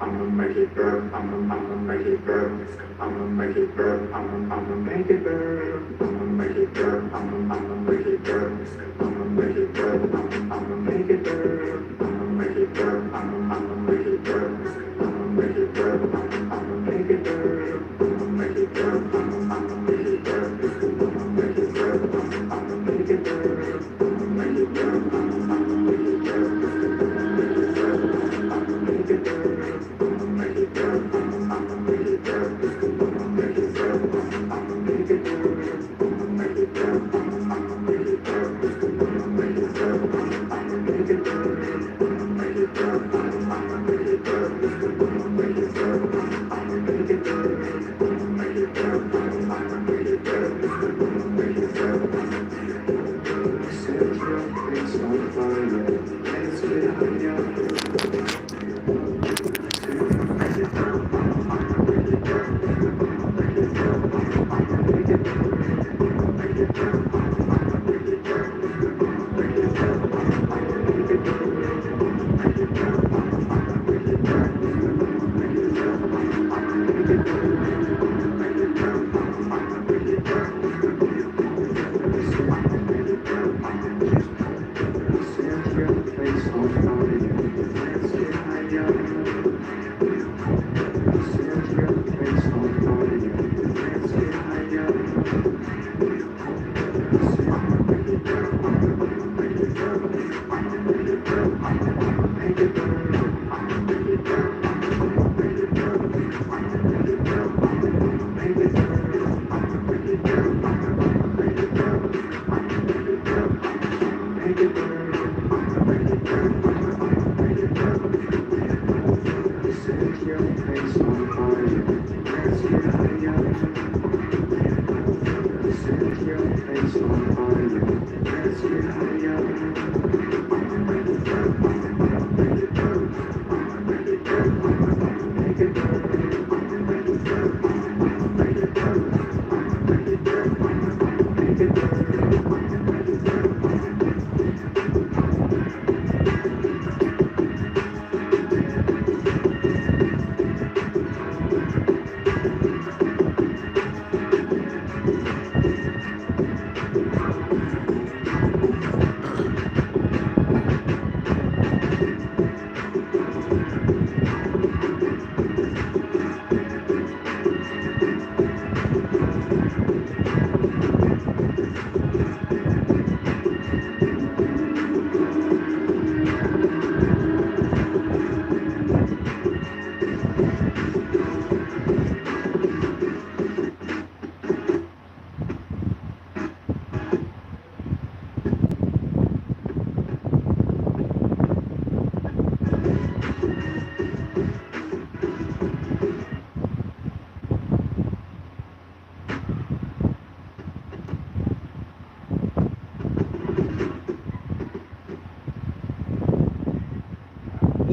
I'ma make it burn, I'ma make it burn, I'ma make it burn, I'ma make it burn, I'ma make it burn, I'ma make it burn, I'ma make it burn, I'ma make it burn, I'ma make it burn, I'ma make it burn, I'ma make it burn, I'ma make it burn, I'ma make it burn, I'ma make it burn, I'ma make it burn, I'ma make it burn, I'ma make it burn, I'ma make it burn, I'ma make it burn, I'ma make it burn.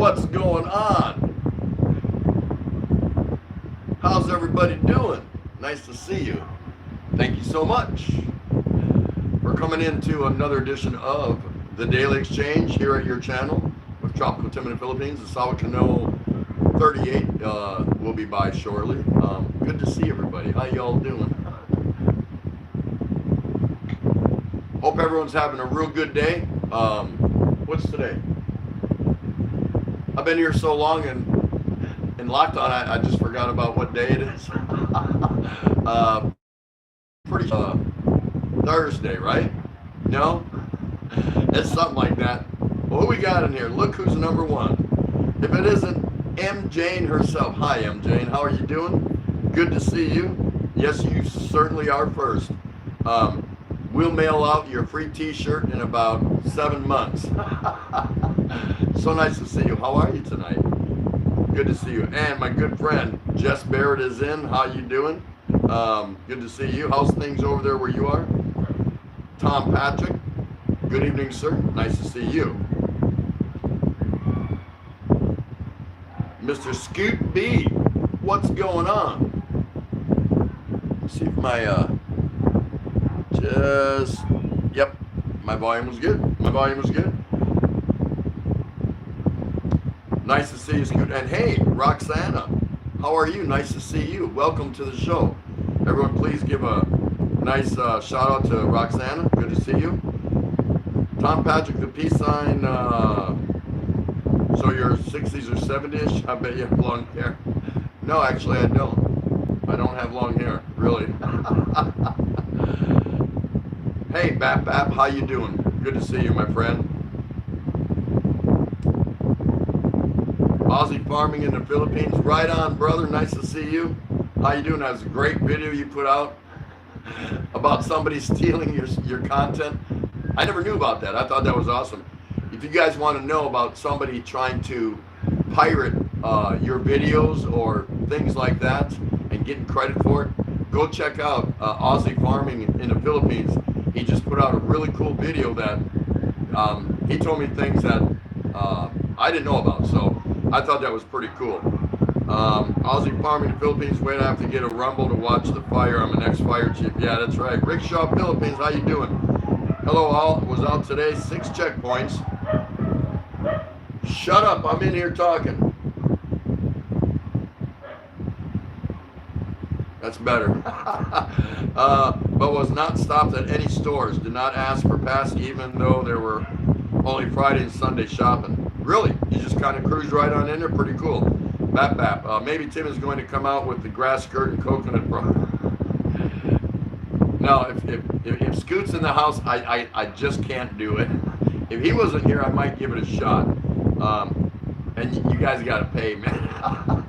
What's going on? How's everybody doing? Nice to see you. Thank you so much for coming into another edition of the Daily Exchange here at your channel with Tropical Tim in the Philippines. The Sawa Cano 38 will be by shortly. Good to see everybody. How y'all doing? Hope everyone's having a real good day. What's today? I've been here so long and in lockdown, I just forgot about what day it is. Pretty Thursday, right? No? It's something like that. Well, who we got in here? Look who's number one. If it isn't M. Jane herself. Hi, M. Jane. How are you doing? Good to see you. Yes, you certainly are first. We'll mail out your free t-shirt in about 7 months. So nice to see you. How are you tonight? Good to see you. And my good friend, Jess Barrett is in. How you doing? Good to see you. How's things over there where you are? Tom Patrick. Good evening, sir. Nice to see you. Mr. Scoot B. What's going on? Let's see if my, yep, my volume was good. My volume was good. Nice to see you, Scoot. And hey, Roxana, how are you? Nice to see you. Welcome to the show. Everyone, please give a nice shout out to Roxana. Good to see you. Tom Patrick, the peace sign. So you're 60s or 70s? I bet you have long hair. No, actually, I don't. I don't have long hair, really. Hey, Bap Bap, how you doing? Good to see you, my friend. Aussie farming in the Philippines. Right on, brother. Nice to see you. How you doing? That was a great video you put out about somebody stealing your content. I never knew about that. I thought that was awesome. If you guys want to know about somebody trying to pirate your videos or things like that and getting credit for it, go check out Aussie Farming in the Philippines. He just put out a really cool video that he told me things that I didn't know about. So I thought that was pretty cool. Aussie Farming in the Philippines, wait, I have to get a rumble to watch the fire. I'm an ex-fire chief. Yeah, that's right. Rickshaw Philippines, how you doing? Hello all, was out today, 6 checkpoints. Shut up, I'm in here talking. That's better. But was not stopped at any stores. Did not ask for pass even though there were only Friday and Sunday shopping. Really? You just kind of cruise right on in there? Pretty cool. Bap Bap. Maybe Tim is going to come out with the grass skirt and coconut bra. No, if Scoot's in the house, I just can't do it. If he wasn't here, I might give it a shot. And you guys got to pay, man.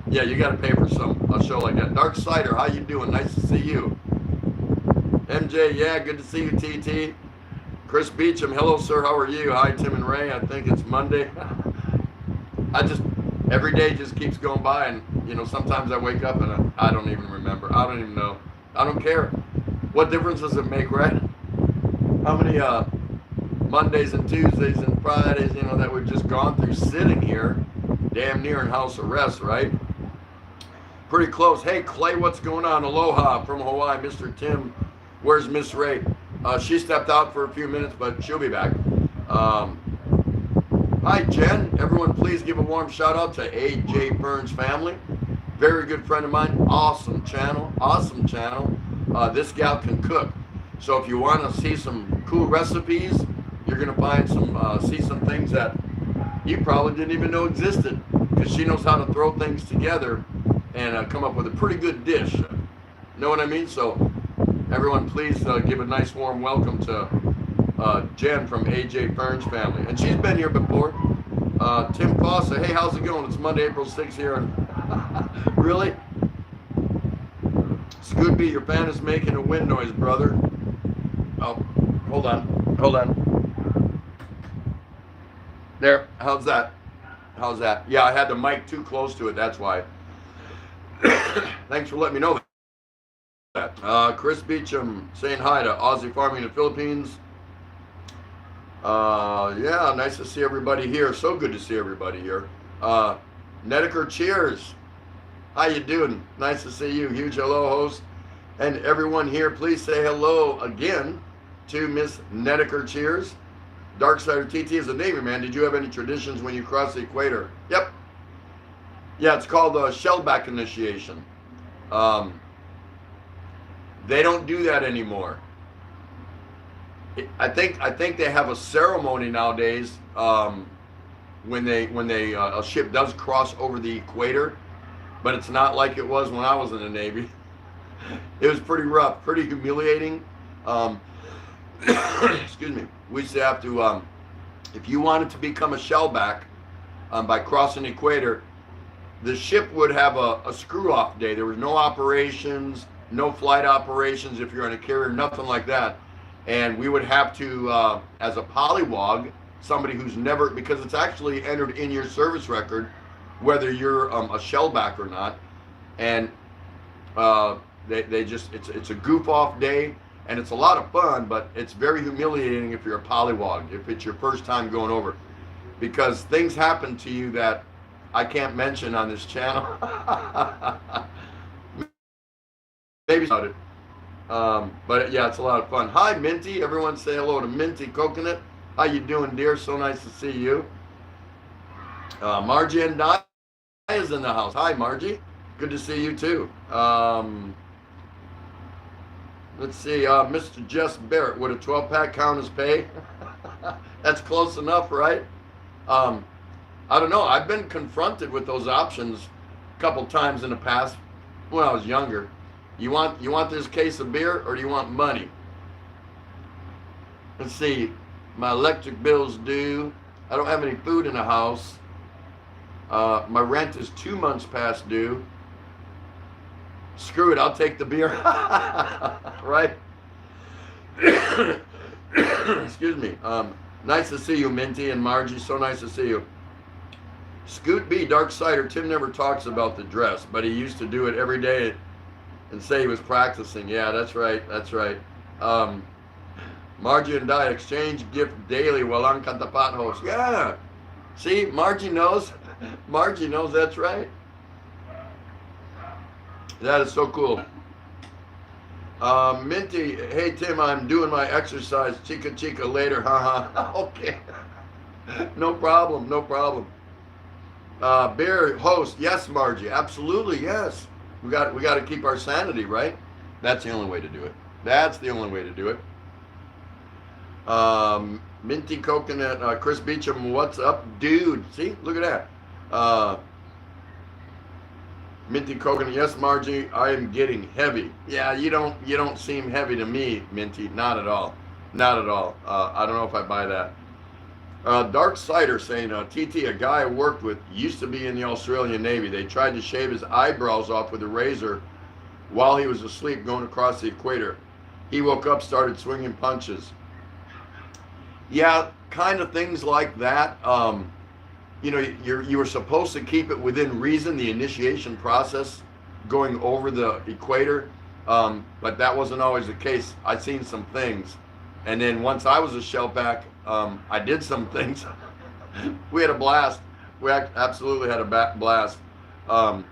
Yeah, you got to pay for a show like that. Dark Sider, how you doing? Nice to see you. MJ, yeah, good to see you, TT. Chris Beecham, hello, sir. How are you? Hi, Tim and Ray. I think it's Monday. Every day just keeps going by, and sometimes I wake up and I don't even remember. I don't even know. I don't care. What difference does it make, right? How many Mondays and Tuesdays and Fridays, that we've just gone through sitting here, damn near in house arrest, right? Pretty close. Hey, Clay, what's going on? Aloha from Hawaii, Mr. Tim. Where's Miss Ray? She stepped out for a few minutes, but she'll be back. Hi, Jen. Everyone, please give a warm shout out to A.J. Burns family. Very good friend of mine. Awesome channel. Awesome channel. This gal can cook. So if you want to see some cool recipes, you're going to find see some things that you probably didn't even know existed, because she knows how to throw things together and come up with a pretty good dish. Know what I mean? So everyone, please give a nice warm welcome to Jen from A.J. Burns family. And she's been here before. Tim Fossa, hey, how's it going? It's Monday, April 6th here. And really? Scootby, your fan is making a wind noise, brother. Oh, hold on. There, how's that? Yeah, I had the mic too close to it, that's why. Thanks for letting me know that. Chris Beecham saying hi to Aussie Farming in the Philippines. Yeah, nice to see everybody here. So good to see everybody here. Uh, Nedeker, cheers. How you doing? Nice to see you. Huge hello, host. And everyone here, please say hello again to Miss Nedeker. Cheers. Darksider TT is a Navy man. Did you have any traditions when you crossed the equator? Yep. Yeah, it's called shellback initiation. Um, they don't do that anymore. I think they have a ceremony nowadays when a ship does cross over the equator, but it's not like it was when I was in the Navy. It was pretty rough, pretty humiliating. Um, excuse me. We used to have to, if you wanted to become a shellback by crossing the equator, the ship would have a screw off day. There was no operations, no flight operations if you're on a carrier, nothing like that. And we would have to, as a polywog, somebody who's never, because it's actually entered in your service record, whether you're a shellback or not. And they just, it's a goof off day, and it's a lot of fun, but it's very humiliating if you're a polywog, if it's your first time going over, because things happen to you that I can't mention on this channel. Maybe about it. But yeah, it's a lot of fun. Hi, Minty. Everyone say hello to Minty Coconut. How you doing, dear? So nice to see you. Margie and Di is in the house. Hi, Margie. Good to see you, too. Let's see. Mr. Jess Barrett, would a 12-pack count as pay? That's close enough, right? I don't know. I've been confronted with those options a couple times in the past when I was younger. You want this case of beer, or do you want money? Let's see. My electric bill's due. I don't have any food in the house. My rent is 2 months past due. Screw it, I'll take the beer. Right? Excuse me. Nice to see you, Minty and Margie. So nice to see you. Scoot B, Darksider. Tim never talks about the dress, but he used to do it every day and say he was practicing. Yeah, that's right. That's right. Margie and Di exchange gift daily while on Katapat host. Yeah. See, Margie knows. Margie knows that's right. That is so cool. Minty, hey Tim, I'm doing my exercise. Chica chica later, haha. Okay. No problem, no problem. Bear host, yes, Margie, absolutely, yes. We got to keep our sanity, right? That's the only way to do it. That's the only way to do it. Minty Coconut, Chris Beecham, what's up, dude? See, look at that. Minty Coconut, yes, Margie, I am getting heavy. Yeah, you don't seem heavy to me, Minty. Not at all. Not at all. I don't know if I buy that. Darksider saying, TT, a guy I worked with, used to be in the Australian Navy. They tried to shave his eyebrows off with a razor while he was asleep going across the equator. He woke up, started swinging punches. Yeah, kind of things like that. You know, you were supposed to keep it within reason, the initiation process going over the equator, but that wasn't always the case. I've seen some things. And then once I was a shellback, I did some things. We had a blast. We absolutely had a blast. Wow,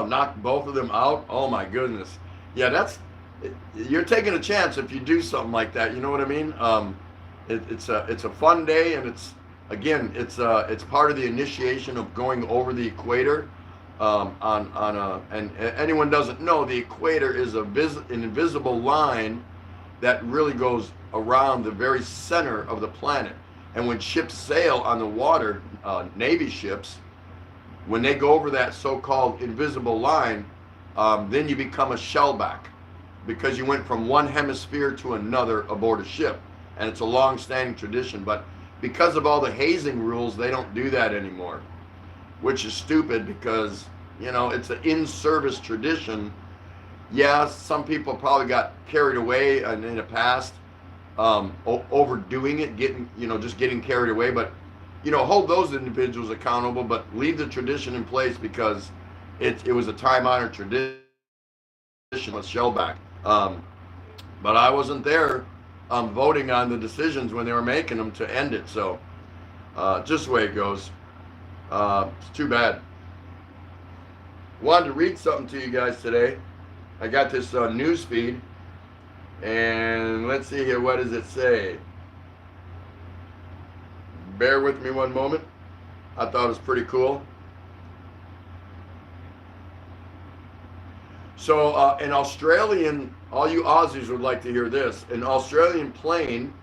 knocked both of them out. Oh my goodness. Yeah, you're taking a chance if you do something like that. You know what I mean? It's a fun day, and it's part of the initiation of going over the equator. And anyone doesn't know, the equator is an invisible line that really goes around the very center of the planet. And when ships sail on the water, Navy ships, when they go over that so-called invisible line, then you become a shellback, because you went from one hemisphere to another aboard a ship. And it's a long-standing tradition, but because of all the hazing rules, they don't do that anymore, which is stupid, because, you know, it's an in-service tradition. Yeah, some people probably got carried away in the past, overdoing it, just getting carried away. But, hold those individuals accountable, but leave the tradition in place, because it was a time-honored tradition with shellback. But I wasn't there voting on the decisions when they were making them to end it. So just the way it goes. It's too bad. Wanted to read something to you guys today. I got this news feed, and let's see here. What does it say? Bear with me one moment. I thought it was pretty cool. So an Australian, all you Aussies would like to hear this, an Australian plane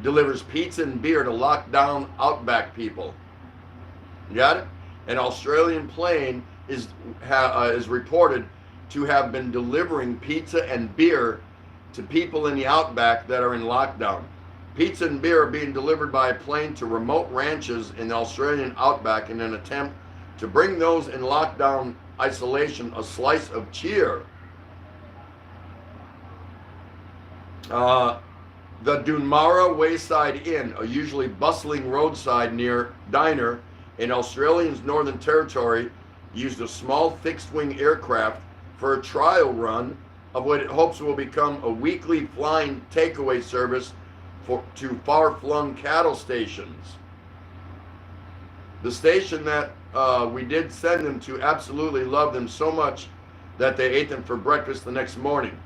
delivers pizza and beer to lockdown outback people. You got it? An Australian plane is reported to have been delivering pizza and beer to people in the outback that are in lockdown. Pizza and beer are being delivered by a plane to remote ranches in the Australian outback in an attempt to bring those in lockdown isolation a slice of cheer. The Dunmara Wayside Inn, a usually bustling roadside near diner in Australia's Northern Territory, used a small fixed-wing aircraft for a trial run of what it hopes will become a weekly flying takeaway service to far-flung cattle stations. The station that we did send them to absolutely loved them so much that they ate them for breakfast the next morning.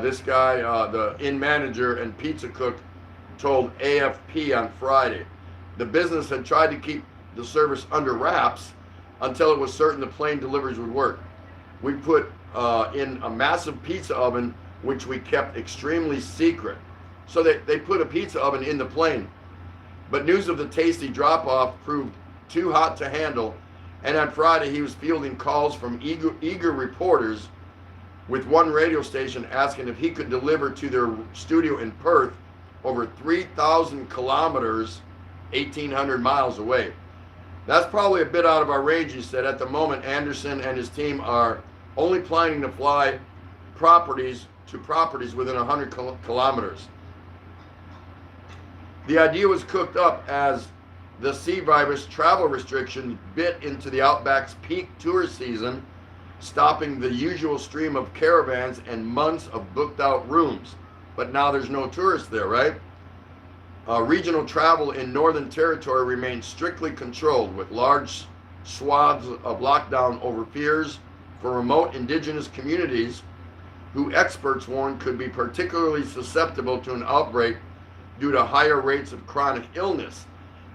This guy, the inn manager and pizza cook, told AFP on Friday. The business had tried to keep the service under wraps until it was certain the plane deliveries would work. We put in a massive pizza oven, which we kept extremely secret. So they put a pizza oven in the plane. But news of the tasty drop-off proved too hot to handle, and on Friday he was fielding calls from eager reporters, with one radio station asking if he could deliver to their studio in Perth, over 3,000 kilometers, 1,800 miles away. That's probably a bit out of our range, he said. At the moment, Anderson and his team are only planning to fly properties within 100 kilometers. The idea was cooked up as the C virus travel restrictions bit into the Outback's peak tourist season, stopping the usual stream of caravans and months of booked out rooms. But now there's no tourists there, right? Regional travel in Northern Territory remains strictly controlled, with large swaths of lockdown over fears for remote indigenous communities who experts warn could be particularly susceptible to an outbreak due to higher rates of chronic illness.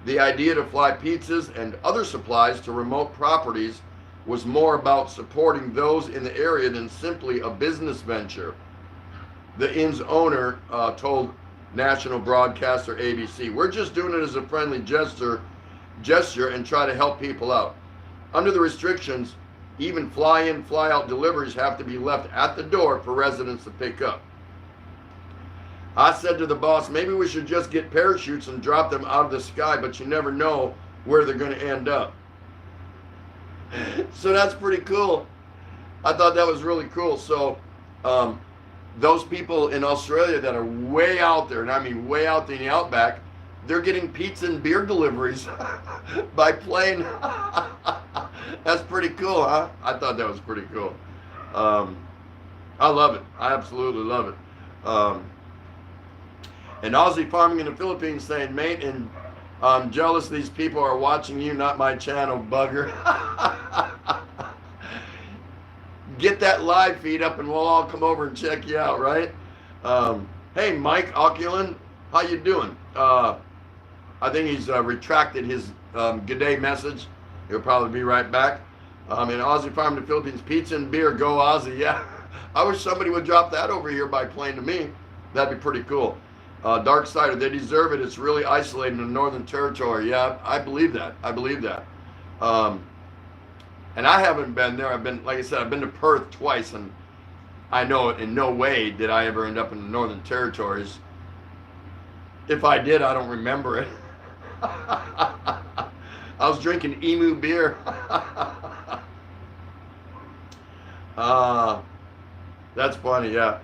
The idea to fly pizzas and other supplies to remote properties was more about supporting those in the area than simply a business venture. The inn's owner told national broadcaster ABC, "We're just doing it as a friendly gesture and try to help people out. Under the restrictions, even fly-in, fly-out deliveries have to be left at the door for residents to pick up. I said to the boss, maybe we should just get parachutes and drop them out of the sky, but you never know where they're going to end up." So that's pretty cool. I thought that was really cool. So those people in Australia that are way out there, and I mean way out in the outback, they're getting pizza and beer deliveries by plane. That's pretty cool, huh? I thought that was pretty cool. I love it. I absolutely love it. And Aussie Farming in the Philippines saying, "Mate, and I'm jealous these people are watching you, not my channel, bugger." Get that live feed up and we'll all come over and check you out, right? Hey, Mike Oculin, how you doing? I think he's retracted his good day message. He'll probably be right back. And Aussie Farm in the Philippines, pizza and beer, go Aussie. Yeah, I wish somebody would drop that over here by plane to me. That'd be pretty cool. Dark Sider, they deserve it. It's really isolated in the Northern Territory. Yeah, I believe that. I believe that. And I haven't been there. I've been, like I said, I've been to Perth twice, and I know in no way did I ever end up in the Northern Territories. If I did, I don't remember it. I was drinking emu beer. That's funny, yeah.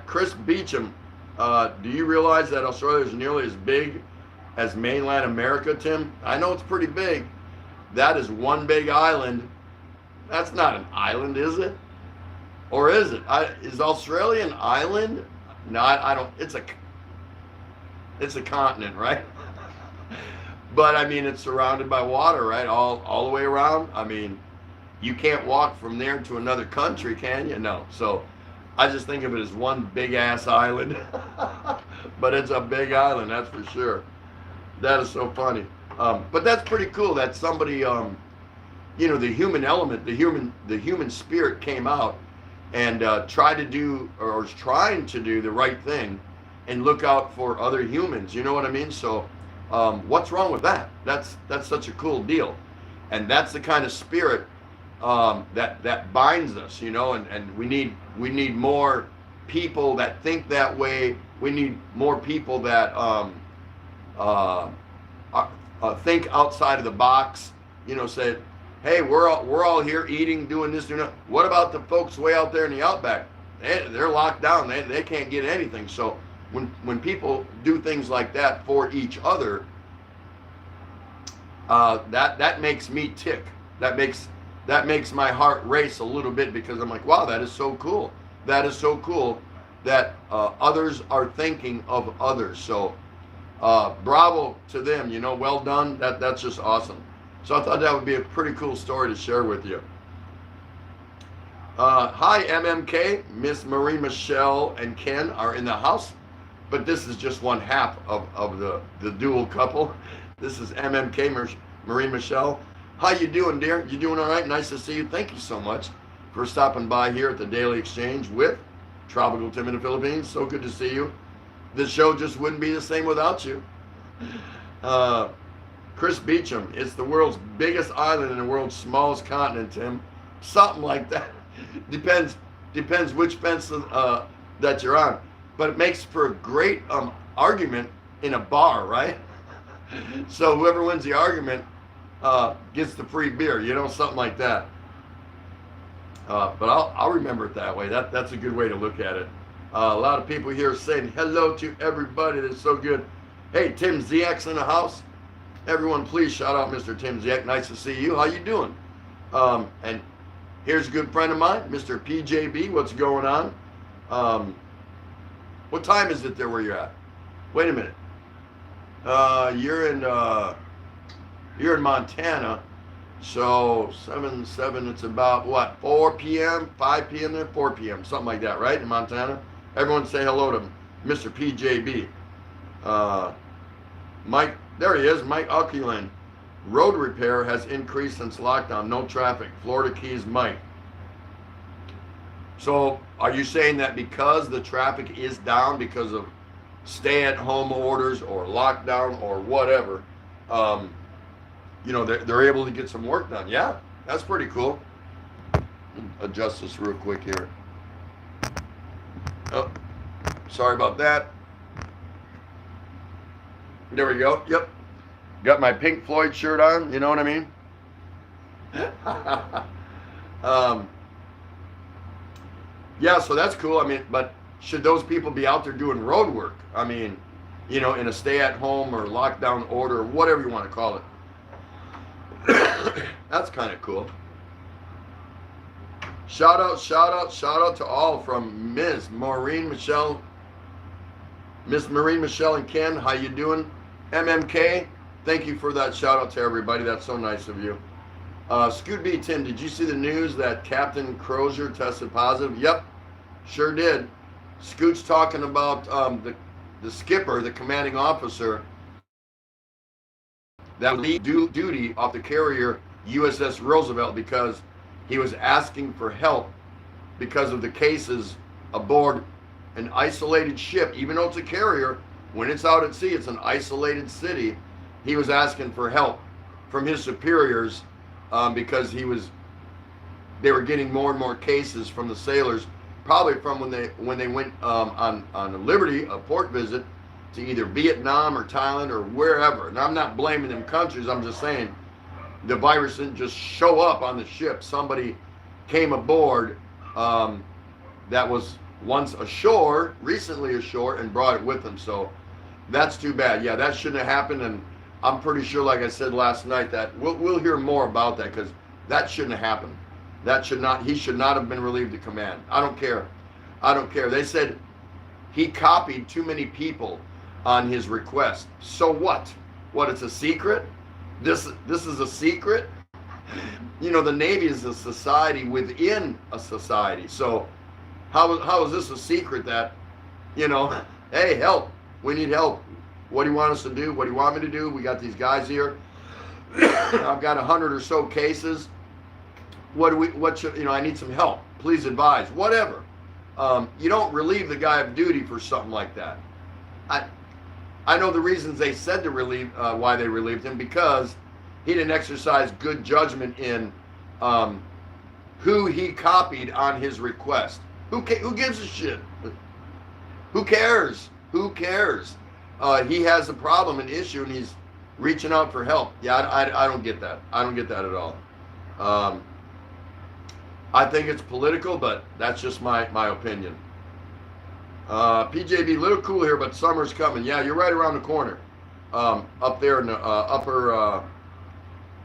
Chris Beecham, do you realize that Australia is nearly as big as mainland America, Tim? I know it's pretty big. That is one big island. That's not an island, is it? Or is it? Is Australia an island? No, I don't. It's a continent, right? But I mean, it's surrounded by water, right? All the way around. I mean, you can't walk from there to another country, can you? No. So I just think of it as one big ass island. But it's a big island, that's for sure. That is so funny. But that's pretty cool that somebody, the human element, the human spirit came out and tried to do, or was trying to do the right thing and look out for other humans. You know what I mean? So what's wrong with that? That's such a cool deal. And that's the kind of spirit that binds us, and we need more people that think that way. We need more people that think outside of the box. Say, hey, we're all here eating, doing this, doing that. What about the folks way out there in the outback? They're locked down. They can't get anything. So when people do things like that for each other, that makes me tick. That makes my heart race a little bit, because I'm like, wow, that is so cool. That is so cool that others are thinking of others. So bravo to them. Well done. That's just awesome. So I thought that would be a pretty cool story to share with you. Hi, MMK. Miss Marie Michelle and Ken are in the house, but this is just one half of the dual couple. This is MMK, Marie Michelle. How you doing, dear? You doing all right? Nice to see you. Thank you so much for stopping by here at the Daily Exchange with Tropical Tim in the Philippines. So good to see you. This show just wouldn't be the same without you. Chris Beecham, it's the world's biggest island in the world's smallest continent, Tim. Something like that. Depends which fence that you're on. But it makes for a great argument in a bar, right? So whoever wins the argument gets the free beer, something like that. But I'll remember it that way. That's a good way to look at it. A lot of people here saying hello to everybody. That's so good. Hey, Tim Ziak's in the house. Everyone, please shout out Mr. Tim Ziak. Nice to see you. How you doing? And here's a good friend of mine, Mr. PJB. What's going on? What time is it there where you're at? Wait a minute. You're in Montana. So 7, it's about what, 4 p.m., 5 p.m. there, 4 p.m., something like that, right, in Montana? Everyone say hello to Mr. PJB. Mike, there he is, Mike Ucklin. Road repair has increased since lockdown. No traffic. Florida Keys, Mike. So are you saying that because the traffic is down because of stay-at-home orders or lockdown or whatever, they're able to get some work done? Yeah, that's pretty cool. Adjust this real quick here. Oh, sorry about that. There we go. Yep. Got my Pink Floyd shirt on. You know what I mean? Yeah, so that's cool. I mean, but should those people be out there doing road work? I mean, in a stay-at-home or lockdown order, or whatever you want to call it. That's kind of cool. Shout out to all from Miss Maureen Michelle and Ken. How you doing? MMK, thank you for that shout out to everybody. That's so nice of you. Scoot B, Tim, did you see the news that Captain Crozier tested positive? Yep, sure did. Scoot's talking about the skipper, the commanding officer, that would leave duty off the carrier USS Roosevelt because he was asking for help because of the cases aboard an isolated ship. Even though it's a carrier, when it's out at sea, it's an isolated city. He was asking for help from his superiors because they were getting more and more cases from the sailors, probably from when they went on a Liberty, a port visit, to either Vietnam or Thailand or wherever. And I'm not blaming them countries. I'm just saying the virus didn't just show up on the ship. Somebody came aboard that was once ashore, recently ashore, and brought it with them. So that's too bad. Yeah, that shouldn't have happened. And I'm pretty sure, like I said last night, that we'll hear more about that, because that shouldn't have happened. He should not have been relieved of command. I don't care. They said he copied too many people on his request. So what? What, it's a secret? This is a secret? You know, the Navy is a society within a society. So how is this a secret that, you know, hey, help, we need help. What do you want us to do? What do you want me to do? We got these guys here. I've got 100 or so cases. What should, you know, I need some help. Please advise, whatever. You don't relieve the guy of duty for something like that. I know the reasons they said to relieve, why they relieved him, because he didn't exercise good judgment in who he copied on his request. Who gives a shit? Who cares? Who cares? He has a problem, an issue, and he's reaching out for help. Yeah, I don't get that. I don't get that at all. I think it's political, but that's just my opinion. PJB, little cool here, but summer's coming. Yeah, you're right around the corner. Up there in the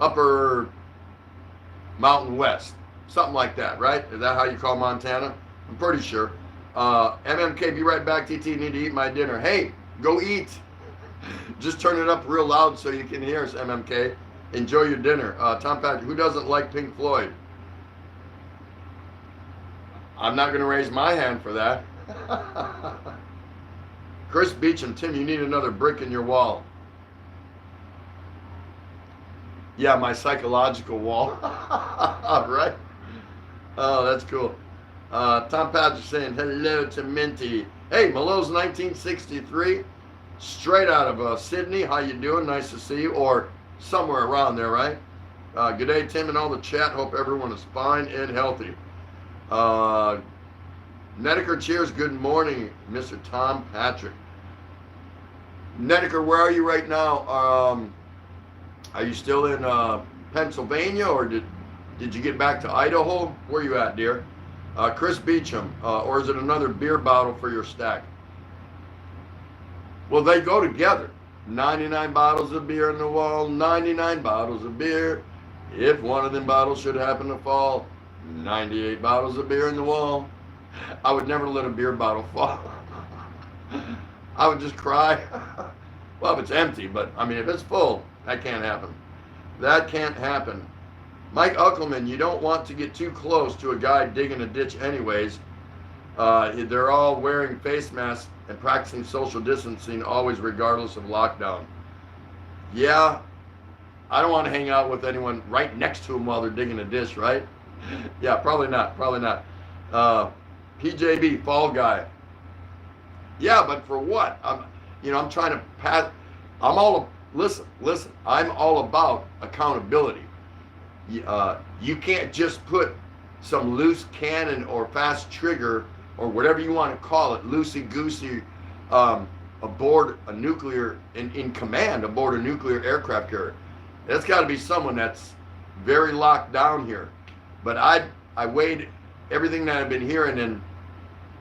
upper Mountain West. Something like that, right? Is that how you call Montana? I'm pretty sure. MMK, be right back. TT, need to eat my dinner. Hey, go eat. Just turn it up real loud so you can hear us, MMK. Enjoy your dinner. Tom Patrick, who doesn't like Pink Floyd? I'm not going to raise my hand for that. Chris Beecham, Tim, you need another brick in your wall. Yeah, my psychological wall. Right? Oh, that's cool. Tom Patrick saying hello to Minty. Hey, Malo's 1963, straight out of Sydney. How you doing? Nice to see you. Or somewhere around there, right? Good day, Tim, and all the chat. Hope everyone is fine and healthy. Nedeker, cheers. Good morning, Mr. Tom Patrick. Nedeker, where are you right now? Are you still in Pennsylvania, or did you get back to Idaho? Where are you at, dear? Chris Beecham, or is it another beer bottle for your stack? Well, they go together. 99 bottles of beer in the wall, 99 bottles of beer. If one of them bottles should happen to fall, 98 bottles of beer in the wall. I would never let a beer bottle fall. I would just cry. Well, if it's empty, but I mean, if it's full, that can't happen. That can't happen. Mike Uckelman, you don't want to get too close to a guy digging a ditch anyways. They're all wearing face masks and practicing social distancing always regardless of lockdown. Yeah, I don't want to hang out with anyone right next to them while they're digging a ditch, right? Yeah, probably not, probably not. PJB, Fall Guy. Yeah, but for what? I'm trying to pat. Listen, I'm all about accountability. You can't just put some loose cannon or fast trigger or whatever you want to call it, loosey-goosey, aboard a nuclear, in command aboard a nuclear aircraft carrier. That's got to be someone that's very locked down here. But I weighed everything that I've been hearing, and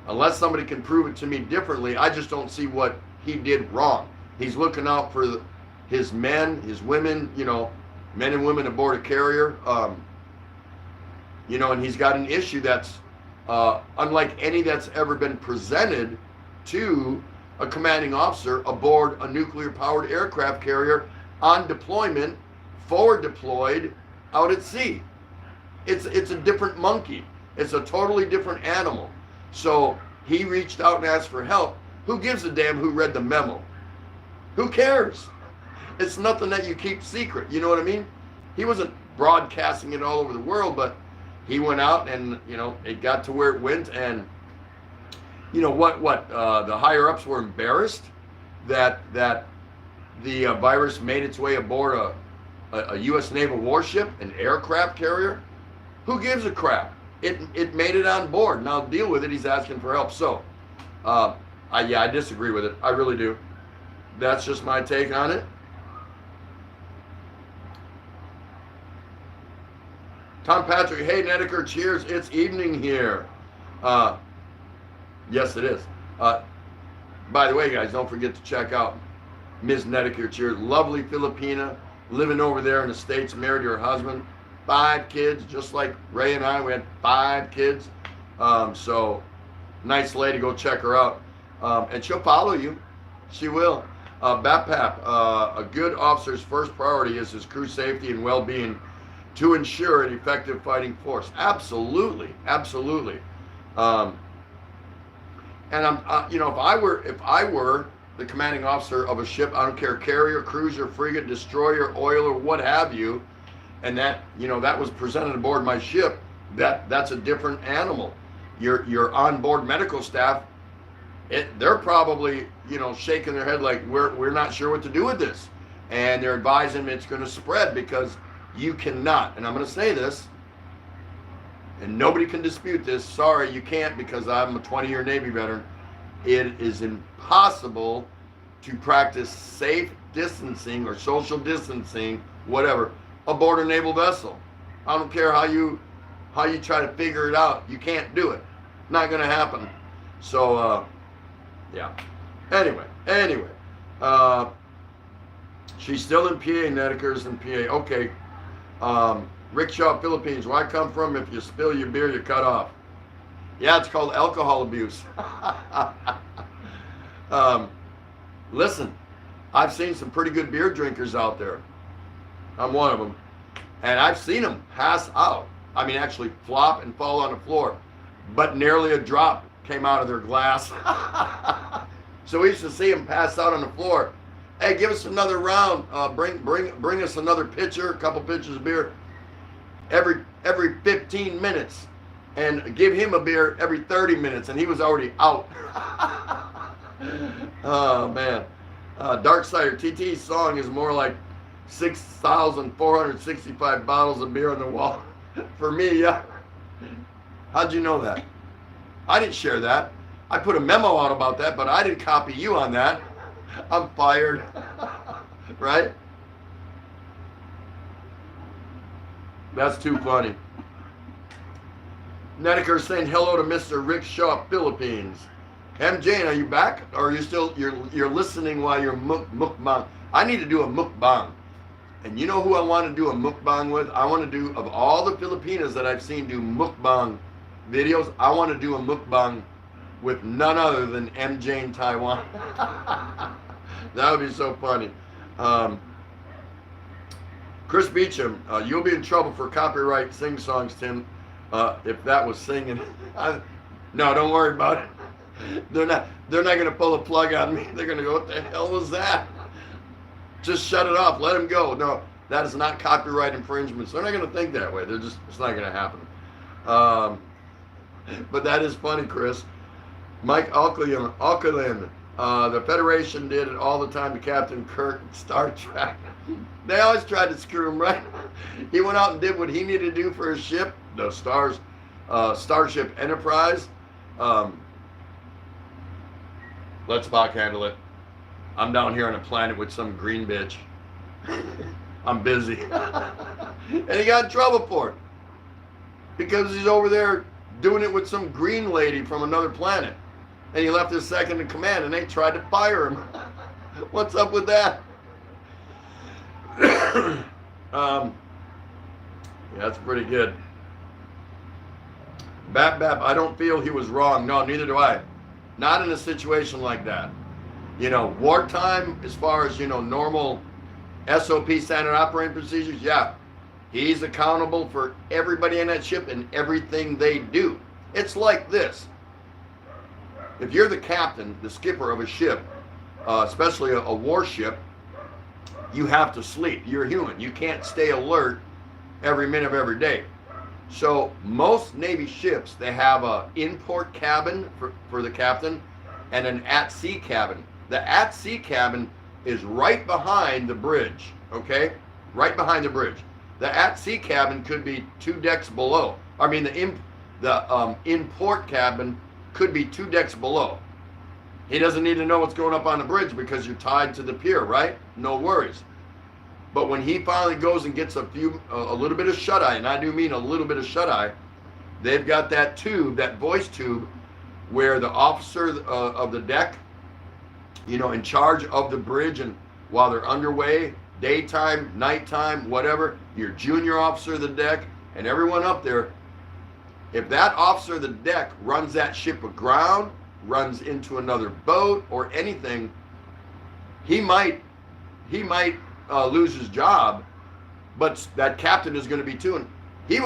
unless somebody can prove it to me differently, I just don't see what he did wrong. He's looking out for his men, his women, men and women aboard a carrier, and he's got an issue that's unlike any that's ever been presented to a commanding officer aboard a nuclear-powered aircraft carrier on deployment, forward deployed, out at sea. It's a different monkey. It's a totally different animal. So he reached out and asked for help. Who gives a damn who read the memo? Who cares? It's nothing that you keep secret. You know what I mean? He wasn't broadcasting it all over the world, but he went out and, it got to where it went. And, the higher ups were embarrassed that the virus made its way aboard a U.S. naval warship, an aircraft carrier. Who gives a crap? It made it on board. Now deal with it. He's asking for help. So, I disagree with it. I really do. That's just my take on it. Tom Patrick, hey Nedeker, cheers. It's evening here. Yes, it is. By the way, guys, don't forget to check out Ms. Nedeker, cheers. Lovely Filipina, living over there in the States, married to her husband. 5 kids, just like Ray and I. We had 5 kids. So nice lady. Go check her out. And she'll follow you. She will. BAPAP, a good officer's first priority is his crew safety and well-being to ensure an effective fighting force. Absolutely, absolutely. Um, and if I were the commanding officer of a ship, I don't care, carrier, cruiser, frigate, destroyer, oiler, what have you, and that was presented aboard my ship, that's a different animal. Your onboard medical staff, they're probably shaking their head like we're not sure what to do with this, and they're advising it's going to spread because you cannot. And I'm going to say this, and nobody can dispute this. Sorry, you can't, because I'm a 20-year Navy veteran. It is impossible to practice safe distancing or social distancing, whatever, aboard a naval vessel. I don't care how you try to figure it out. You can't do it. Not going to happen. So, yeah. Anyway. She's still in PA, Nedekers in PA. Okay. Rickshaw, Philippines. Where I come from, if you spill your beer, you're cut off. Yeah, it's called alcohol abuse. Listen, I've seen some pretty good beer drinkers out there. I'm one of them. And I've seen them pass out. I mean, actually flop and fall on the floor. But nearly a drop came out of their glass. So we used to see them pass out on the floor. Hey, give us another round. Bring us another pitcher, a couple pitchers of beer every 15 minutes. And give him a beer every 30 minutes, and he was already out. Oh, man. Darksider, TT's song is more like 6,465 bottles of beer on the wall. For me, yeah. How'd you know that? I didn't share that. I put a memo out about that, but I didn't copy you on that. I'm fired. Right? That's too funny. Nedeker saying hello to Mr. Rickshaw, Philippines. MJ, are you back? Or are you still you're listening while you're mukbang? I need to do a mukbang. And you know who I want to do a mukbang with? I want to do, of all the Filipinas that I've seen do mukbang videos, I want to do a mukbang with none other than MJ in Taiwan. That would be so funny. Chris Beecham, you'll be in trouble for copyright sing songs, Tim, if that was singing. No, don't worry about it. They're not going to pull a plug on me. They're going to go, what the hell was that? Just shut it off. Let him go. No, that is not copyright infringement. So they're not going to think that way. It's not going to happen. But that is funny, Chris. Mike Alkalin, the Federation did it all the time to Captain Kirk in Star Trek. They always tried to screw him, right? He went out and did what he needed to do for his ship, the Starship Enterprise. Let Spock handle it. I'm down here on a planet with some green bitch. I'm busy. And he got in trouble for it. Because he's over there doing it with some green lady from another planet. And he left his second in command and they tried to fire him. What's up with that? Yeah, that's pretty good. Bap, I don't feel he was wrong. No, neither do I. Not in a situation like that. Wartime, as far as, normal SOP, standard operating procedures, yeah. He's accountable for everybody in that ship and everything they do. It's like this. If you're the captain, the skipper of a ship, especially a warship, you have to sleep. You're human. You can't stay alert every minute of every day. So most Navy ships, they have an in-port cabin for the captain and an at-sea cabin. The at-sea cabin is right behind the bridge, okay? Right behind the bridge. The at-sea cabin could be 2 decks below. I mean, the in-port cabin could be 2 decks below. He doesn't need to know what's going up on the bridge because you're tied to the pier, right? No worries. But when he finally goes and gets a little bit of shut-eye, and I do mean a little bit of shut-eye, they've got that tube, that voice tube, where the officer of the deck, in charge of the bridge, and while they're underway, daytime, nighttime, whatever, your junior officer of the deck, and everyone up there, if that officer of the deck runs that ship aground, runs into another boat or anything, he might lose his job, but that captain is going to be too. And he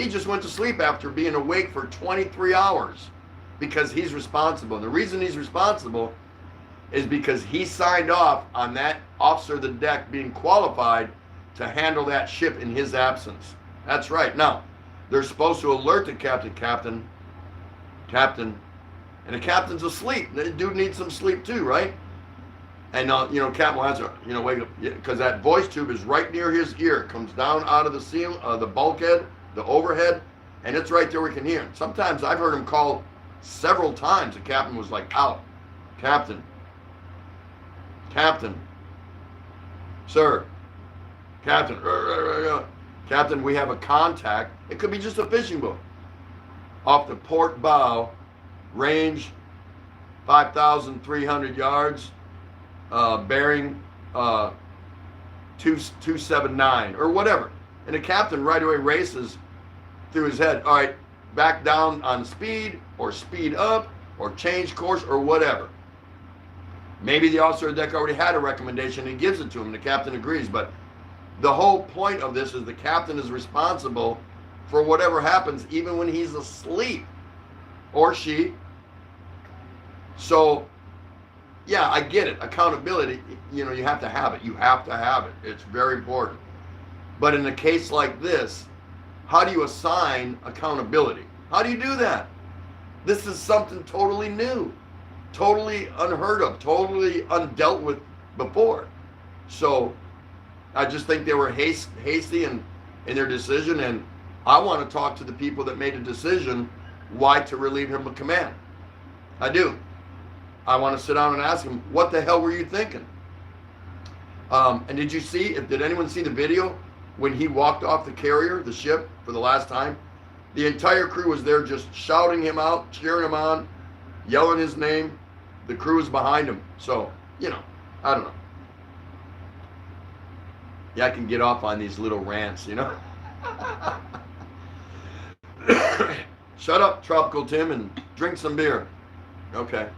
just went to sleep after being awake for 23 hours because he's responsible. And the reason he's responsible is because he signed off on that officer of the deck being qualified to handle that ship in his absence. That's right. Now, they're supposed to alert the captain, and the captain's asleep. The dude needs some sleep too, right? And captain will answer, wake up, because that voice tube is right near his ear. It comes down out of the ceiling, the bulkhead, the overhead, and it's right there. We can hear it. Sometimes I've heard him call several times. The captain was like, out, captain, sir, captain, captain, we have a contact. It could be just a fishing boat off the port bow, range 5,300 yards, bearing 279 or whatever. And the captain right away races through his head, all right, back down on speed or speed up or change course or whatever. Maybe the officer of the deck already had a recommendation and gives it to him. The captain agrees, but the whole point of this is the captain is responsible for whatever happens, even when he's asleep, or she. So, yeah, I get it. Accountability, you have to have it. You have to have it. It's very important. But in a case like this, how do you assign accountability? How do you do that? This is something totally new, totally unheard of, totally undealt with before. So I just think they were hasty in their decision, and I want to talk to the people that made the decision why to relieve him of command. I do. I want to sit down and ask him, what the hell were you thinking? And did anyone see the video when he walked off the carrier, the ship, for the last time? The entire crew was there just shouting him out, cheering him on, yelling his name. The crew was behind him. So, I don't know. Yeah, I can get off on these little rants, Shut up, Tropical Tim, and drink some beer. Okay.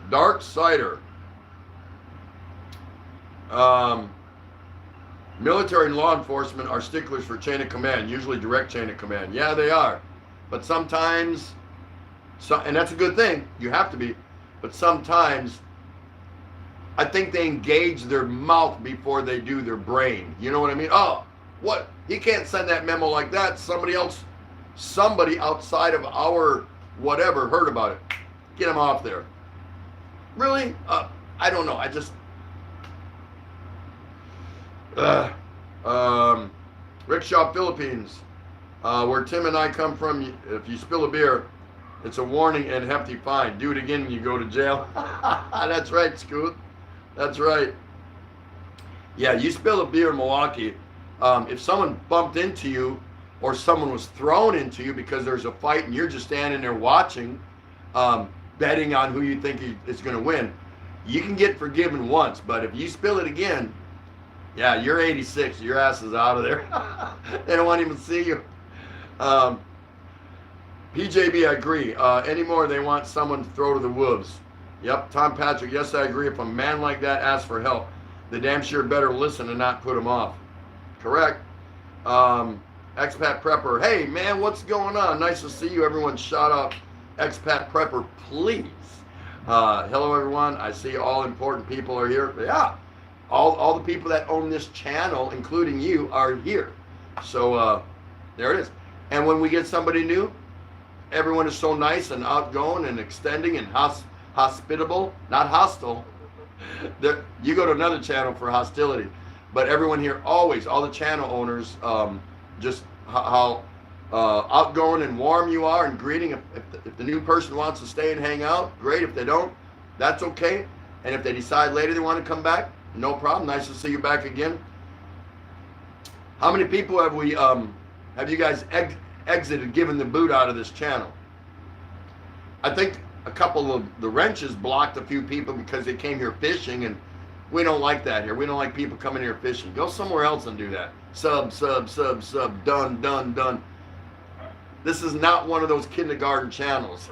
Dark cider. Military and law enforcement are sticklers for chain of command, usually direct chain of command. Yeah, they are. But sometimes, and that's a good thing, you have to be, but sometimes I think they engage their mouth before they do their brain. You know what I mean? Oh, what? He can't send that memo like that. Somebody outside of our whatever heard about it. Get him off there. Really? I don't know. I just... Rickshaw, Philippines, where Tim and I come from, if you spill a beer, it's a warning and hefty fine. Do it again and you go to jail. That's right, Scoot. That's right. Yeah, you spill a beer in Milwaukee, if someone bumped into you or someone was thrown into you because there's a fight and you're just standing there watching, betting on who you think is going to win, you can get forgiven once, but if you spill it again, yeah, you're 86. Your ass is out of there. They don't want to even see you. PJB, I agree. Anymore, they want someone to throw to the wolves. Yep, Tom Patrick, yes, I agree. If a man like that asks for help, the damn sure better listen and not put him off. Correct. Expat Prepper, hey, man, what's going on? Nice to see you. Everyone, shout out Expat Prepper, please. Hello, everyone. I see all important people are here. Yeah. All the people that own this channel, including you, are here. So there it is. And when we get somebody new, everyone is so nice and outgoing and extending and hospitable, not hostile. You go to another channel for hostility. But everyone here always, all the channel owners, just how outgoing and warm you are and greeting. If the new person wants to stay and hang out, great. If they don't, that's okay. And if they decide later they want to come back, no problem. Nice to see you back again. How many people have you guys exited, given the boot out of this channel? I think a couple of the wrenches blocked a few people because they came here fishing, and we don't like that here. We don't like people coming here fishing. Go somewhere else and do that. Sub, done. This is not one of those kindergarten channels.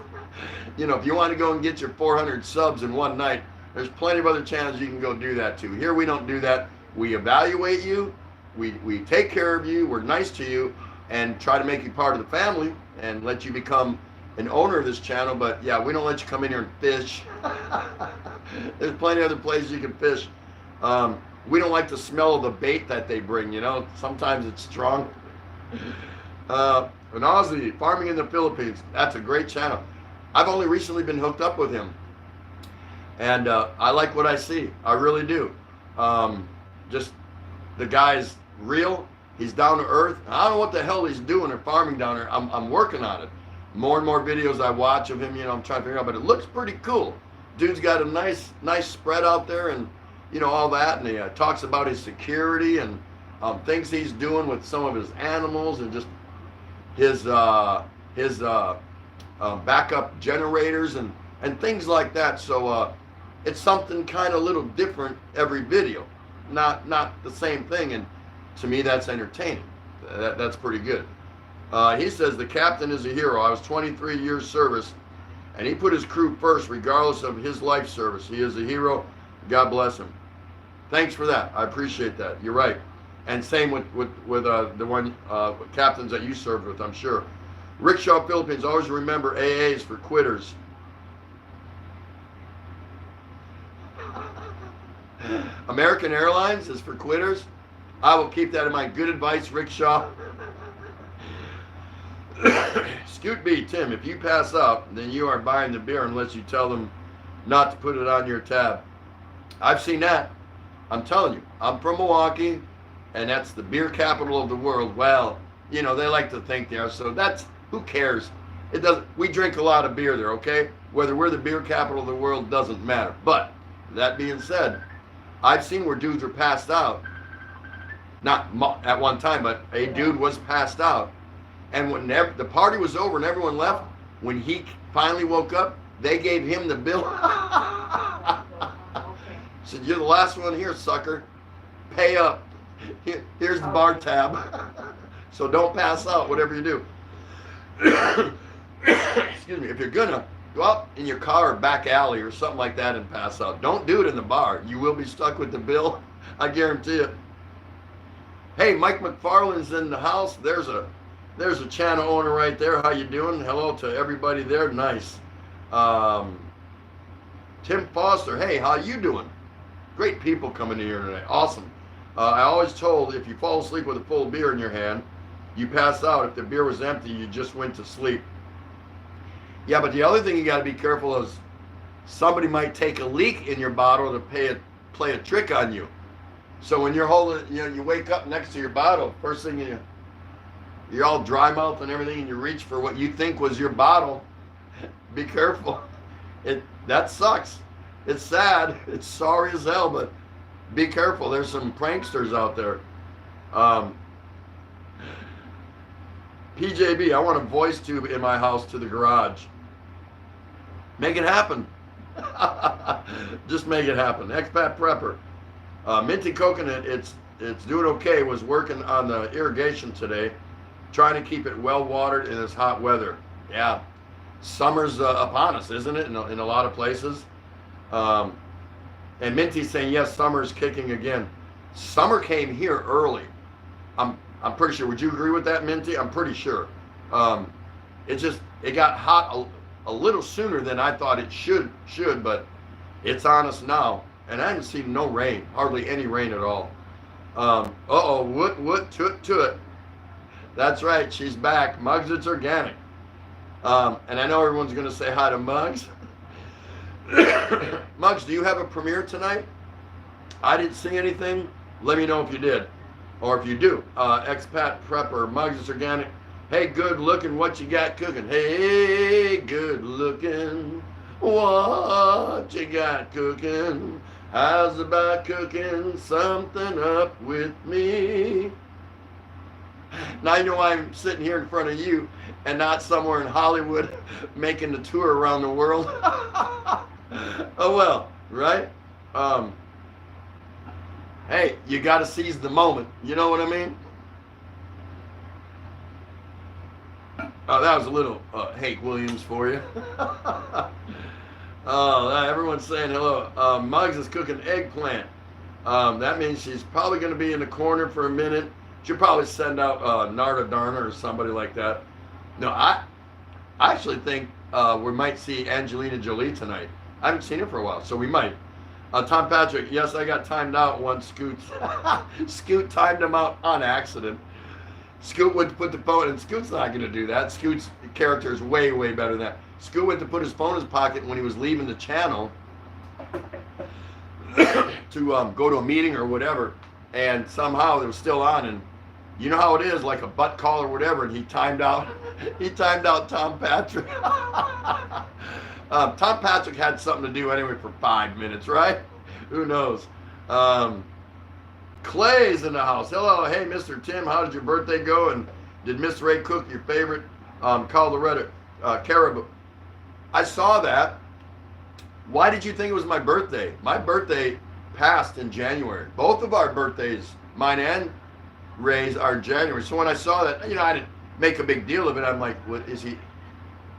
You know, if you want to go and get your 400 subs in one night, there's plenty of other channels you can go do that to. Here we don't do that. We evaluate you, we take care of you, we're nice to you, and try to make you part of the family and let you become an owner of this channel. But yeah, we don't let you come in here and fish. There's plenty of other places you can fish. We don't like the smell of the bait that they bring, you know. Sometimes it's strong. An Aussie, Farming in the Philippines. That's a great channel. I've only recently been hooked up with him. And I like what I see. I really do. Just the guy's real. He's down to earth. I don't know what the hell he's doing or farming down there. I'm working on it. More and more videos I watch of him, you know, I'm trying to figure out, but it looks pretty cool. Dude's got a nice spread out there, and you know, all that, and he talks about his security and things he's doing with some of his animals, and just his backup generators and things like that. So it's something kind of a little different every video, not the same thing, and to me that's entertaining. That's pretty good. He says the captain is a hero. I was 23 years service, and he put his crew first regardless of his life service. He is a hero. God bless him. Thanks for that. I appreciate that. You're right. And same with the one captains that you served with, I'm sure. Rickshaw Philippines, always remember AA is for quitters. American Airlines is for quitters. I will keep that in mind. Good advice, Rickshaw. Scoot B, Tim, if you pass out, then you are buying the beer unless you tell them not to put it on your tab. I've seen that. I'm telling you, I'm from Milwaukee, and that's the beer capital of the world. Well, you know, they like to think they are, so that's, who cares? It doesn't, we drink a lot of beer there, okay? Whether we're the beer capital of the world doesn't matter. But that being said, I've seen where dudes are passed out. Not at one time, but a dude was passed out. And when the party was over and everyone left, when he finally woke up, they gave him the bill. Said, you're the last one here, sucker. Pay up. Here's the bar tab. So don't pass out, whatever you do. Excuse me. If you're gonna go out in your car or back alley or something like that and pass out, don't do it in the bar. You will be stuck with the bill. I guarantee it. Hey, Mike McFarland's in the house. There's a channel owner right there. How you doing? Hello to everybody there. Nice. Tim Foster. Hey, how you doing? Great people coming in here today. Awesome. I always told if you fall asleep with a full beer in your hand, you pass out. If the beer was empty, you just went to sleep. Yeah, but the other thing you got to be careful is somebody might take a leak in your bottle to play a trick on you. So when you're holding, you know, you wake up next to your bottle, first thing you're all dry mouth and everything, and you reach for what you think was your bottle. Be careful. That sucks. It's sad. It's sorry as hell, but be careful. There's some pranksters out there. PJB, I want a voice tube in my house to the garage. Make it happen. Just make it happen. Expat Prepper. Minty Coconut, it's doing okay. Was working on the irrigation today, trying to keep it well watered in this hot weather. Yeah, summer's upon us, isn't it? In a lot of places. And Minty's saying yes, summer's kicking again. Summer came here early. I'm pretty sure. Would you agree with that, Minty? I'm pretty sure. It got hot a little sooner than I thought it should, but it's on us now. And I haven't seen no rain, hardly any rain at all. Woot, toot. That's right, she's back. Muggs, it's organic. And I know everyone's going to say hi to Muggs. Muggs, do you have a premiere tonight? I didn't see anything. Let me know if you did. Or if you do. Expat Prepper, Muggs, it's organic. Hey, good looking, what you got cooking? Hey, good looking, what you got cooking? How's about cooking something up with me? Now you know why I'm sitting here in front of you and not somewhere in Hollywood making the tour around the world. Oh well, right? Hey, you got to seize the moment. You know what I mean? Oh, that was a little Hank Williams for you. Oh, everyone's saying hello. Muggs is cooking eggplant. That means she's probably going to be in the corner for a minute. She'll probably send out Narda Darna or somebody like that. No, I actually think we might see Angelina Jolie tonight. I haven't seen her for a while, so we might. Tom Patrick, yes, I got timed out once. Scoot timed him out on accident. Scoot went to put the phone, and Scoot's not going to do that. Scoot's character is way, way better than that. Scoot went to put his phone in his pocket when he was leaving the channel to go to a meeting or whatever, and somehow it was still on, and you know how it is, like a butt call or whatever, and he timed out Tom Patrick. Tom Patrick had something to do anyway for 5 minutes, right? Who knows? Clay's in the house. Hello, hey, Mr. Tim, how did your birthday go? And did Miss Ray cook your favorite Colorado caribou? I saw that. Why did you think it was my birthday? My birthday passed in January. Both of our birthdays, mine and Ray's, are in January. So when I saw that, I didn't make a big deal of it. I'm like, what is he?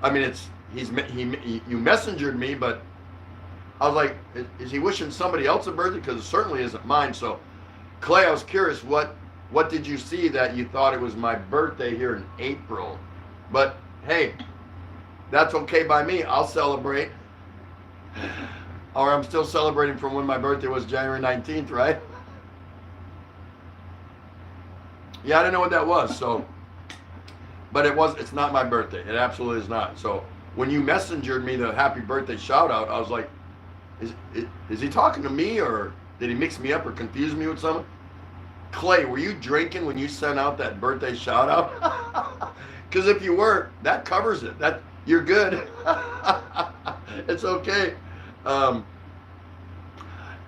I mean, you messengered me, but I was like, is he wishing somebody else a birthday? Because it certainly isn't mine. So, Clay, I was curious, what did you see that you thought it was my birthday here in April? But hey, that's okay by me. I'll celebrate. Or I'm still celebrating from when my birthday was January 19th, right? Yeah, I didn't know what that was. So, but it's not my birthday. It absolutely is not. So when you messengered me the happy birthday shout out, I was like, is he talking to me, or did he mix me up or confuse me with someone? Clay, were you drinking when you sent out that birthday shout out? Because if you were, that covers it. That you're good. It's okay. Oh,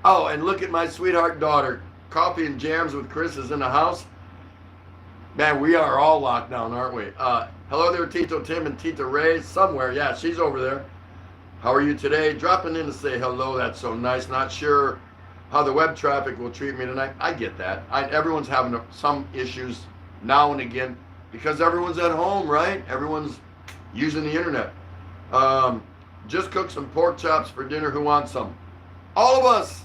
and look at my sweetheart daughter. Coffee and Jams with Chris is in the house. Man, we are all locked down, aren't we? Hello there, Tito Tim and Tita Ray. Somewhere, yeah, she's over there. How are you today? Dropping in to say hello. That's so nice. Not sure how the web traffic will treat me tonight. I get that. Everyone's having some issues now and again because everyone's at home, right? Everyone's using the internet. Just cooked some pork chops for dinner. Who wants some? All of us.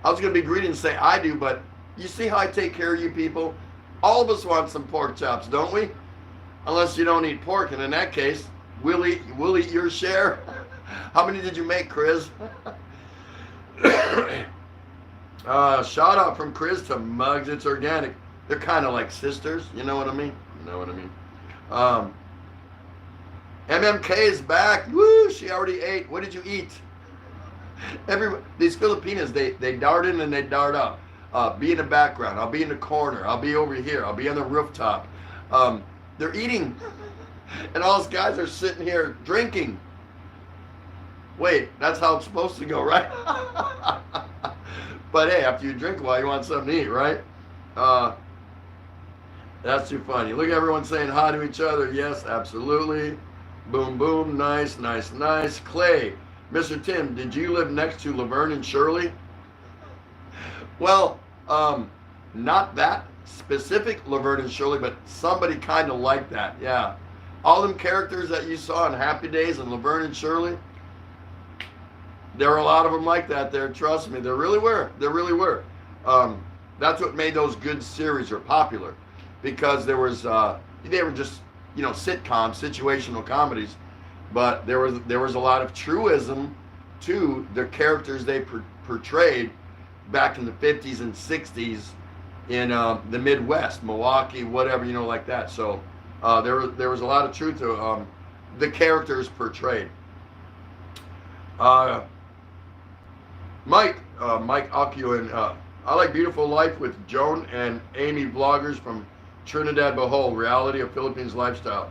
I was going to be greedy and say I do, but you see how I take care of you people? All of us want some pork chops, don't we? Unless you don't eat pork, and in that case, we'll eat your share. How many did you make, Chris? Shout out from Chris to Muggs. It's organic. They're kind of like sisters. You know what I mean? You know what I mean? MMK is back. Woo! She already ate. What did you eat? These Filipinas, they dart in and they dart out. Be in the background. I'll be in the corner. I'll be over here. I'll be on the rooftop. They're eating, and all those guys are sitting here drinking. Wait, that's how it's supposed to go, right? But hey, after you drink a while, you want something to eat, right? That's too funny. Look at everyone saying hi to each other. Yes, absolutely. Boom, boom. Nice, nice, nice. Clay, Mr. Tim, did you live next to Laverne and Shirley? Well, not that specific Laverne and Shirley, but somebody kind of like that. Yeah. All them characters that you saw in Happy Days and Laverne and Shirley, there were a lot of them like that there. Trust me, there really were. There really were. That's what made those good series or popular, because they were just, sitcoms, situational comedies, but there was a lot of truism to the characters they portrayed back in the 50s and 60s in the Midwest, Milwaukee, whatever, like that. So there was a lot of truth to the characters portrayed. Mike Akuin, I like Beautiful Life with Joan and Amy vloggers from Trinidad Bohol, reality of Philippines lifestyle.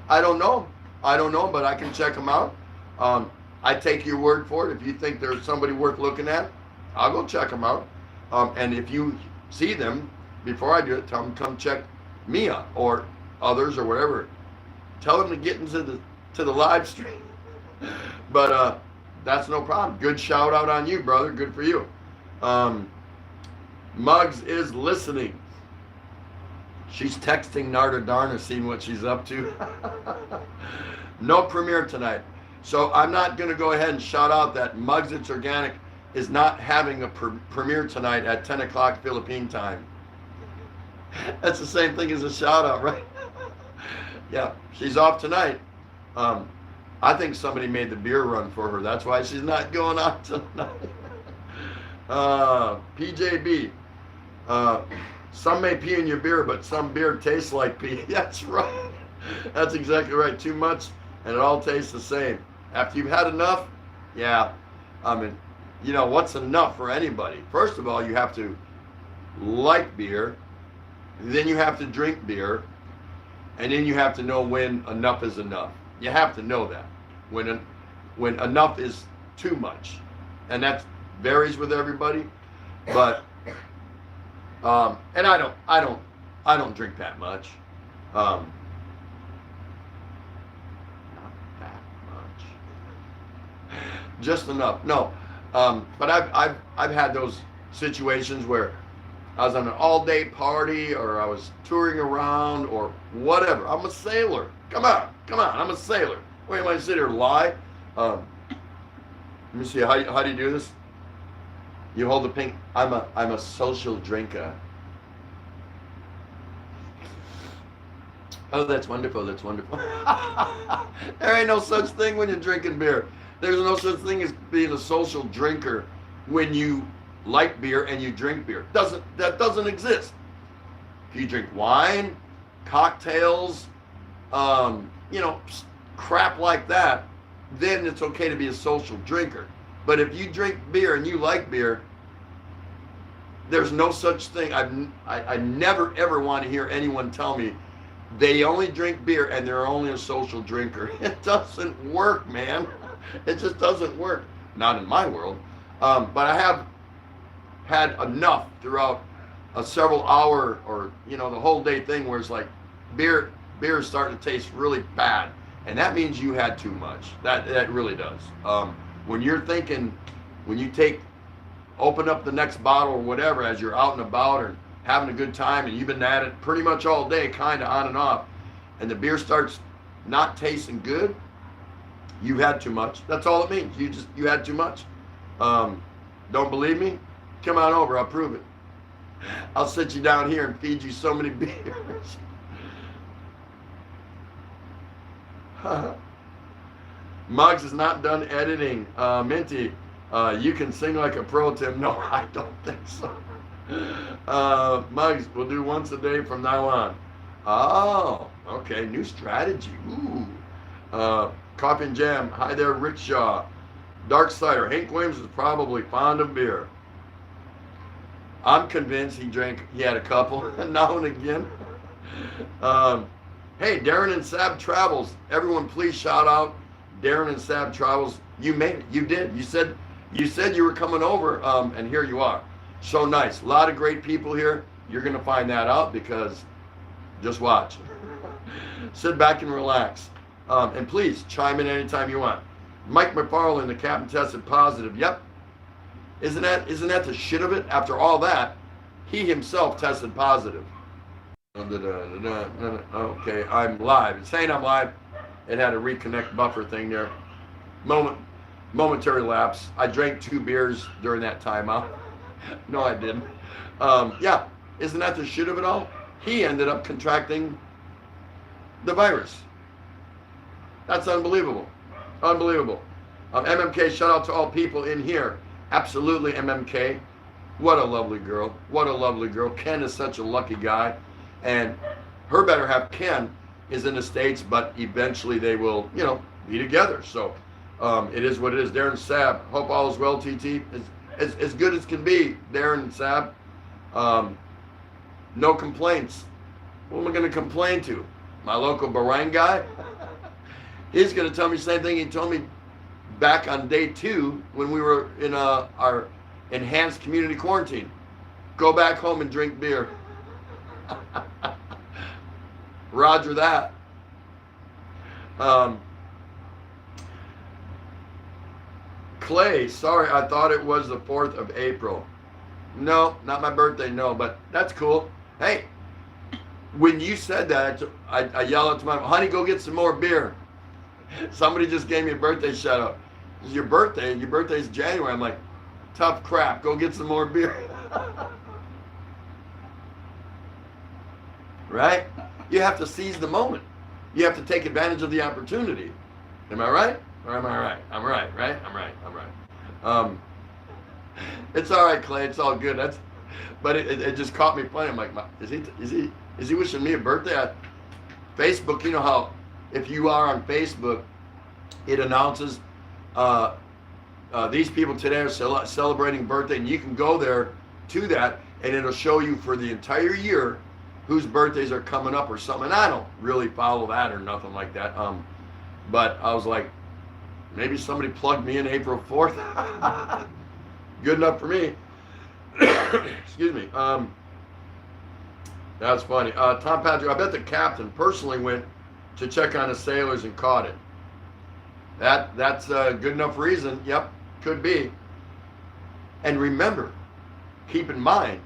I don't know, but I can check them out. I take your word for it. If you think there's somebody worth looking at, I'll go check them out. And if you see them before I do it, tell them come check me out or others or whatever. Tell them to get into the live stream. But that's no problem. Good shout out on you, brother. Good for you. Muggs is listening. She's texting Narda Darna, seeing what she's up to. No premiere tonight. So I'm not going to go ahead and shout out that Mugs It's Organic is not having a premiere tonight at 10 o'clock Philippine time. That's the same thing as a shout out, right? Yeah, she's off tonight. I think somebody made the beer run for her. That's why she's not going on tonight. PJB. Some may pee in your beer, but some beer tastes like pee. That's right. That's exactly right. Too much, and it all tastes the same. After you've had enough, yeah. I mean, you know, what's enough for anybody? First of all, you have to like beer. Then you have to drink beer. And then you have to know when enough is enough. You have to know that. When enough is too much. And that varies with everybody. But and I don't drink that much. Not that much. Just enough. No. But I've had those situations where I was on an all-day party, or I was touring around, or whatever. I'm a sailor. Come on. I'm a sailor. Wait, am I sit here and lie? Let me see. How do you do this? You hold the pink. I'm a social drinker. Oh, that's wonderful. That's wonderful. There ain't no such thing when you're drinking beer. There's no such thing as being a social drinker when you like beer and you drink beer. That doesn't exist. If you drink wine, cocktails, crap like that, then it's okay to be a social drinker. But if you drink beer and you like beer, there's no such thing. I never ever want to hear anyone tell me they only drink beer and they're only a social drinker. It doesn't work, man. It just doesn't work. Not in my world. But I have had enough throughout a several hour or the whole day thing where it's like beer is starting to taste really bad, and that means you had too much. That really does. When you're thinking, when you open up the next bottle or whatever as you're out and about or having a good time, and you've been at it pretty much all day, kind of on and off, and the beer starts not tasting good, you've had too much. That's all it means. You had too much. Don't believe me? Come on over, I'll prove it. I'll sit you down here and feed you so many beers. Muggs is not done editing. Minty, you can sing like a pro, Tim. No, I don't think so. Muggs, we'll do once a day from now on. Oh, okay, new strategy. Ooh. Coffee and Jam, hi there, Rich Shaw. Dark Cider, Hank Williams is probably fond of beer. I'm convinced he had a couple now and again. Hey, Darren and Sab Travels. Everyone please shout out Darren and Sab Travels. You made it. You did. You said you were coming over, and here you are. So nice. A lot of great people here. You're going to find that out because just watch. Sit back and relax. And please chime in anytime you want. Mike McFarland, the captain, tested positive. Yep. Isn't that the shit of it? After all that, he himself tested positive. Okay, I'm live. It's saying I'm live. It had a reconnect buffer thing there. Momentary lapse. I drank 2 beers during that timeout. No, I didn't. Yeah, isn't that the shit of it all? He ended up contracting the virus. That's unbelievable. Unbelievable. MMK, shout out to all people in here. Absolutely, MMK. What a lovely girl. What a lovely girl. Ken is such a lucky guy. And her better half, Ken, is in the States, but eventually they will, be together. So it is what it is. Darren Sab, hope all is well, TT. As good as can be, Darren Sab. No complaints. What am I going to complain to? My local Bahrain guy? He's going to tell me the same thing he told me back on day 2 when we were in our enhanced community quarantine. Go back home and drink beer. Roger that. Clay, sorry, I thought it was the 4th of April. No, not my birthday, no, but that's cool. Hey, when you said that, I yelled out to my honey, go get some more beer. Somebody just gave me a birthday shout out. It's your birthday. Your birthday's January. I'm like, tough crap. Go get some more beer. Right? You have to seize the moment. You have to take advantage of the opportunity. Am I right? Or am I right? I'm right, right? I'm right. I'm right. It's all right, Clay. It's all good. But it just caught me funny. I'm like, is he wishing me a birthday? Facebook, you know how if you are on Facebook, it announces these people today are celebrating birthday, and you can go there to that, and it'll show you for the entire year whose birthdays are coming up or something. And I don't really follow that or nothing like that. But I was like, maybe somebody plugged me in April 4th. Good enough for me. Excuse me. That's funny. Tom Patrick, I bet the captain personally went to check on the sailors and caught it. That's a good enough reason. Yep, could be. And remember, keep in mind,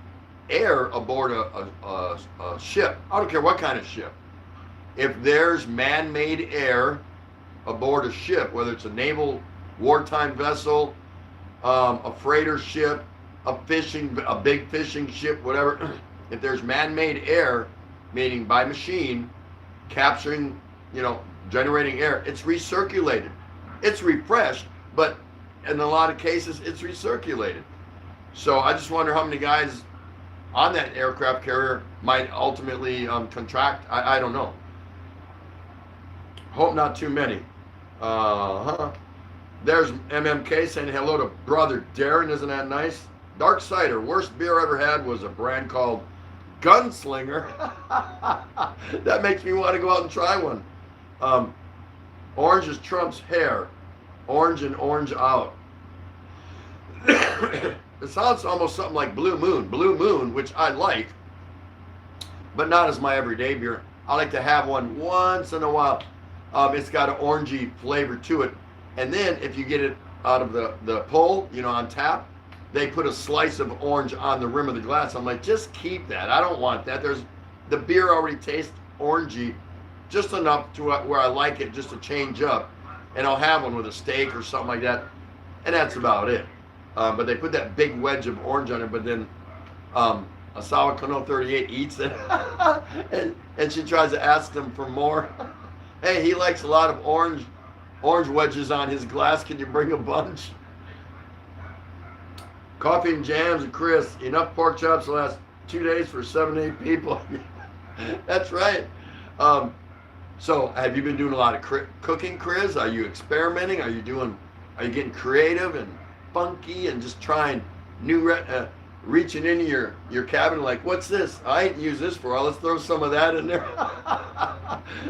air aboard a ship, I don't care what kind of ship, if there's man-made air aboard a ship, whether it's a naval wartime vessel, a freighter ship, a big fishing ship, whatever, if there's man-made air, meaning by machine, capturing, generating air, it's recirculated. It's refreshed, but in a lot of cases, it's recirculated. So I just wonder how many guys on that aircraft carrier might ultimately contract. I don't know. Hope not too many. There's MMK saying hello to brother Darren. Isn't that nice? Dark Cider. Worst beer I ever had was a brand called Gunslinger. That makes me want to go out and try one. Orange is Trump's hair. Orange and orange out. It sounds almost something like Blue Moon. Blue Moon, which I like, but not as my everyday beer. I like to have one once in a while. It's got an orangey flavor to it. And then if you get it out of the pull, on tap, they put a slice of orange on the rim of the glass. I'm like, just keep that. I don't want that. The beer already tastes orangey, just enough to where I like it just to change up. And I'll have one with a steak or something like that. And that's about it. But they put that big wedge of orange on it, but then Asawa Kano 38 eats it. and she tries to ask them for more. Hey, he likes a lot of orange wedges on his glass. Can you bring a bunch? Coffee and jams and Chris. Enough pork chops the last 2 days for 7 to 8 people. That's right. So have you been doing a lot of cooking, Chris? Are you experimenting? Are you getting creative and funky and just trying new, reaching into your cabinet like, what's this? I ain't used this for a while. Let's throw some of that in there.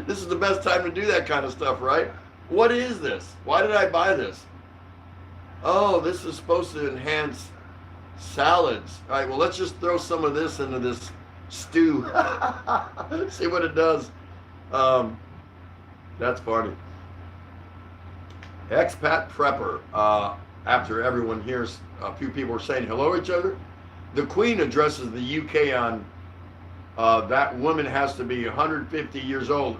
This is the best time to do that kind of stuff, right? What is this? Why did I buy this? Oh, this is supposed to enhance salads. All right, well, let's just throw some of this into this stew. See what it does. That's funny. Expat prepper. After everyone hears, a few people are saying hello to each other. The Queen addresses the UK on that woman has to be 150 years old,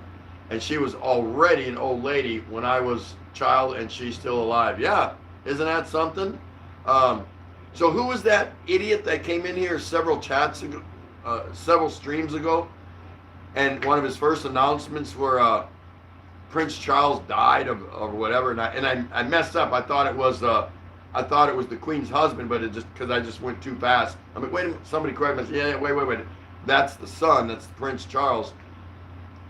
and she was already an old lady when I was a child, and she's still alive. Yeah, isn't that something? So who was that idiot that came in here several streams ago, and one of his first announcements were Prince Charles died of whatever, and I messed up. I thought it was the Queen's husband, but because I just went too fast. I mean, wait a minute, somebody correct me. Yeah, wait. That's the son. That's Prince Charles.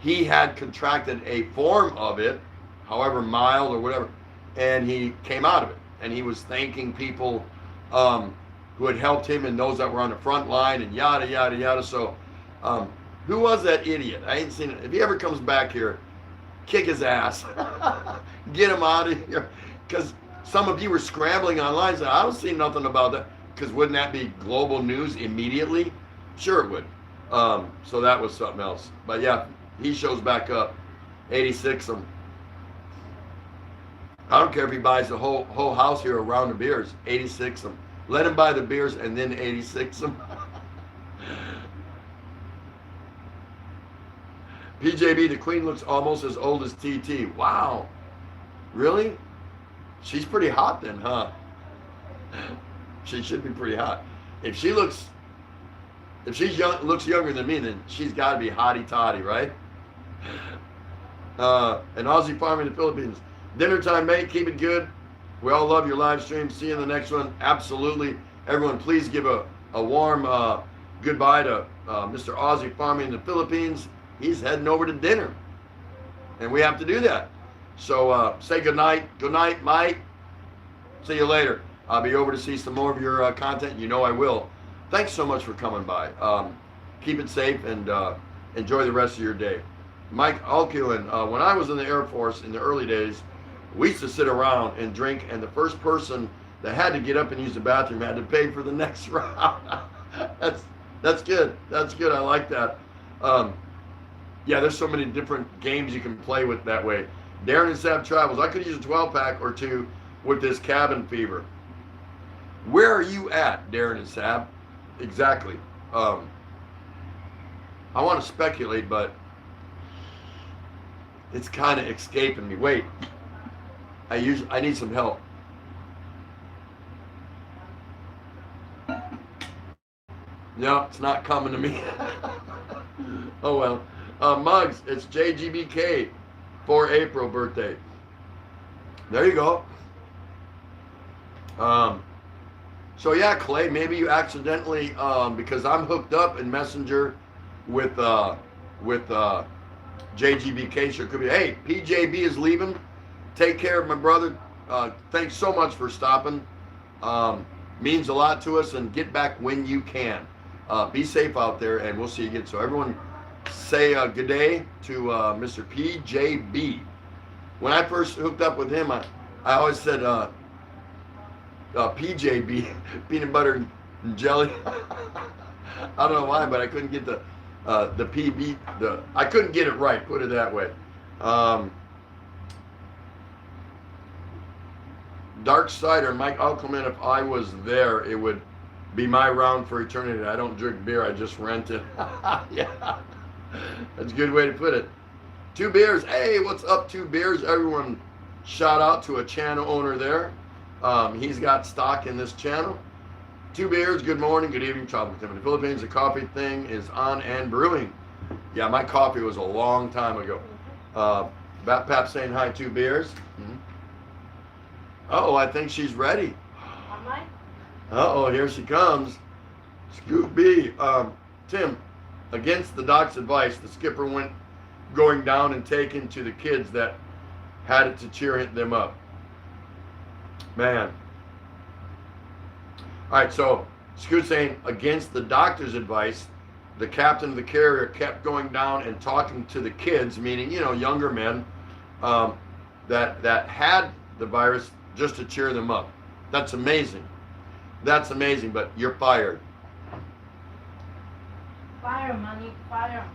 He had contracted a form of it, however mild or whatever, and he came out of it. And he was thanking people who had helped him and those that were on the front line and yada, yada, yada. So who was that idiot? I ain't seen it. If he ever comes back here, kick his ass. Get him out of here. Because some of you were scrambling online saying, I don't see nothing about that. Because wouldn't that be global news immediately? Sure it would. So that was something else. But yeah, he shows back up. 86 them. I don't care if he buys the whole house here around the beers. 86 them. Let him buy the beers and then 86 them. PJB, the queen looks almost as old as TT. Wow. Really? She's pretty hot then, huh? She should be pretty hot. If she's young, looks younger than me, then she's got to be hottie toddy, right? And Aussie Farm in the Philippines. Dinner time, mate. Keep it good. We all love your live stream. See you in the next one. Absolutely. Everyone, please give a warm goodbye to Mr. Aussie Farming in the Philippines. He's heading over to dinner. And we have to do that. So say good night. Good night, Mike. See you later. I'll be over to see some more of your content. You know I will. Thanks so much for coming by. Keep it safe and enjoy the rest of your day. Mike Alculin, when I was in the Air Force in the early days, we used to sit around and drink, and the first person that had to get up and use the bathroom had to pay for the next round. That's good. That's good. I like that. Yeah, there's so many different games you can play with that way. Darren and Sab Travels. I could use a 12-pack or two with this cabin fever. Where are you at, Darren and Sab? Exactly. I want to speculate, but it's kind of escaping me. Wait. I need some help. No, it's not coming to me. Oh well. Muggs, it's JGBK for April birthday. There you go. So yeah, Clay, maybe you accidentally, because I'm hooked up in Messenger with JGBK, so it could be, hey, PJB is leaving. Take care of my brother. Thanks so much for stopping. Means a lot to us, and get back when you can. Be safe out there, and we'll see you again. So everyone say good day to Mr. PJB. When I first hooked up with him, I always said PJB, peanut butter and jelly. I don't know why, but I couldn't get the PB, I couldn't get it right, put it that way. Dark Cider, Mike Alcleman, if I was there, it would be my round for eternity. I don't drink beer, I just rent it. Yeah, that's a good way to put it. 2 Beers, hey, what's up, 2 Beers? Everyone, shout out to a channel owner there. He's got stock in this channel. 2 Beers, good morning, good evening, tropical in the Philippines. The coffee thing is on and brewing. Yeah, my coffee was a long time ago. Bat Pap saying hi, 2 Beers. Mm-hmm. Uh-oh, I think she's ready. Am I? Uh-oh, here she comes. Scoop B. Tim, against the doc's advice, the skipper went going down and taken to the kids that had it to cheer them up. Man. All right, so Scoot saying, against the doctor's advice, the captain of the carrier kept going down and talking to the kids, meaning, you know, younger men, that had the virus, just to cheer them up. That's amazing. That's amazing, but you're fired. Fire, money, fire.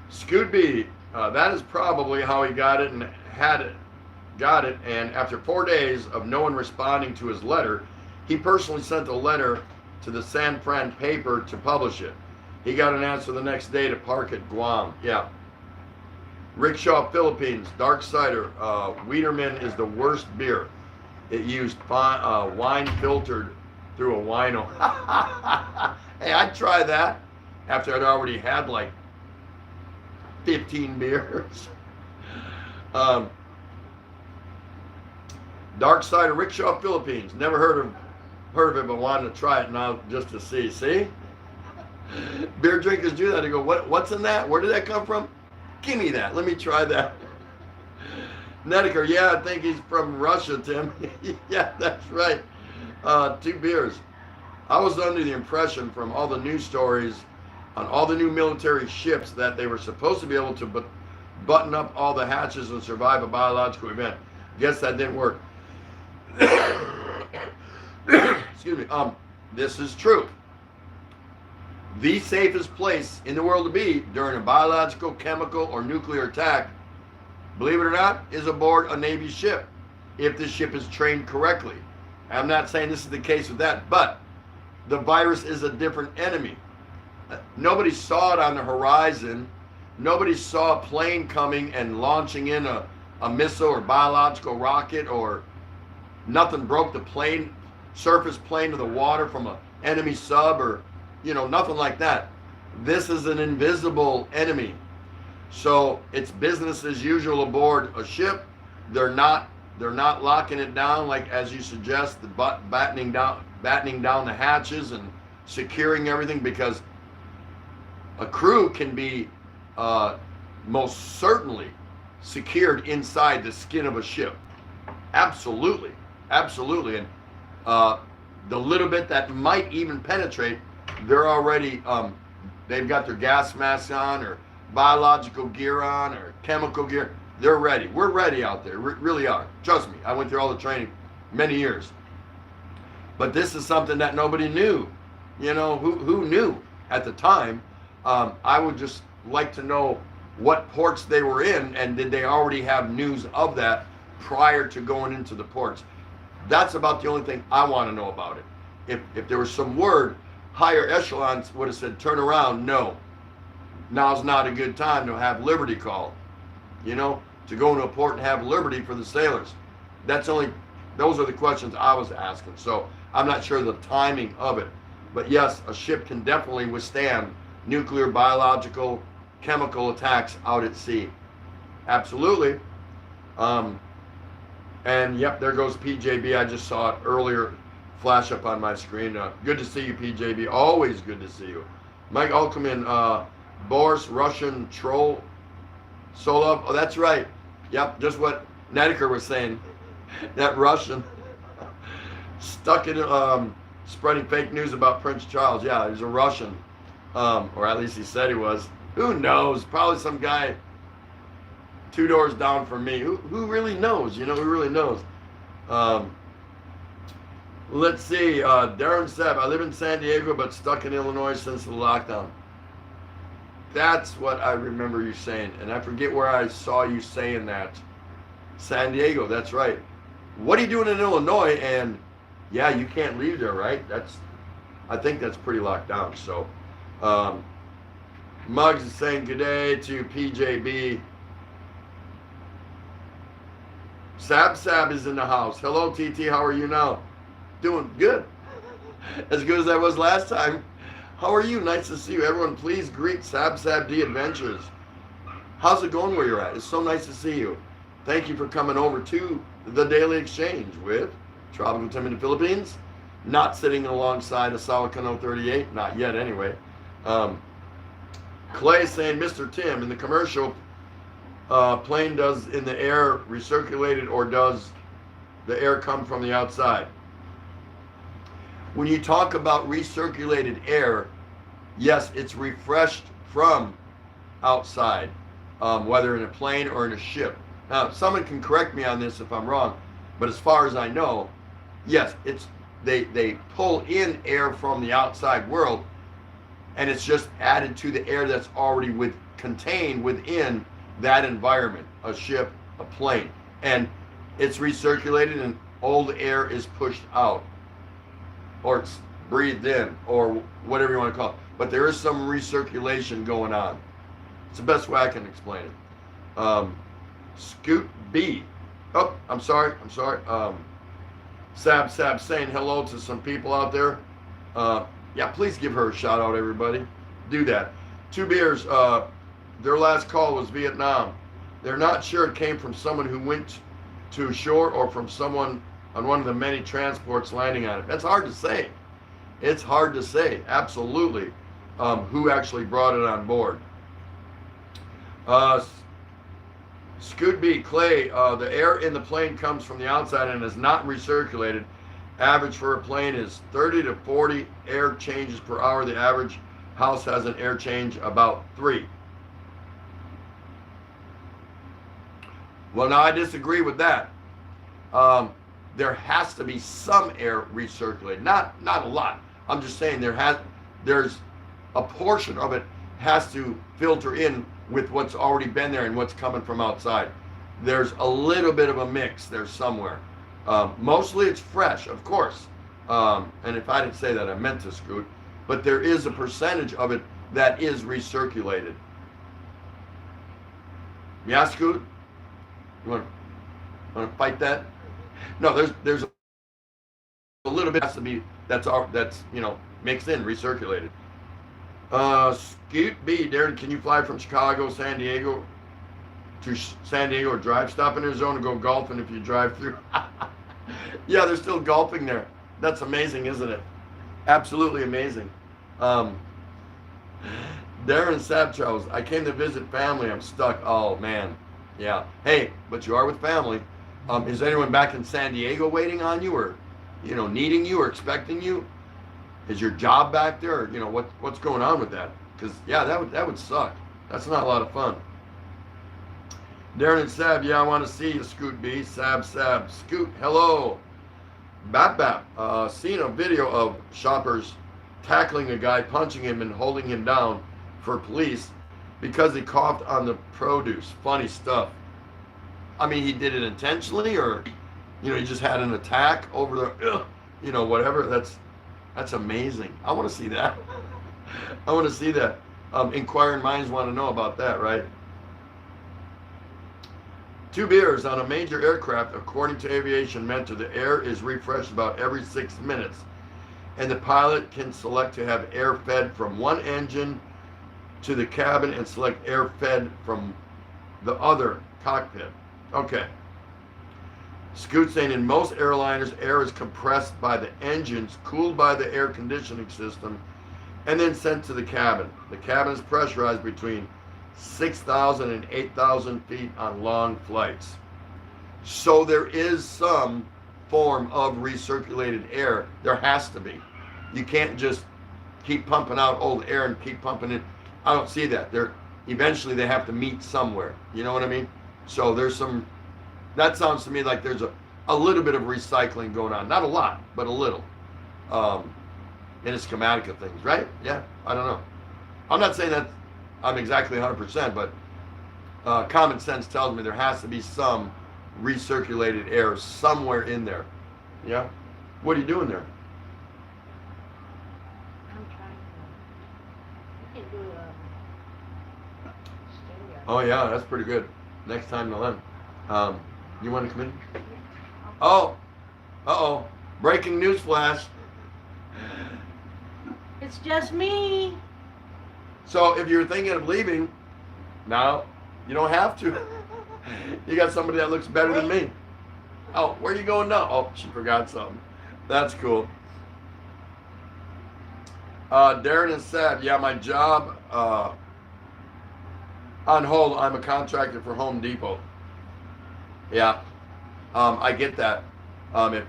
Scoot B, that is probably how he got it and got it, and after 4 days of no one responding to his letter, he personally sent a letter to the San Fran paper to publish it. He got an answer the next day to park at Guam. Yeah. Rickshaw, Philippines, dark cider. Wiederman is the worst beer. It used wine filtered through a wino. Hey, I'd try that after I'd already had like 15 beers. Dark cider, Rickshaw, Philippines. Never heard of it, but wanted to try it now just to see. See? Beer drinkers do that. They go, what's in that? Where did that come from? Give me that. Let me try that. Nedeker, yeah, I think he's from Russia, Tim. Yeah, that's right. 2 Beers. I was under the impression from all the news stories on all the new military ships that they were supposed to be able to button up all the hatches and survive a biological event. Guess that didn't work. Excuse me. This is true. The safest place in the world to be during a biological, chemical, or nuclear attack, believe it or not, is aboard a Navy ship, if the ship is trained correctly. I'm not saying this is the case with that, but the virus is a different enemy. Nobody saw it on the horizon. Nobody saw a plane coming and launching in a missile or biological rocket, or nothing broke the plane, surface plane of the water from an enemy sub, or nothing like that. This is an invisible enemy. So it's business as usual aboard a ship. They're not locking it down like, as you suggest, battening down the hatches and securing everything, because a crew can be most certainly secured inside the skin of a ship. Absolutely. And the little bit that might even penetrate, they're already, they've got their gas masks on, or biological gear on, or chemical gear. They're ready. We're ready out there. We really are. Trust me. I went through all the training many years. But this is something that nobody knew. Who knew at the time? I would just like to know what ports they were in, and did they already have news of that prior to going into the ports. That's about the only thing I want to know about it. If there was some word, higher echelons would have said, turn around. No, now's not a good time to have liberty call, to go into a port and have liberty for the sailors. Those are the questions I was asking. So I'm not sure the timing of it, but yes, a ship can definitely withstand nuclear, biological, chemical attacks out at sea. Absolutely. And yep, there goes PJB. I just saw it earlier flash up on my screen. Good to see you, PJB. Always good to see you. Mike Alkaman, Boris, Russian troll, Solov. Oh, that's right. Yep, just what Nedeker was saying. That Russian stuck in spreading fake news about Prince Charles. Yeah, he's a Russian. Or at least he said he was. Who knows? Probably some guy 2 doors down from me. Who really knows? Who really knows? Let's see. Darren Seb, I live in San Diego but stuck in Illinois since the lockdown. That's what I remember you saying. And I forget where I saw you saying that. San Diego, that's right. What are you doing in Illinois? And yeah, you can't leave there, right? I think that's pretty locked down. So Muggs is saying good day to PJB. Sab is in the house. Hello, TT. How are you now? Doing good. As good as I was last time. How are you? Nice to see you. Everyone, please greet Sab D Adventures. How's it going where you're at? It's so nice to see you. Thank you for coming over to the Daily Exchange with Tropical Tim in the Philippines. Not sitting alongside a Salicano 38. Not yet, anyway. Clay saying, Mr. Tim, in the commercial plane, does in the air recirculated, or does the air come from the outside? When you talk about recirculated air, yes, it's refreshed from outside, whether in a plane or in a ship. Now, someone can correct me on this if I'm wrong, but as far as I know, yes, they pull in air from the outside world, and it's just added to the air that's already contained within that environment, a ship, a plane, and it's recirculated, and old air is pushed out, or it's breathed in, or whatever you want to call it. But there is some recirculation going on. It's the best way I can explain it. Scoot B. Oh, I'm sorry. Sab saying hello to some people out there. Yeah, please give her a shout out, everybody. Do that. Two Beers, their last call was Vietnam. They're not sure it came from someone who went to shore or from someone on one of the many transports landing on it. That's hard to say. It's hard to say, absolutely, who actually brought it on board. Scoot B, Clay, the air in the plane comes from the outside and is not recirculated. Average for a plane is 30 to 40 air changes per hour. The average house has an air change about 3. Well, now I disagree with that. There has to be some air recirculated, not a lot. I'm just saying there's a portion of it has to filter in with what's already been there and what's coming from outside. There's a little bit of a mix there somewhere. Mostly it's fresh, of course. And if I didn't say that, I meant to, Scoot. But there is a percentage of it that is recirculated. Yeah, Scoot? You want to fight that? No, there's a little bit has to be that's mixed in, recirculated. Scoot B, Darren, can you fly from Chicago, San Diego to San Diego or drive? Stop in Arizona, go golfing if you drive through. Yeah, they're still golfing there. That's amazing, isn't it? Absolutely amazing. Darren Sabchows, I came to visit family. I'm stuck. Oh, man. Yeah. Hey, but you are with family. Is anyone back in San Diego waiting on you or, needing you or expecting you? Is your job back there? Or, what's going on with that? Because, yeah, that would suck. That's not a lot of fun. Darren and Sab, yeah, I want to see you, Scoot B. Sab, Scoot, hello. Bap. Seen a video of shoppers tackling a guy, punching him, and holding him down for police because he coughed on the produce. Funny stuff. I mean, he did it intentionally, or he just had an attack over the, whatever. That's amazing. I want to see that. I want to see that. Inquiring minds want to know about that, right? 2 beers on a major aircraft, according to Aviation Mentor, the air is refreshed about every 6 minutes, and the pilot can select to have air fed from one engine to the cabin and select air fed from the other cockpit. Okay. Scoot saying in most airliners, air is compressed by the engines, cooled by the air conditioning system, and then sent to the cabin. The cabin is pressurized between 6,000 and 8,000 feet on long flights. So there is some form of recirculated air. There has to be. You can't just keep pumping out old air and keep pumping it. I don't see that. Eventually they have to meet somewhere. You know what I mean? So that sounds to me like there's a little bit of recycling going on. Not a lot, but a little. In a schematic of things, right? Yeah, I don't know. I'm not saying that I'm exactly 100%, but common sense tells me there has to be some recirculated air somewhere in there. Yeah? What are you doing there? I'm trying to. You can do stereo. Oh, yeah, that's pretty good. Next time to learn. You want to come in? Oh, uh-oh. Breaking news flash. It's just me. So if you're thinking of leaving, now you don't have to. You got somebody that looks better than me. Oh, where are you going now? Oh, she forgot something. That's cool. Darren and Sad, yeah, my job on hold. I'm a contractor for Home Depot. Yeah, I get that. A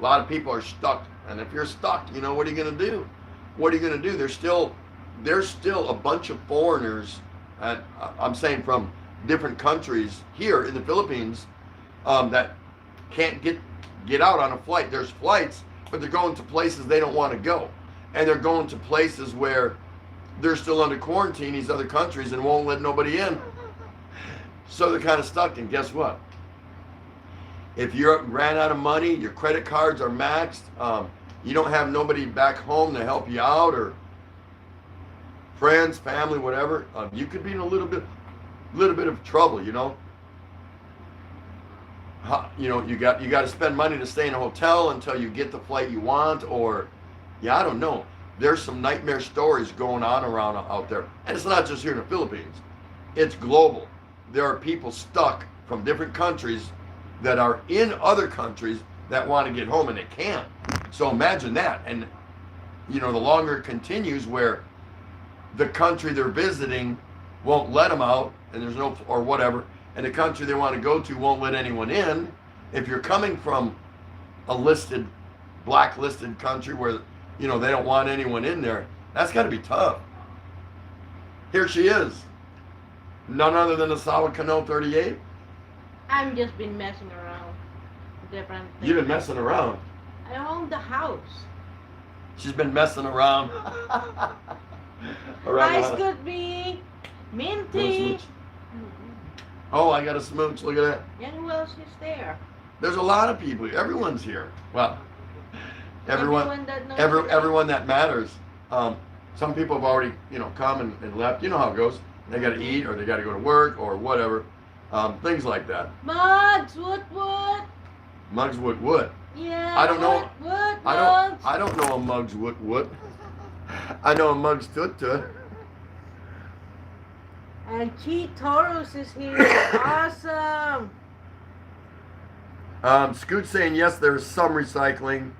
lot of people are stuck, and if you're stuck, what are you going to do? What are you going to do? There's still a bunch of foreigners, and I'm saying from different countries here in the Philippines, that can't get out on a flight. There's flights, but they're going to places they don't want to go, and they're going to places where they're still under quarantine, these other countries, and won't let nobody in. So they're kind of stuck, and guess what? If you ran out of money, your credit cards are maxed, you don't have nobody back home to help you out, or friends, family, whatever, you could be in a little bit of trouble. You got to spend money to stay in a hotel until you get the flight you want, or I don't know. There's some nightmare stories going on around out there, and it's not just here in the Philippines. It's global. There are people stuck from different countries that are in other countries that want to get home and they can't. So imagine that, and the longer it continues, where the country they're visiting won't let them out, and there's no, or whatever, and the country they want to go to won't let anyone in. If you're coming from a blacklisted country where they don't want anyone in there, that's got to be tough. Here she is, none other than Asawa Kano 38. I've just been messing around with different things. You've been messing around. I own the house. She's been messing around. Nice could be minty. Oh, I got a smooch. Look at that. And who else is there? There's a lot of people. Everyone's here. Well, everyone that knows everyone that matters. some people have already, come and left. You know how it goes. They got to eat, or they got to go to work, or whatever. Things like that. Mugs, what? Mugs would. Yeah. I don't know. What? I don't know a mugs would. I know a mugs tut. And Chi Taurus is here. Awesome. Scoot's saying yes, there's some recycling.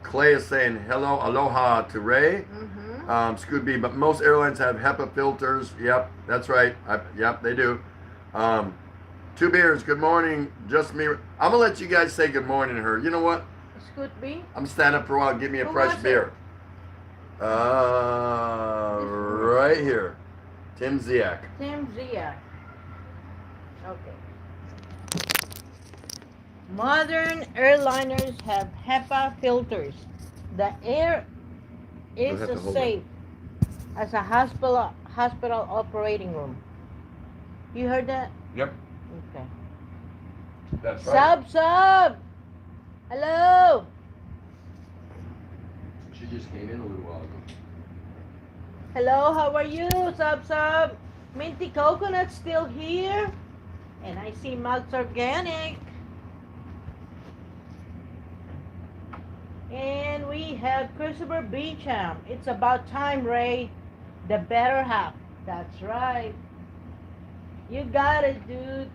Clay is saying hello, aloha to Ray. Mm-hmm. Scoot B, but most airlines have HEPA filters. Yep, that's right. Yep, they do. Two beers. Good morning. Just me. I'm gonna let you guys say good morning to her. You know what? Scoot B. I'm standing up for a while. Give me a Who fresh was beer. Right here. Tim Ziak. Tim Zia. Okay. Modern airliners have HEPA filters. The air is You'll have to as hold safe as a hospital operating room. You heard that? Yep. Okay. That's right. Sub. Hello. She just came in a little while ago. Hello, how are you, Sub? Minty Coconut still here? And I see Mugs Organic. And we have Christopher Beecham. It's about time, Ray. The better half. That's right. You got it, dude.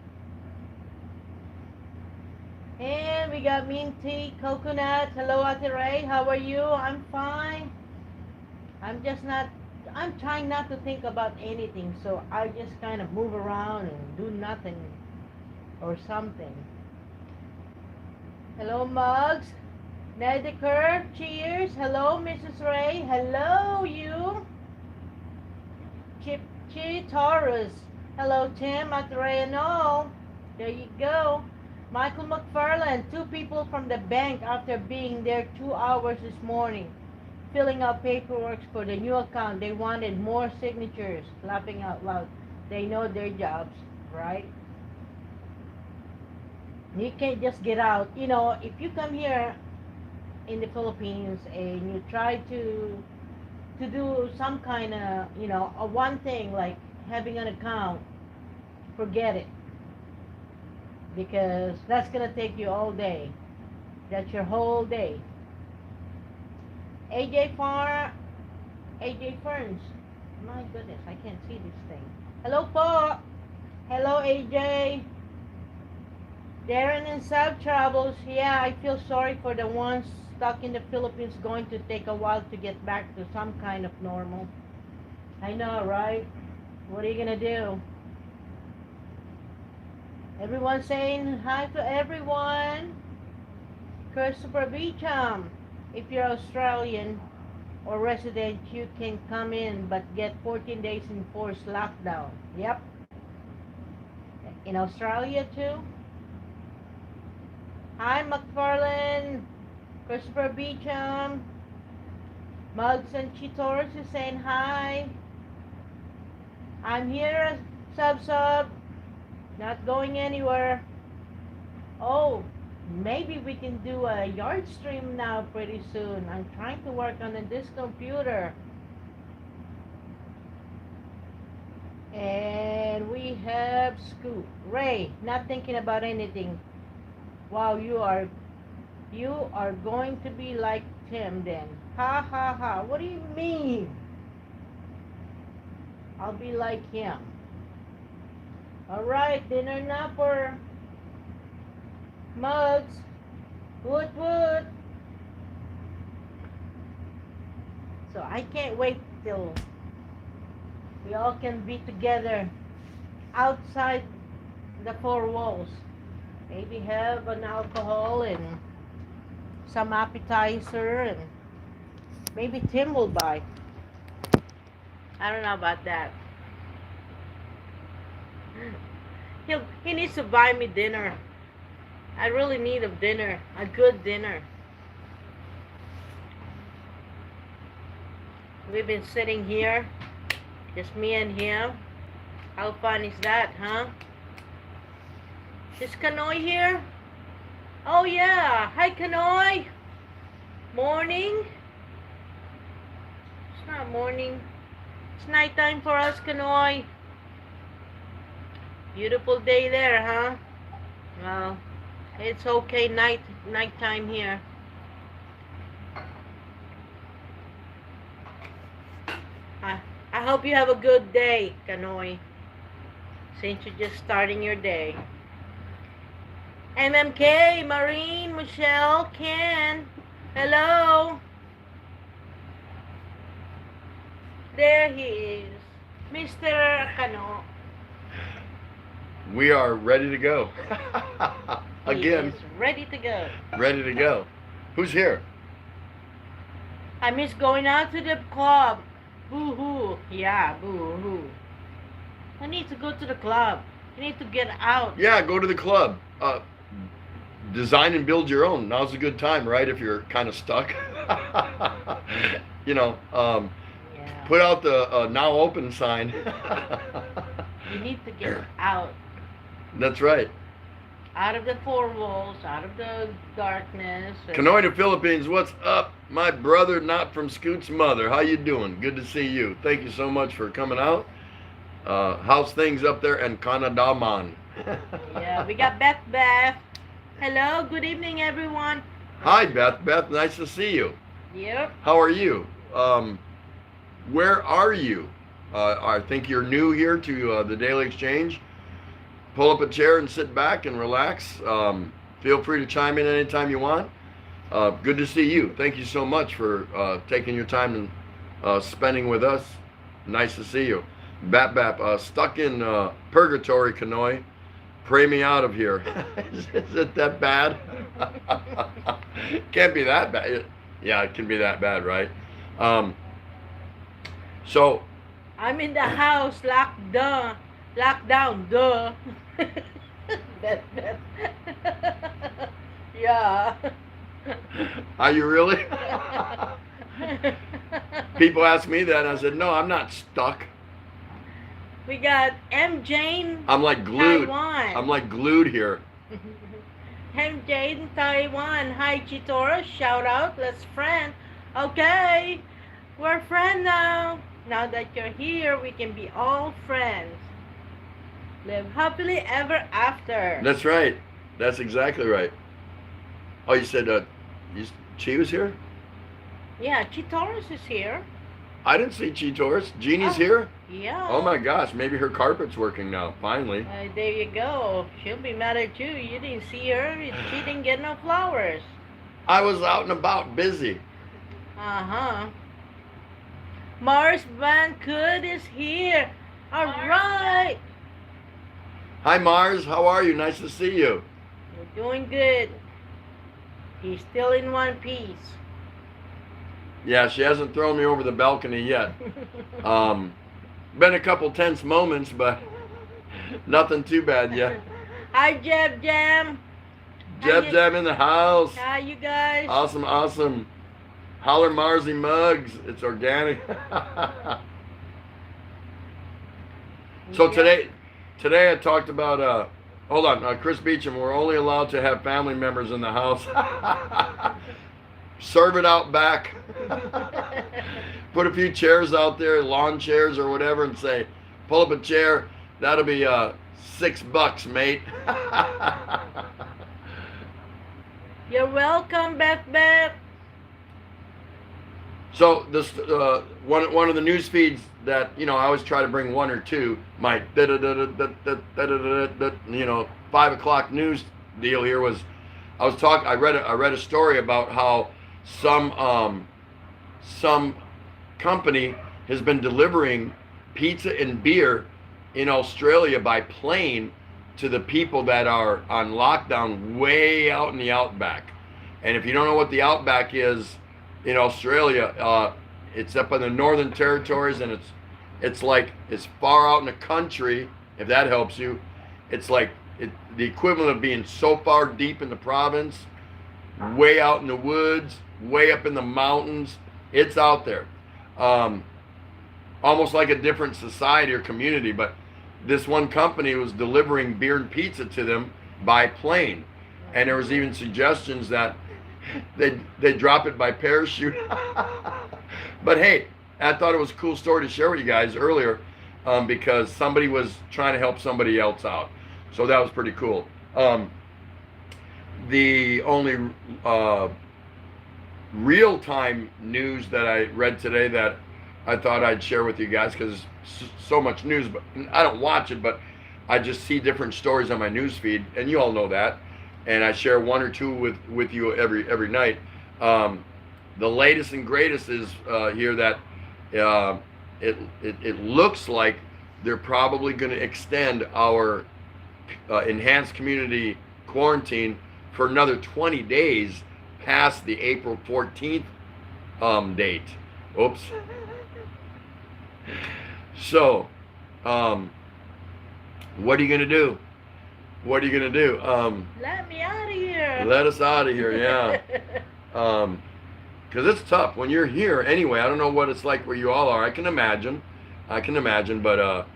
And we got Minty Coconut. Hello, Ate Ray. How are you? I'm fine. I'm trying not to think about anything, so I just kind of move around and do nothing or something. Hello, Mugs. Nedeker, cheers. Hello, Mrs. Ray. Hello, you. Chi Taurus. Hello, Tim at Ray and all. There you go. Michael McFarland. 2 people from the bank after being there 2 hours this morning, filling out paperwork for the new account. They wanted more signatures. Laughing out loud. They know their jobs, right? You can't just get out. If you come here in the Philippines and you try to do some kind of, a one thing like having an account, forget it. Because that's going to take you all day. That's your whole day. AJ Ferns. My goodness, I can't see this thing. Hello, po. Hello, AJ. Darren and Sab travels. Yeah, I feel sorry for the ones stuck in the Philippines, going to take a while to get back to some kind of normal. I know, right? What are you gonna do? Everyone saying hi to everyone. Christopher Beecham. If you're Australian or resident, you can come in but get 14 days enforced lockdown. Yep. In Australia too. Hi, McFarlane. Christopher Beecham. Mugs and Chitors is saying hi. I'm here, Sub. Not going anywhere. Oh, maybe we can do a yard stream now pretty soon. I'm trying to work on this computer. And we have Scoop. Ray, not thinking about anything. Wow, you are going to be like Tim then. Ha ha ha. What do you mean? I'll be like him. Alright, dinner now for Mugs. Woot. So I can't wait till we all can be together outside the 4 walls. Maybe have an alcohol and some appetizer, and maybe Tim will buy. I don't know about that. He needs to buy me dinner. I really need a dinner, a good dinner. We've been sitting here, just me and him. How fun is that, huh? Is Kanoy here? Oh yeah, hi Kanoy. Morning. It's not morning. It's nighttime for us, Kanoy. Beautiful day there, huh? Well, it's okay. Nighttime here. I hope you have a good day, Kanoy. Since you're just starting your day. MMK, Marine, Michelle, Ken. Hello. There he is. Mr. Kano. We are ready to go. Again. He is ready to go. Ready to go. Who's here? I miss going out to the club. Boo-hoo. Yeah, boo-hoo. I need to go to the club. I need to get out. Yeah, go to the club. Design and build your own. Now's a good time, right? If you're kind of stuck. You know, Yeah. put out the now open sign. You need to get out. That's right. Out of the four walls, out of the darkness. Kanoy to Philippines, what's up? My brother, not from Scoot's mother. How you doing? Good to see you. Thank you so much for coming out. How's things up there in Canada, man? Yeah, we got Beth. Hello, good evening, everyone. Hi, Beth. Beth, nice to see you. Yep. How are you? Where are you? I think you're new here to the Daily Exchange. Pull up a chair and sit back and relax. Feel free to chime in anytime you want. Good to see you. Thank you so much for taking your time and spending with us. Nice to see you. Bap, stuck in purgatory, Kanoy. Pray me out of here. Is it that bad? Can't be that bad. Yeah, it can be that bad, right? So I'm in the house, locked down, duh. Beth. Yeah. are you really? People ask me that, and I said, no, I'm not stuck. We got M. Jane. I'm like glued. Taiwan. I'm like glued here. M. Jane, Taiwan. Hi, Chitoro. Shout out. Let's friend. Okay. We're friends now. Now that you're here, we can be all friends. Live happily ever after. That's right. That's exactly right. Oh, you said she was here? Yeah, Chitoros is here. I didn't see Cheetos. Jeannie's Oh. here? Yeah. Oh my gosh, maybe her carpet's working now, finally. There you go. She'll be mad at you. You didn't see her. She didn't get no flowers. I was out and about busy. Uh-huh. Mars Van Cood is here. All right. Hi Mars, how are you? Nice to see you. We're doing good. He's still in one piece. Yeah, she hasn't thrown me over the balcony yet. Been a couple tense moments, but nothing too bad yet. Hi, Jeb Jam. Jeb Jam in the house. Hi, you guys. Awesome. Holler Marsy mugs. It's organic. So today I talked about hold on, Chris Beecham, we're only allowed to have family members in the house. Serve it out back. Put a few chairs out there, lawn chairs or whatever, and say, pull up a chair. That'll be $6, mate. You're welcome, Beth. So this one of the news feeds that I always try to bring one or two. My 5 o'clock news deal here was I read a story about how some company has been delivering pizza and beer in Australia by plane to the people that are on lockdown way out in the outback. And if you don't know what the outback is in Australia, it's up in the Northern Territories, and it's like as far out in the country, if that helps you. It's like the equivalent of being so far deep in the province, way out in the woods, way up in the mountains. It's out there. Almost like a different society or community, but this one company was delivering beer and pizza to them by plane. And there was even suggestions that they drop it by parachute. But hey, I thought it was a cool story to share with you guys earlier, because somebody was trying to help somebody else out. So that was pretty cool. The only real-time news that I read today that I thought I'd share with you guys, because so much news, but I don't watch it, but I just see different stories on my news feed, and you all know that, and I share one or two with you every night. The latest and greatest is here that it looks like they're probably going to extend our enhanced community quarantine for another 20 days past the April 14th date. Oops. So, what are you going to do? What are you going to do? Let me out of here. Let us out of here, yeah. Because it's tough when you're here anyway. I don't know what it's like where you all are. I can imagine, but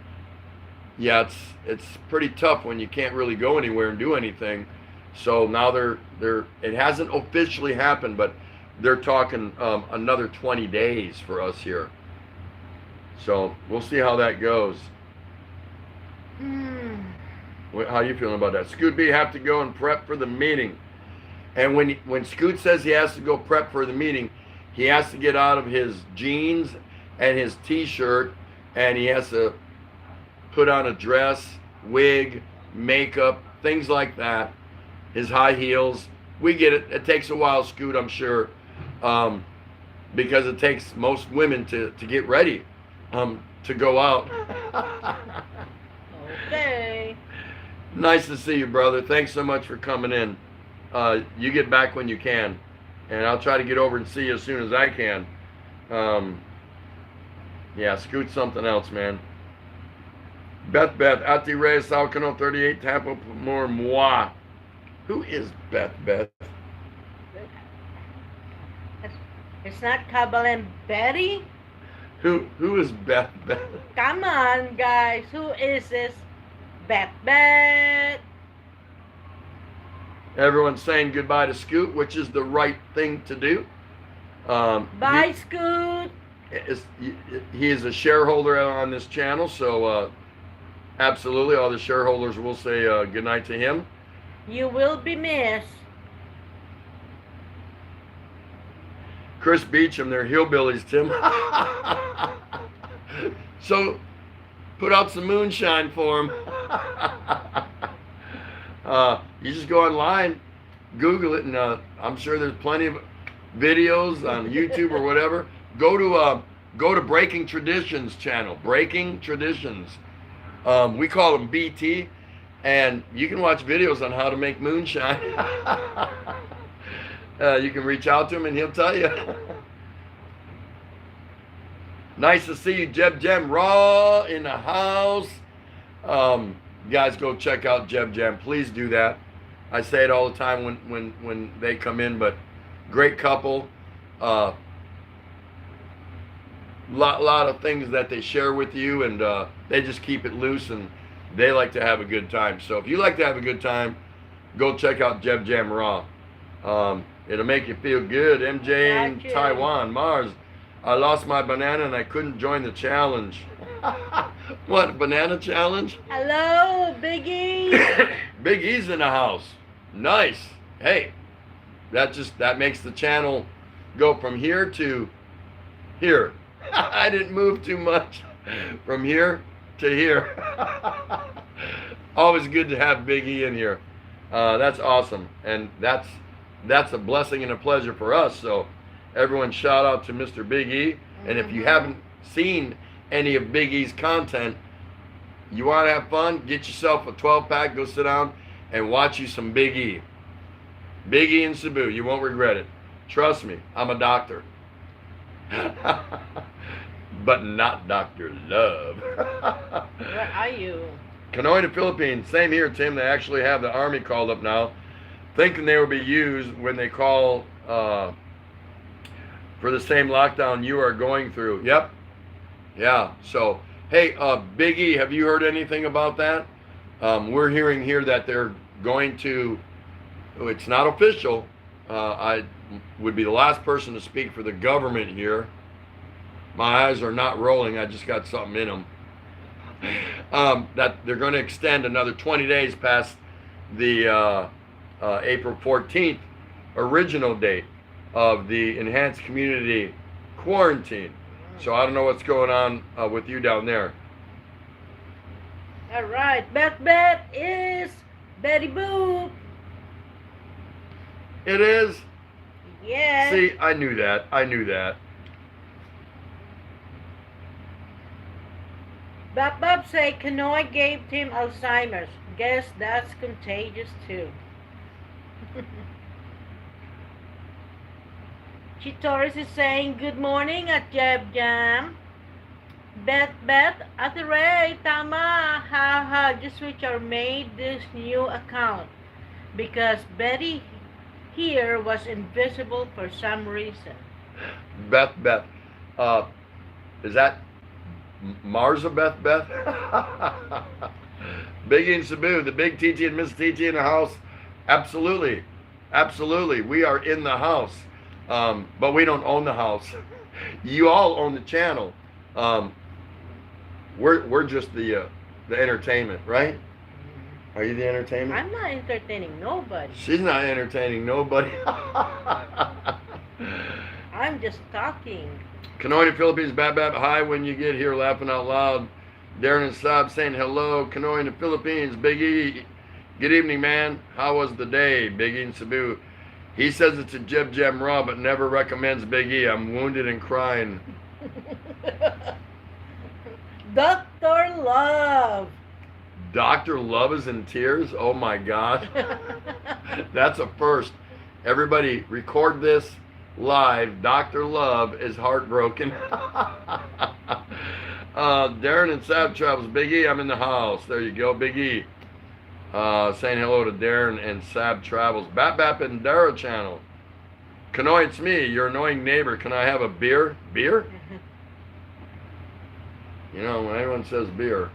yeah, it's pretty tough when you can't really go anywhere and do anything. So now it hasn't officially happened, but they're talking another 20 days for us here. So we'll see how that goes. How are you feeling about that? Scoot B have to go and prep for the meeting. And when Scoot says he has to go prep for the meeting, he has to get out of his jeans and his t-shirt, and he has to put on a dress, wig, makeup, things like that. His high heels. We get it. It takes a while, Scoot, I'm sure, because it takes most women to get ready to go out. Okay. Nice to see you, brother. Thanks so much for coming in. You get back when you can, and I'll try to get over and see you as soon as I can. Yeah, Scoot's something else, man. Beth, Ati Reyes, Salcano 38, Tampa, more moi. Who is Beth? It's not Cabal and Betty? Who is Beth? Come on, guys. Who is this? Beth. Everyone's saying goodbye to Scoot, which is the right thing to do. Bye, Scoot. He is a shareholder on this channel, so absolutely all the shareholders will say good night to him. You will be missed. Chris Beecham, they're hillbillies, Tim. So put out some moonshine for him. You just go online, Google it, and I'm sure there's plenty of videos on YouTube or whatever. Go to Breaking Traditions channel. Breaking Traditions. We call them BT, and you can watch videos on how to make moonshine. You can reach out to him and he'll tell you. Nice to see you, Jeb Jam Raw in the house. Guys, go check out Jeb Jam. Please do that. I say it all the time when they come in, but great couple. Lot of things that they share with you, and they just keep it loose, and they like to have a good time. So if you like to have a good time, go check out Jeb Jam Raw. It'll make you feel good. MJ in Taiwan. Mars, I lost my banana and I couldn't join the challenge. What, banana challenge? Hello, Biggie. Big E's in the house. Nice. Hey, that makes the channel go from here to here. I didn't move too much. From here to here. Always good to have Big E in here. That's awesome. And that's a blessing and a pleasure for us. So everyone shout out to Mr. Big E. And if you haven't seen any of Big E's content, you want to have fun, get yourself a 12-pack, go sit down and watch you some Big E. Big E and Cebu, you won't regret it. Trust me, I'm a doctor. But not Dr. Love. Where are you? Hanoi to Philippines, same here, Tim. They actually have the army called up now, thinking they will be used when they call for the same lockdown you are going through. Yep. Yeah. So, hey, Big E, have you heard anything about that? We're hearing here that they're going to, it's not official. I would be the last person to speak for the government here. My eyes are not rolling. I just got something in them. That they're going to extend another 20 days past the April 14th original date of the enhanced community quarantine. So I don't know what's going on with you down there. All right, Bet is Betty Boop. It is? Yeah. See, I knew that. I knew that. Bob say Kanoy gave him Alzheimer's. Guess that's contagious too. Chitoris is saying good morning at Jeb Jam. Bet, Ate Ray, tama, ha, just switch or made this new account because Betty here was invisible for some reason. Beth. Is that Marza Beth? Biggie and Sabu, the big TT and Miss TT in the house. Absolutely. We are in the house. But we don't own the house. You all own the channel. We're just the entertainment, right? Are you the entertainment? I'm not entertaining nobody. She's not entertaining nobody. I'm just talking. Kanoy Philippines, bab, hi when you get here, laughing out loud. Darren and Saab saying hello. Kanoy in the Philippines, Big E. Good evening, man. How was the day? Big E and Sabu. He says it's a Jib Jam Raw, but never recommends Big E. I'm wounded and crying. Dr. Love. Dr. Love is in tears? Oh my God. That's a first. Everybody record this live. Dr. Love is heartbroken. Darren and Sab Travels. Big E, I'm in the house. There you go, Big E. Saying hello to Darren and Sab Travels. Bap and Dara channel. Kanoy, it's me, your annoying neighbor. Can I have a beer? Beer? You know, when anyone says beer.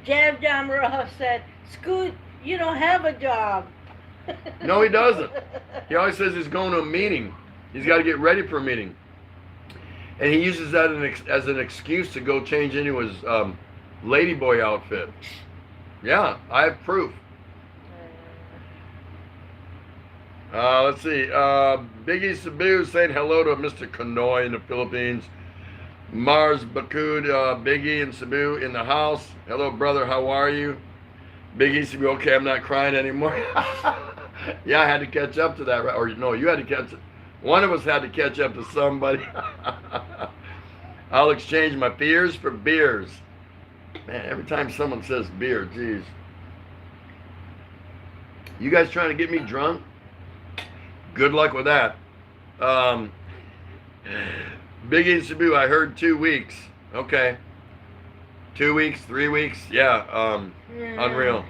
Jam Ross said, Scoot, you don't have a job. No, he doesn't. He always says he's going to a meeting. He's got to get ready for a meeting. And he uses that as an excuse to go change into his ladyboy outfit. Yeah, I have proof. Let's see. Biggie Sabu saying hello to Mr. Kanoy in the Philippines. Mars Bakud, Biggie and Sabu in the house. Hello, brother. How are you? Biggie Sabu. Okay, I'm not crying anymore. Yeah, I had to catch up to that. Or no, you had to catch it. One of us had to catch up to somebody. I'll exchange my fears for beers. Man, every time someone says beer, geez. You guys trying to get me drunk? Good luck with that. Biggie and Sabu, I heard 2 weeks. Okay. 2 weeks, 3 weeks. Yeah, unreal.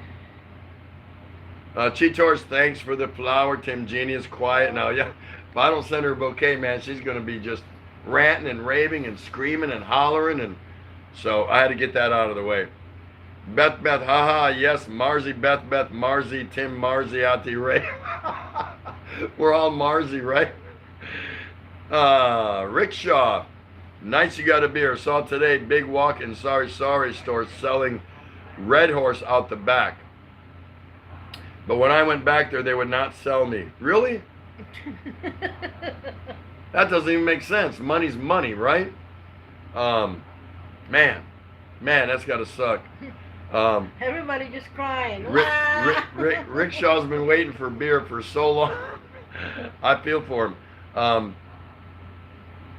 Cheetos, thanks for the flower. Tim Jeannie is quiet now. Yeah, if I don't send her a bouquet, man, she's going to be just ranting and raving and screaming and hollering. And so I had to get that out of the way. Beth, haha, yes, Marzi, Beth, Marzi, Tim, Marzi, Ati, Ray. We're all Marzi, right? Rickshaw, nice you got a beer. Saw today, big walk in sorry store selling Red Horse out the back. But when I went back there, they would not sell me. Really? That doesn't even make sense. Money's money, right? Man, that's got to suck. Everybody just crying. Rickshaw's been waiting for beer for so long. I feel for him.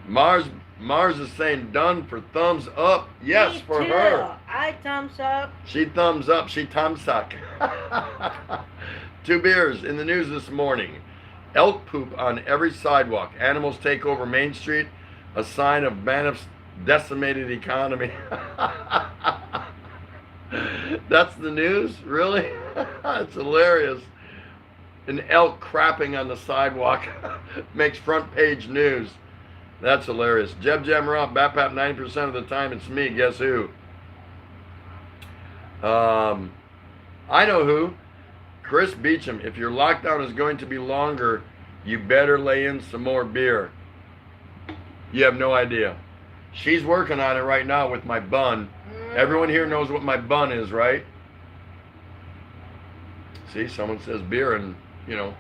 Mars is saying done for thumbs up. Yes, Me for too. her. I thumbs up. She thumbs up. She thumbs suck. 2 beers in the news this morning. Elk poop on every sidewalk. Animals take over Main Street. A sign of Banff's decimated economy. That's the news? Really? It's hilarious. An elk crapping on the sidewalk makes front page news. That's hilarious. Jeb Jamroff, BAPAP 90% of the time it's me. Guess who? I know who. Chris Beecham. If your lockdown is going to be longer, you better lay in some more beer. You have no idea. She's working on it right now with my bun. Everyone here knows what my bun is, right? See, someone says beer, and you know,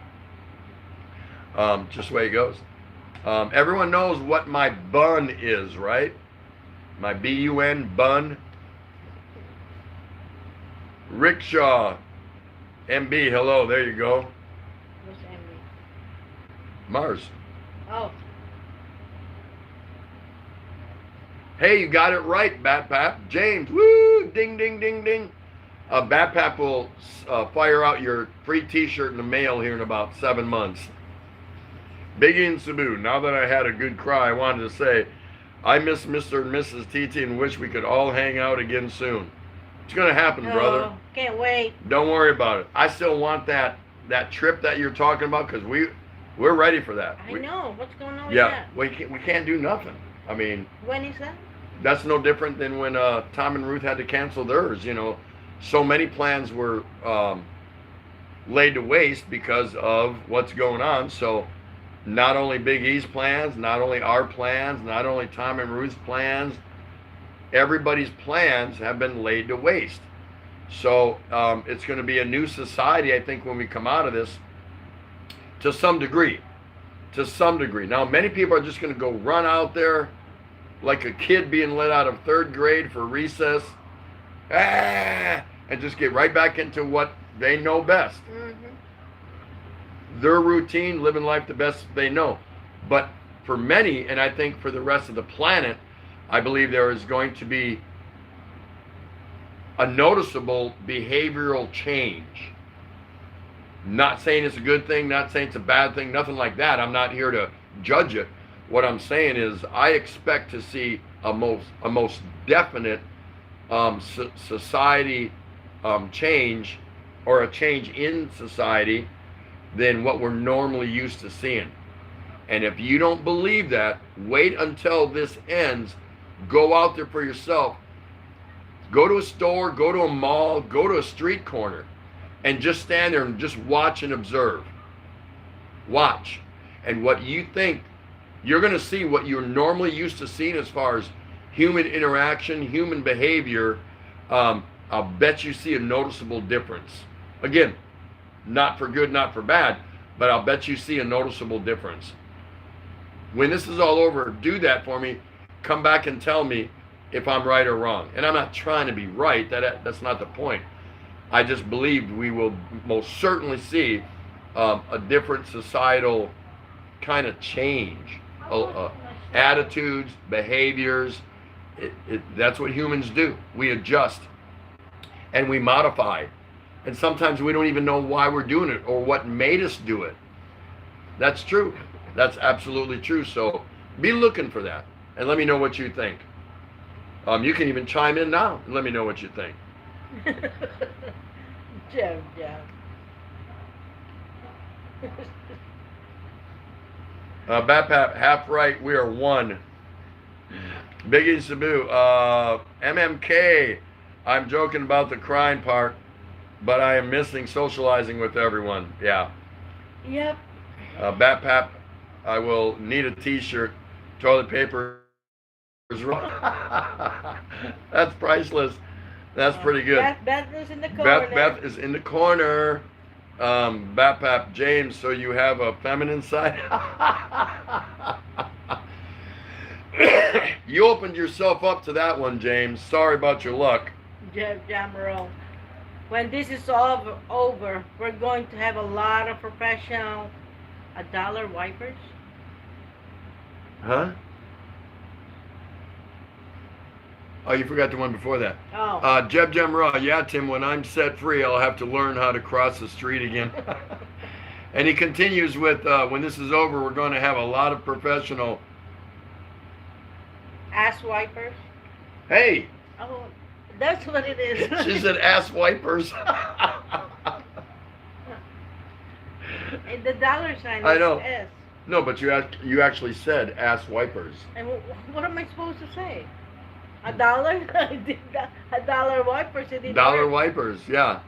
just the way it goes. Everyone knows what my bun is, right? My B-U-N, bun. Rickshaw, MB, hello, there you go. What's MB? Mars. Oh. Hey, you got it right, Batpap. James, woo, ding, ding, ding, ding. Batpap will fire out your free t-shirt in the mail here in about 7 months. Biggie and Sabu, now that I had a good cry, I wanted to say, I miss Mr. and Mrs. TT and wish we could all hang out again soon. It's going to happen, brother. Can't wait. Don't worry about it. I still want that trip that you're talking about because we're ready for that. I know. What's going on with yeah, that? we can't do nothing. I mean, when is that? That's no different than when Tom and Ruth had to cancel theirs. You know, so many plans were laid to waste because of what's going on. So not only Big E's plans, not only our plans, not only Tom and Ruth's plans, everybody's plans have been laid to waste. So it's going to be a new society, I think, when we come out of this, to some degree. To some degree. Now, many people are just going to go run out there like a kid being let out of 3rd grade for recess, and just get right back into what they know best. Mm-hmm. Their routine, living life the best they know. But for many, and I think for the rest of the planet, I believe there is going to be a noticeable behavioral change. Not saying it's a good thing, not saying it's a bad thing, nothing like that. I'm not here to judge it. What I'm saying is I expect to see a most definite society change, or a change in society, than what we're normally used to seeing. And if you don't believe that, wait until this ends. Go out there for yourself. Go to a store, go to a mall, go to a street corner, and just stand there and just watch and observe. Watch. And what you think, you're going to see what you're normally used to seeing as far as human interaction, human behavior. I'll bet you see a noticeable difference. Again, not for good, not for bad, but I'll bet you see a noticeable difference. When this is all over, do that for me. Come back and tell me if I'm right or wrong. And I'm not trying to be right. That's not the point. I just believe we will most certainly see a different societal kind of change. Attitudes, behaviors. That's what humans do. We adjust and we modify. And sometimes we don't even know why we're doing it or what made us do it. That's true. That's absolutely true. So be looking for that and let me know what you think. You can even chime in now and let me know what you think. Jeff. Batpap, half right, we are one. Biggie Sabu, MMK, I'm joking about the crying part, but I am missing socializing with everyone. Yeah. Yep. Batpap, I will need a t-shirt. Toilet paper is wrong. That's priceless. That's pretty good. Beth is in the corner. Beth is in the corner. Batpap, James, so you have a feminine side? You opened yourself up to that one, James. Sorry about your luck. Jeff Jamaro. When this is over, we're going to have a lot of professional dollar wipers. Huh? Oh, you forgot the one before that. Oh. Jeb Jamra, yeah, Tim, when I'm set free, I'll have to learn how to cross the street again. And he continues with, when this is over, we're going to have a lot of professional... Ass wipers. Hey! Oh, that's what it is. She said ass wipers. And the dollar sign is I know. S. No, but you actually said ass wipers. And what am I supposed to say? A dollar? A dollar wipers. Dollar wipers, yeah.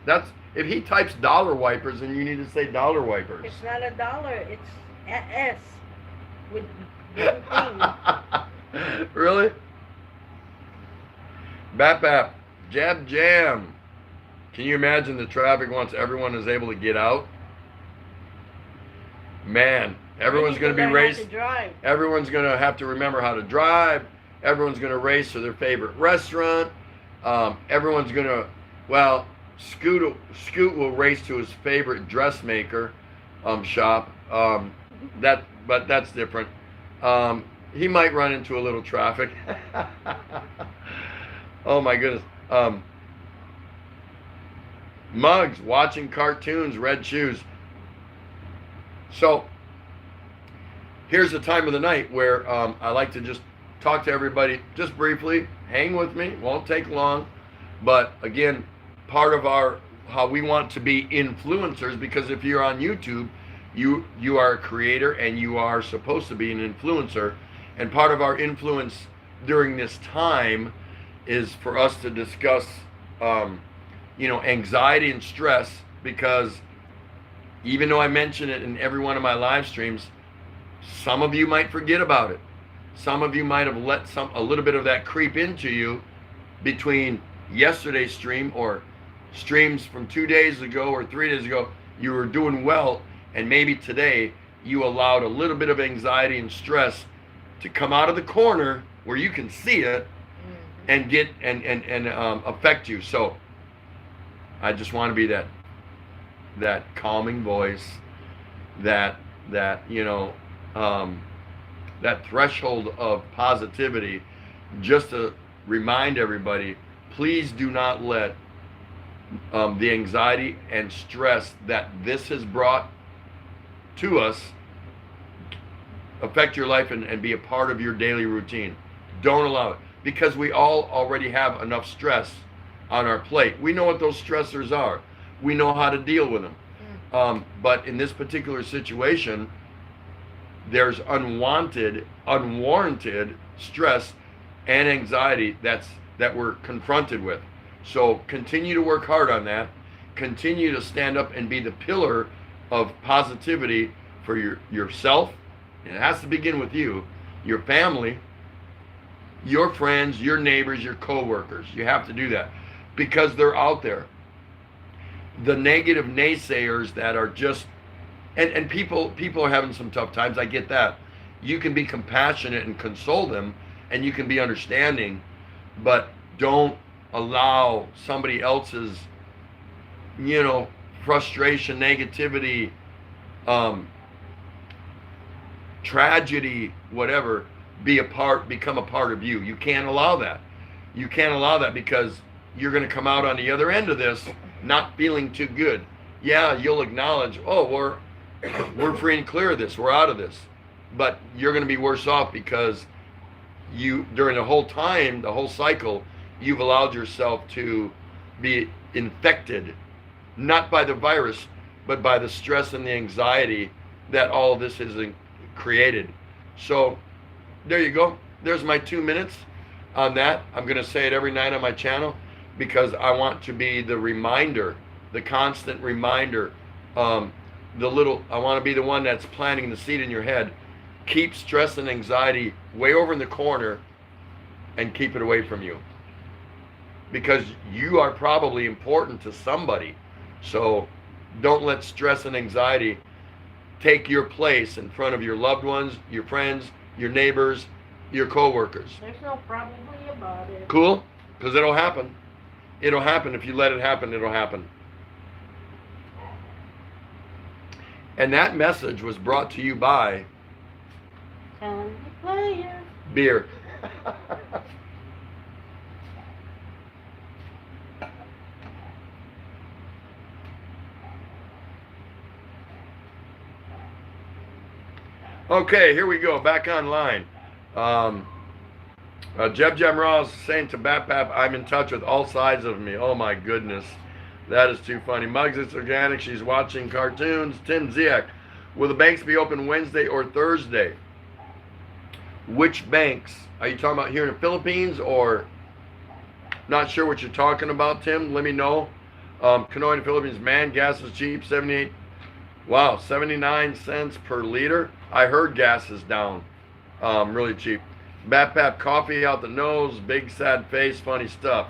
That's if he types dollar wipers, then you need to say dollar wipers. It's not a dollar. It's a S with different things. Bap bap. Jab jam. Can you imagine the traffic once everyone is able to get out? Man, everyone's going to be racing. Everyone's going to have to remember how to drive. Everyone's going to race to their favorite restaurant. Everyone's going to, well, Scoot will race to his favorite dressmaker shop. But that's different. He might run into a little traffic. Oh my goodness. Mugs, watching cartoons, red shoes. So here's the time of the night where I like to just talk to everybody just briefly. Hang with me, won't take long. But again, part of how we want to be influencers, because if you're on YouTube, you are a creator and you are supposed to be an influencer. And part of our influence during this time is for us to discuss anxiety and stress, because even though I mention it in every one of my live streams, some of you might forget about it. Some of you might have let a little bit of that creep into you between yesterday's stream or streams from 2 days ago or 3 days ago. You were doing well, and maybe today you allowed a little bit of anxiety and stress to come out of the corner where you can see it and get and affect you. So I just want to be that calming voice, that threshold of positivity, just to remind everybody, please do not let the anxiety and stress that this has brought to us affect your life and be a part of your daily routine. Don't allow it, because we all already have enough stress on our plate. We know what those stressors are. We know how to deal with them. But in this particular situation, there's unwanted, unwarranted stress and anxiety that we're confronted with. So continue to work hard on that. Continue to stand up and be the pillar of positivity for yourself. It has to begin with you, your family, your friends, your neighbors, your co-workers. You have to do that, because they're out there. The negative naysayers that are just, and people are having some tough times. I get that. You can be compassionate and console them, and you can be understanding, but don't allow somebody else's, frustration, negativity, tragedy, whatever, become a part of you. You can't allow that. You can't allow that, because you're going to come out on the other end of this not feeling too good. Yeah, you'll acknowledge, oh, we're free and clear of this, we're out of this, but you're going to be worse off, because you, during the whole time, the whole cycle, you've allowed yourself to be infected, not by the virus, but by the stress and the anxiety that all of this has created. So there you go. There's my 2 minutes on that. I'm going to say it every night on my channel, because I want to be the reminder, the constant reminder, I want to be the one that's planting the seed in your head. Keep stress and anxiety way over in the corner and keep it away from you, because you are probably important to somebody. So don't let stress and anxiety take your place in front of your loved ones, your friends, your neighbors, your co-workers. There's no probably about it. Cool? Because it'll happen. It'll happen. If you let it happen, it'll happen. And that message was brought to you by beer. Okay, here we go. Back online. Jeb Jamral is saying to Bap Bap, I'm in touch with all sides of me. Oh my goodness. That is too funny. Muggs, it's organic. She's watching cartoons. Tim Ziak, will the banks be open Wednesday or Thursday? Which banks? Are you talking about here in the Philippines, or not sure what you're talking about, Tim? Let me know. Canoa in the Philippines, man, gas is cheap, 78. Wow, 79 cents per liter. I heard gas is down, really cheap. Bap bap, coffee out the nose, big sad face, funny stuff.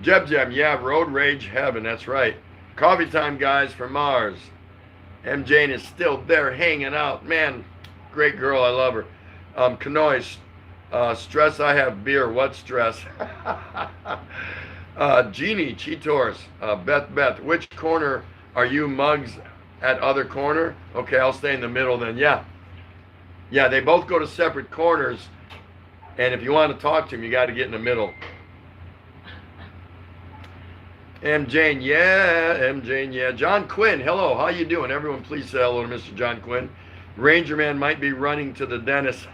Jeb Jeb, yeah, road rage heaven, that's right. Coffee time, guys, from Mars. M. Jane is still there hanging out. Man, great girl, I love her. Kanois, stress, I have beer. What stress? Jeannie, Cheetors, Beth, which corner are you, Mugs, at other corner? Okay, I'll stay in the middle then. Yeah, they both go to separate corners, and if you want to talk to them, you got to get in the middle. M. Jane, yeah. John Quinn, hello, how you doing? Everyone, please say hello to Mr. John Quinn. Ranger Man might be running to the dentist.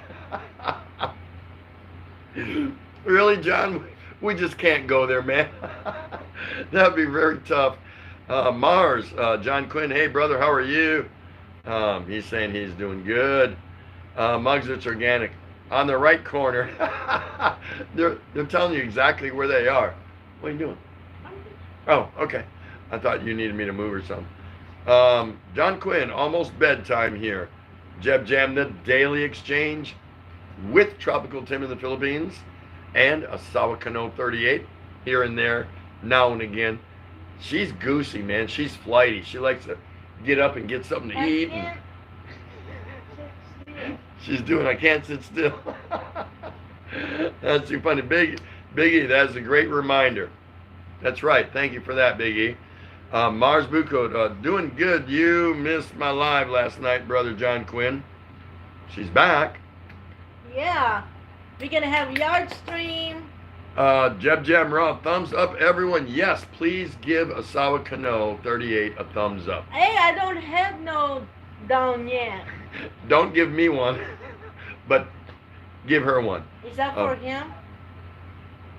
Really, John? We just can't go there, man. That'd be very tough. Mars, John Quinn, hey, brother, how are you? He's saying he's doing good. Mugs, it's organic. On the right corner. They're telling you exactly where they are. What are you doing? Oh, okay. I thought you needed me to move or something. John Quinn, almost bedtime here. Jeb Jam, the daily exchange with Tropical Tim in the Philippines and a Sawakano 38 here and there, now and again. She's goosey, man. She's flighty. She likes to get up and get something to eat. And she's doing, I can't sit still. That's too funny. Biggie, that's a great reminder. That's right. Thank you for that, Biggie. Mars Buko, doing good. You missed my live last night, brother John Quinn. She's back. Yeah. We're going to have yard stream. Jeb Jam Raw, thumbs up, everyone. Yes, please give Asawa Kano 38 a thumbs up. Hey, I don't have no down yet. Don't give me one, but give her one. Is that for him?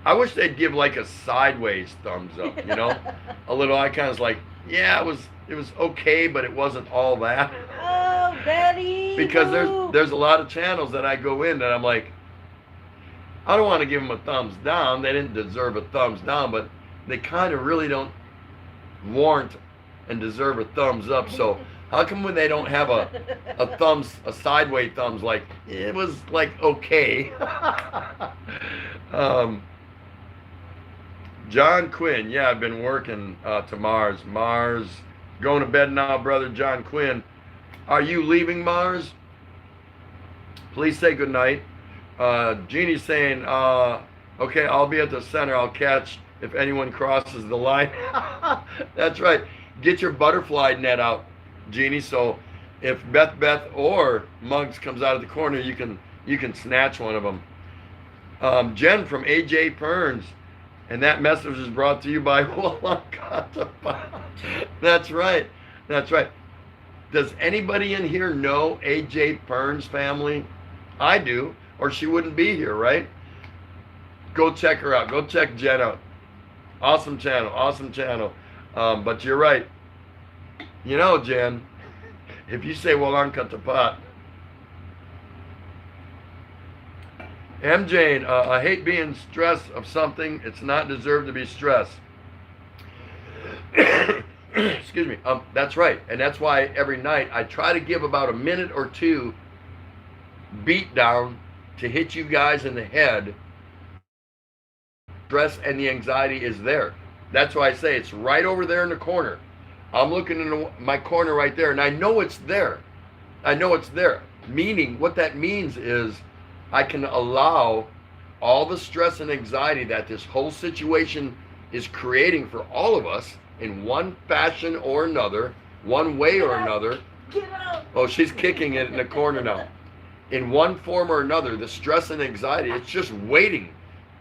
I wish they'd give like a sideways thumbs up, you know? A little icon is like, yeah, it was okay, but it wasn't all that. Oh, Daddy. Because there's a lot of channels that I go in that I'm like, I don't want to give them a thumbs down. They didn't deserve a thumbs down, but they kind of really don't warrant and deserve a thumbs up. So how come when they don't have a sideways thumbs, like it was like okay? John Quinn, yeah, I've been working to Mars. Mars, going to bed now, brother John Quinn. Are you leaving Mars? Please say good night. Jeannie's saying, okay, I'll be at the center. I'll catch if anyone crosses the line. That's right. Get your butterfly net out, Jeannie. So if Beth or Muggs comes out of the corner, you can snatch one of them. Jen from AJ Perns. And that message is brought to you by That's right. That's right. Does anybody in here know AJ Perns family? I do, or she wouldn't be here, right? Go check her out. Go check Jen out. Awesome channel. Awesome channel. But you're right. You know, Jen, if you say, well, uncut the pot. M. Jane, I hate being stressed of something. It's not deserved to be stressed. Excuse me. That's right. And that's why every night I try to give about a minute or two beat down to hit you guys in the head. Stress and the anxiety is there. That's why I say it's right over there in the corner. I'm looking in my corner right there, and I know it's there. I know it's there. Meaning, what that means is I can allow all the stress and anxiety that this whole situation is creating for all of us in one fashion or another, one way or another. Get out. Oh, she's kicking it in the corner now. In one form or another, the stress and anxiety, it's just waiting.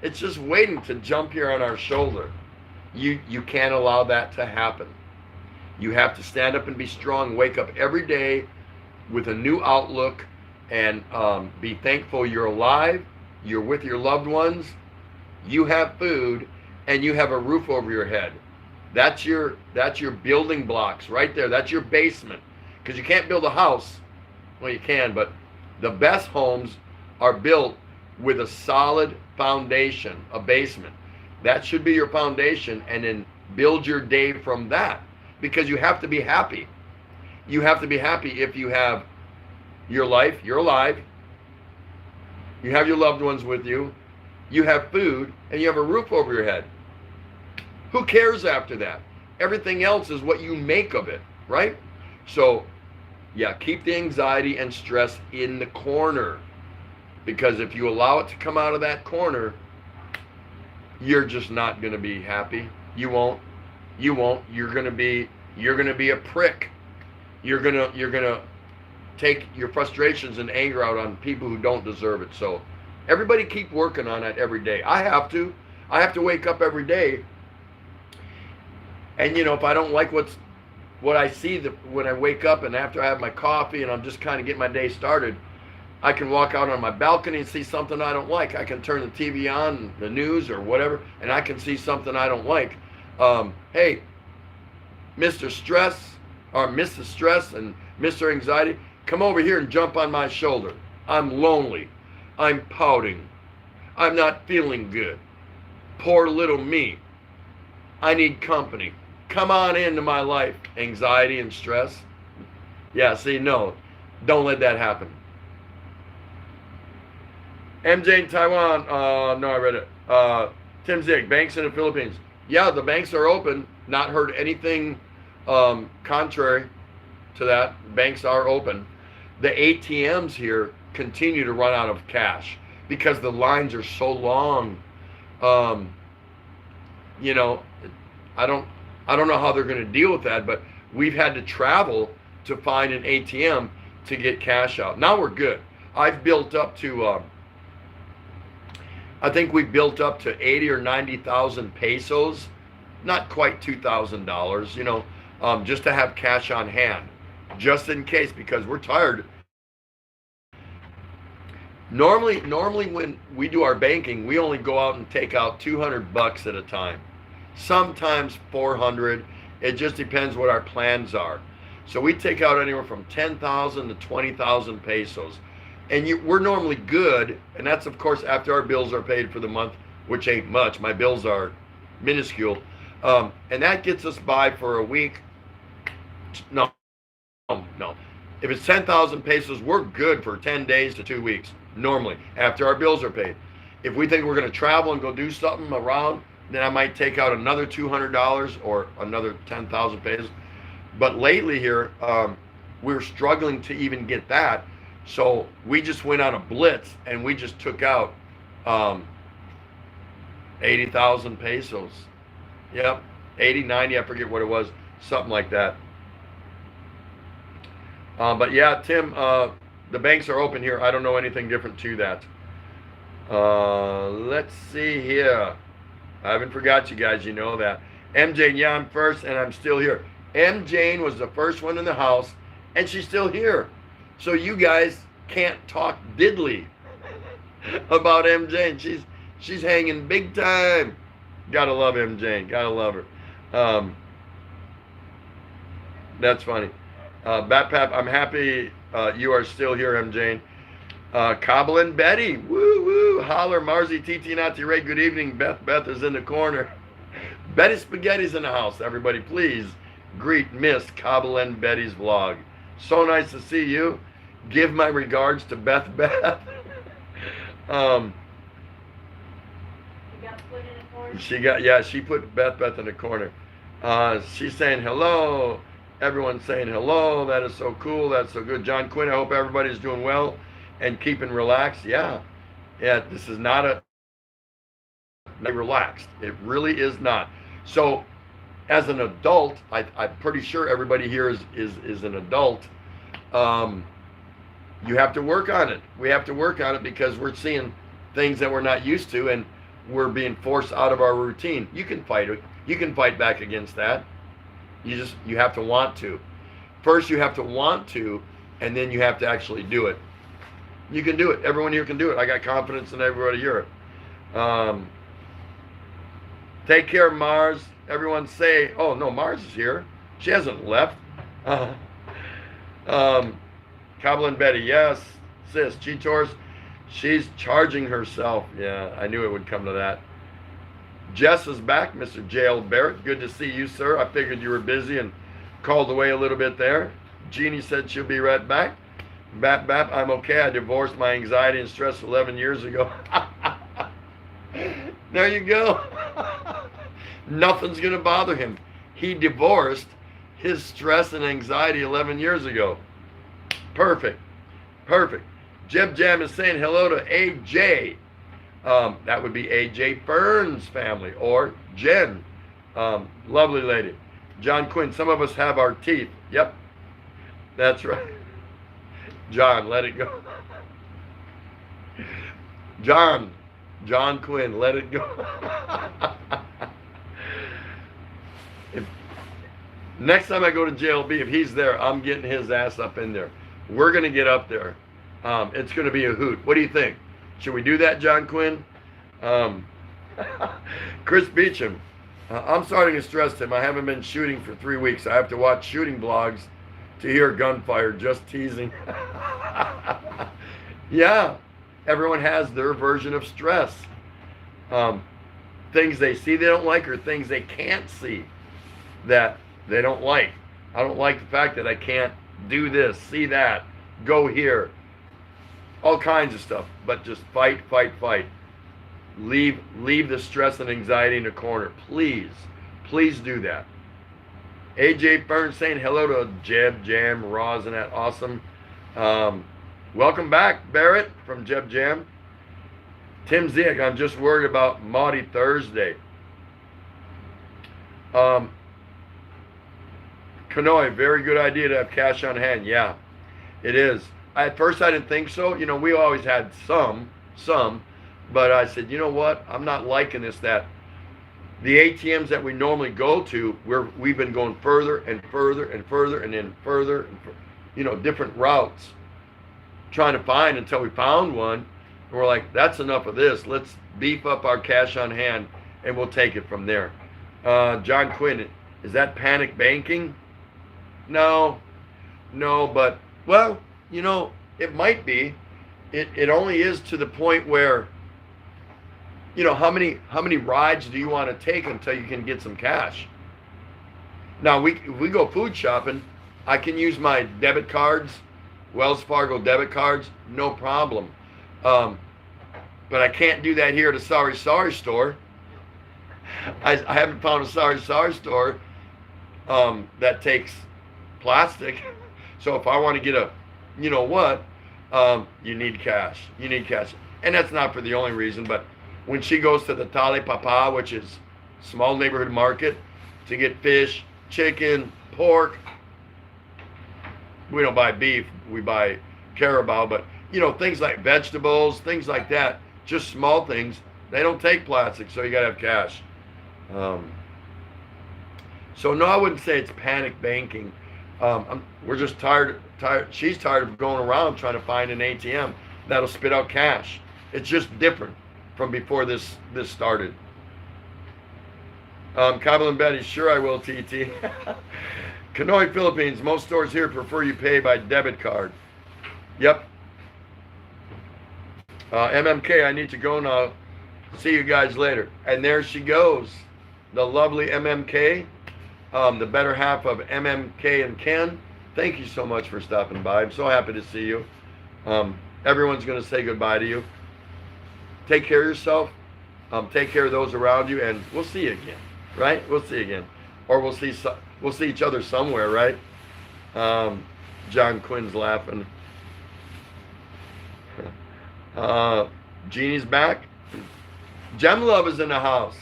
It's just waiting to jump here on our shoulder. You can't allow that to happen. You have to stand up and be strong, wake up every day with a new outlook, and be thankful you're alive, you're with your loved ones, you have food, and you have a roof over your head. That's your building blocks right there. That's your basement. Because you can't build a house. Well, you can, but the best homes are built with a solid foundation, a basement. That should be your foundation, and then build your day from that. Because you have to be happy. You have to be happy if you have your life, you're alive, you have your loved ones with you, you have food, and you have a roof over your head. Who cares after that? Everything else is what you make of it, right? So, yeah, keep the anxiety and stress in the corner. Because if you allow it to come out of that corner, you're just not going to be happy. You won't. You're going to be a prick. You're going to take your frustrations and anger out on people who don't deserve it. So, everybody keep working on that every day. I have to wake up every day. And if I don't like what I see when I wake up and after I have my coffee and I'm just kind of getting my day started, I can walk out on my balcony and see something I don't like. I can turn the TV on, the news or whatever, and I can see something I don't like. Hey, Mr. Stress or Mrs. Stress and Mr. Anxiety, come over here and jump on my shoulder. I'm lonely. I'm pouting. I'm not feeling good. Poor little me. I need company. Come on into my life, anxiety and stress. Yeah, see, no, don't let that happen. MJ in Taiwan, no, I read it. Tim Zig, banks in the Philippines. Yeah, the banks are open. Not heard anything contrary to that. Banks are open. The ATMs here continue to run out of cash because the lines are so long. I don't know how they're going to deal with that, but we've had to travel to find an ATM to get cash out. Now we're good. I've built up to, I think we built up to 80 or 90,000 pesos, not quite $2,000, just to have cash on hand, just in case, because we're tired. Normally when we do our banking, we only go out and take out $200 at a time. Sometimes 400. It just depends what our plans are. So we take out anywhere from 10,000 to 20,000 pesos. And we're normally good, and that's of course after our bills are paid for the month, which ain't much. My bills are minuscule. And that gets us by for a week. No. If it's 10,000 pesos, we're good for 10 days to 2 weeks, normally, after our bills are paid. If we think we're going to travel and go do something around, then I might take out another $200 or another 10,000 pesos. But lately here, we're struggling to even get that. So we just went on a blitz and we just took out 80,000 pesos. Yep, 80, 90, I forget what it was, something like that. But yeah, Tim, the banks are open here. I don't know anything different to that. Let's see here. I haven't forgot you guys, you know that. MJ, yeah, I'm first and I'm still here. MJ was the first one in the house and she's still here. So you guys can't talk diddly about MJ. She's hanging big time. Gotta love MJ. Gotta love her. That's funny. Batpap, I'm happy you are still here, MJ. Cobble and Betty, woo woo, holler, Marzi, TT, Nati, Ray, good evening. Beth is in the corner. Betty Spaghetti's in the house. Everybody, please greet Miss Cobble and Betty's vlog. So nice to see you. Give my regards to Beth. You got put in the corner? She put Beth in the corner. She's saying hello. Everyone's saying hello. That is so cool. That's so good. John Quinn, I hope everybody's doing well and keeping relaxed. Yeah, this is not relaxed. It really is not. So as an adult, I'm pretty sure everybody here is an adult. You have to work on it. We have to work on it because we're seeing things that we're not used to and we're being forced out of our routine. You can fight it. You can fight back against that. You have to want to. First you have to want to, and then you have to actually do it. You can do it. Everyone here can do it. I got confidence in everybody here. Take care, Mars. Everyone say, oh no, Mars is here. She hasn't left. Cobble and Betty, yes. Sis, Cheetos, she's charging herself. Yeah, I knew it would come to that. Jess is back, Mr. J.L. Barrett. Good to see you, sir. I figured you were busy and called away a little bit there. Jeannie said she'll be right back. Bap, bap, I'm okay. I divorced my anxiety and stress 11 years ago. There you go. Nothing's going to bother him. He divorced his stress and anxiety 11 years ago. Perfect. Perfect. Jeb Jam is saying hello to AJ. That would be AJ Fern's family, or Jen. Lovely lady. John Quinn, some of us have our teeth. Yep. That's right. John, let it go. John Quinn, let it go. Next time I go to JLB, if he's there, I'm getting his ass up in there. We're going to get up there. It's going to be a hoot. What do you think? Should we do that, John Quinn? Chris Beecham. I'm starting to stress him. I haven't been shooting for 3 weeks. I have to watch shooting blogs to hear gunfire. Just teasing. Yeah. Everyone has their version of stress. Things they see they don't like, or things they can't see that they don't like. I don't like the fact that I can't do this, see that, go here. All kinds of stuff. But just fight, fight, fight. Leave the stress and anxiety in the corner. Please do that. AJ Burns saying hello to Jeb Jam, Roz, and that awesome. Welcome back, Barrett from Jeb Jam. Tim Ziek, I'm just worried about Maudie Thursday. Kanoi, very good idea to have cash on hand. Yeah, it is. At first I didn't think so. You know, we always had some, but I said, you know what? I'm not liking this, that the ATMs that we normally go to, we've been going further and further and further and then further, and different routes, trying to find until we found one. And we're like, that's enough of this. Let's beef up our cash on hand and we'll take it from there. John Quinn, is that panic banking? No, but, well, it might be. It only is to the point where, how many rides do you want to take until you can get some cash? Now, if we go food shopping, I can use my debit cards, Wells Fargo debit cards, no problem. But I can't do that here at a Sorry store. I haven't found a Sorry store that takes plastic. So if I want to get a, you need cash. And that's not for the only reason, but when she goes to the Tale Papa, which is small neighborhood market, to get fish, chicken, pork, we don't buy beef, we buy carabao, but things like vegetables, things like that, just small things, they don't take plastic, so you gotta have cash. So no, I wouldn't say it's panic banking. We're just tired. She's tired of going around trying to find an ATM that'll spit out cash. It's just different from before this started. Kabul and Betty, sure I will, TT. Kanoi, Philippines, most stores here prefer you pay by debit card. Yep. MMK, I need to go now. See you guys later. And there she goes, the lovely MMK, the better half of MMK and Ken. Thank you so much for stopping by. I'm so happy to see you. Everyone's going to say goodbye to you. Take care of yourself. Take care of those around you, and we'll see you again, right? We'll see you again, or we'll see each other somewhere, right? John Quinn's laughing. Jeannie's back. Gem Love is in the house.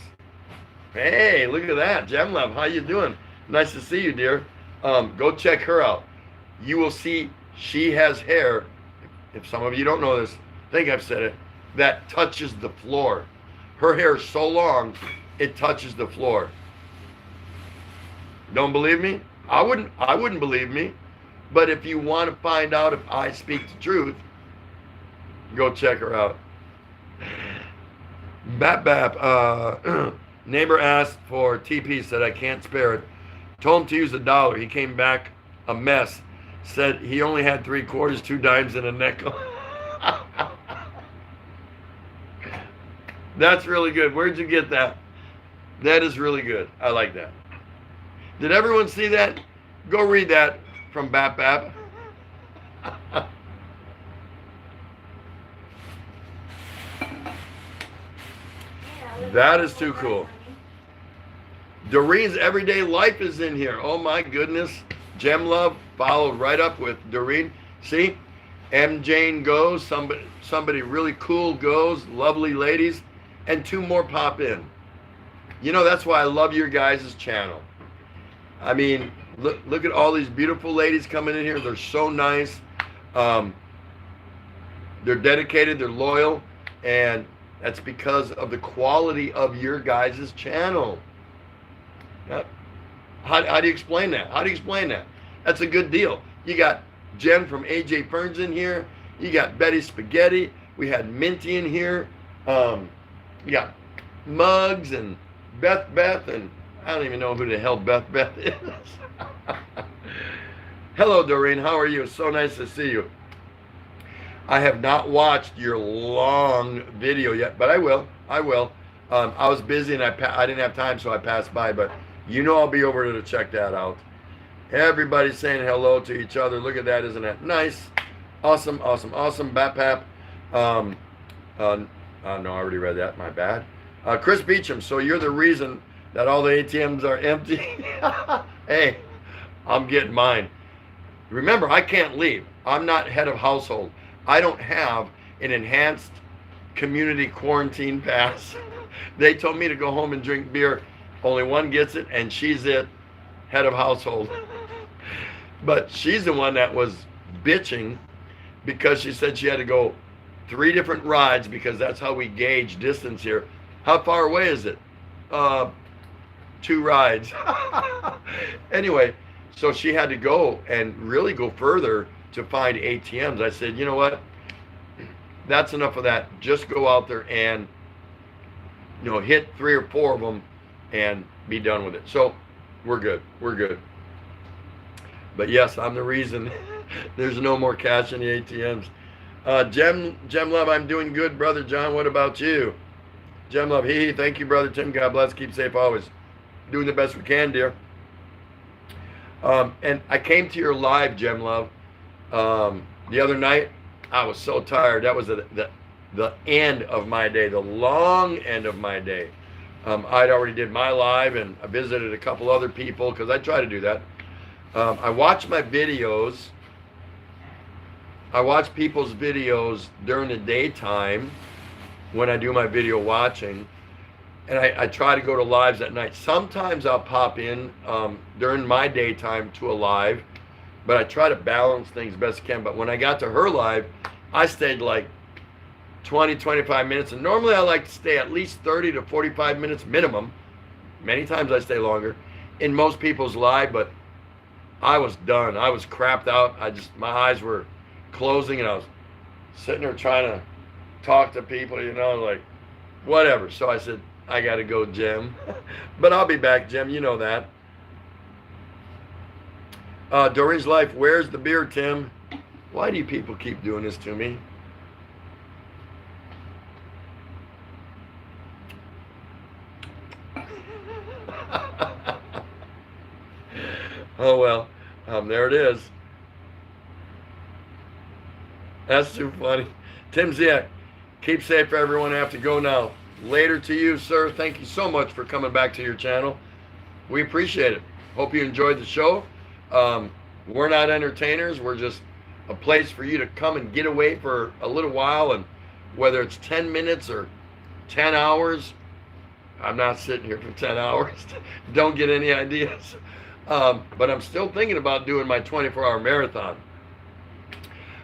Hey, look at that, Gem Love. How you doing? Nice to see you, dear. Go check her out. You will see she has hair. If some of you don't know this, I think I've said it, that touches the floor. Her hair is so long, it touches the floor. Don't believe me? I wouldn't believe me. But if you want to find out if I speak the truth, go check her out. Bap. Neighbor asked for TP, said I can't spare it. Told him to use $1. He came back a mess. Said he only had 3 quarters, 2 dimes, and a nickel. That's really good. Where'd you get that? That is really good. I like that. Did everyone see that? Go read that from Bap. That is too cool. Doreen's Everyday Life is in here. Oh my goodness. Gem Love followed right up with Doreen. See? M. Jane goes. Somebody really cool goes. Lovely ladies. And 2 more pop in. You know, that's why I love your guys' channel. I mean, look at all these beautiful ladies coming in here. They're so nice. They're dedicated. They're loyal. And that's because of the quality of your guys' channel. How do you explain that? How do you explain that? That's a good deal. You got Jen from AJ Ferns in here. You got Betty Spaghetti. We had Minty in here. You got Muggs and Beth, and I don't even know who the hell Beth is. Hello, Doreen. How are you? So nice to see you. I have not watched your long video yet, but I will. I was busy and I didn't have time, so I passed by, but you know I'll be over to check that out. Everybody's saying hello to each other. Look at that. Isn't that nice? Awesome, awesome, awesome. Bap. No, I already read that. My bad. Chris Beecham, so you're the reason that all the ATMs are empty? Hey, I'm getting mine. Remember, I can't leave. I'm not head of household. I don't have an enhanced community quarantine pass. They told me to go home and drink beer. Only one gets it, and she's it, head of household. But she's the one that was bitching because she said she had to go 3 different rides because that's how we gauge distance here. How far away is it? 2 rides. Anyway, so she had to go and really go further to find ATMs. I said, you know what? That's enough of that. Just go out there and, you know, hit 3 or 4 of them and be done with it. So we're good. We're good. But yes, I'm the reason there's no more cash in the ATMs. Gem Love, I'm doing good, Brother John. What about you? Gem Love, hee. Thank you, Brother Tim. God bless. Keep safe always. Doing the best we can, dear. And I came to your live, Gem Love, the other night. I was so tired. That was the end of my day, the long end of my day. I'd already did my live, and I visited a couple other people because I try to do that. I watch my videos. I watch people's videos during the daytime when I do my video watching, and I try to go to lives at night. Sometimes I'll pop in during my daytime to a live, but I try to balance things best I can. But when I got to her live, I stayed like 20, 25 minutes, and normally I like to stay at least 30 to 45 minutes minimum. Many times I stay longer in most people's live, but I was done. I was crapped out. My eyes were closing, and I was sitting there trying to talk to people, you know, like whatever. So I said, I gotta go, Jim. But I'll be back, Jim. You know that. Doreen's Life, where's the beer, Tim? Why do you people keep doing this to me? Oh well, there it is. That's too funny. Tim Ziak, keep safe, everyone. I have to go now. Later to you, sir. Thank you so much for coming back to your channel. We appreciate it. Hope you enjoyed the show. We're not entertainers. We're just a place for you to come and get away for a little while, and whether it's 10 minutes or 10 hours, I'm not sitting here for 10 hours. Don't get any ideas. But I'm still thinking about doing my 24-hour marathon.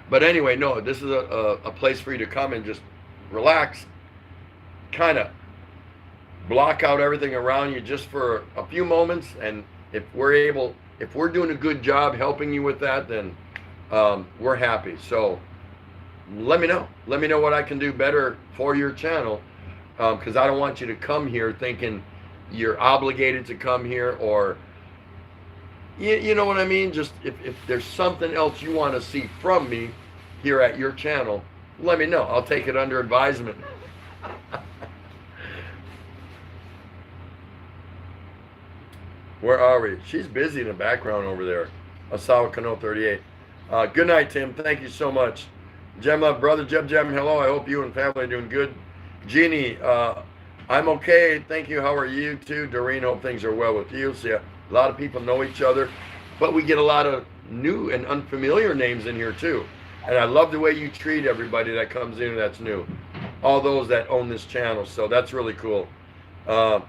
But anyway, no, this is a place for you to come and just relax, kind of block out everything around you just for a few moments. And if we're doing a good job helping you with that, then we're happy. So let me know. Let me know what I can do better for your channel, because I don't want you to come here thinking you're obligated to come here, or you know what I mean? Just if there's something else you want to see from me here at your channel, let me know. I'll take it under advisement. Where are we? She's busy in the background over there. Asawa Kano 38. Good night, Tim. Thank you so much. Gem Love, Brother Jeb, hello. I hope you and family are doing good. Jeannie, I'm okay. Thank you. How are you too? Doreen, hope things are well with you. See, a lot of people know each other, but we get a lot of new and unfamiliar names in here too. And I love the way you treat everybody that comes in that's new. All those that own this channel. So that's really cool. M.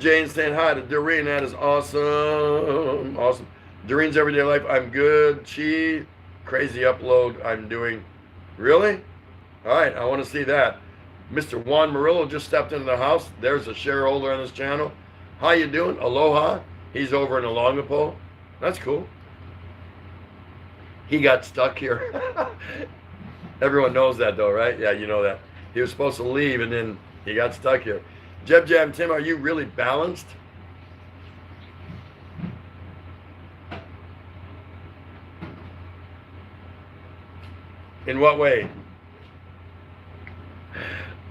Jane saying hi to Doreen. That is awesome. Awesome. Doreen's everyday life. I'm good. She, crazy upload. I'm doing. Really? All right. I want to see that. Mr. Juan Murillo just stepped into the house. There's a shareholder on this channel. How you doing? Aloha. He's over in Olongapo. That's cool. He got stuck here. Everyone knows that though, right? Yeah, you know that. He was supposed to leave and then he got stuck here. Jeb Jam Tim, are you really balanced? In what way?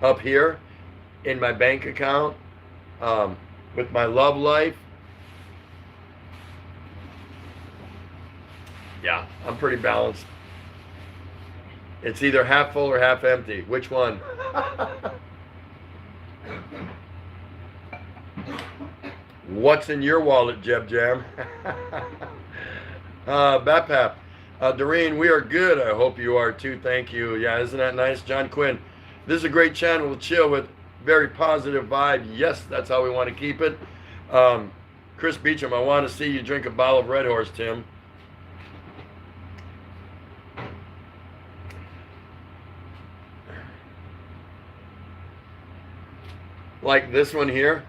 Up here, in my bank account, with my love life. Yeah, I'm pretty balanced. It's either half full or half empty. Which one? What's in your wallet, Jeb Jam? Bapap. Doreen, we are good. I hope you are too. Thank you. Yeah, isn't that nice? John Quinn. This is a great channel to chill with. Very positive vibe. Yes, that's how we want to keep it. Chris Beecham, I want to see you drink a bottle of Red Horse, Tim. Like this one here.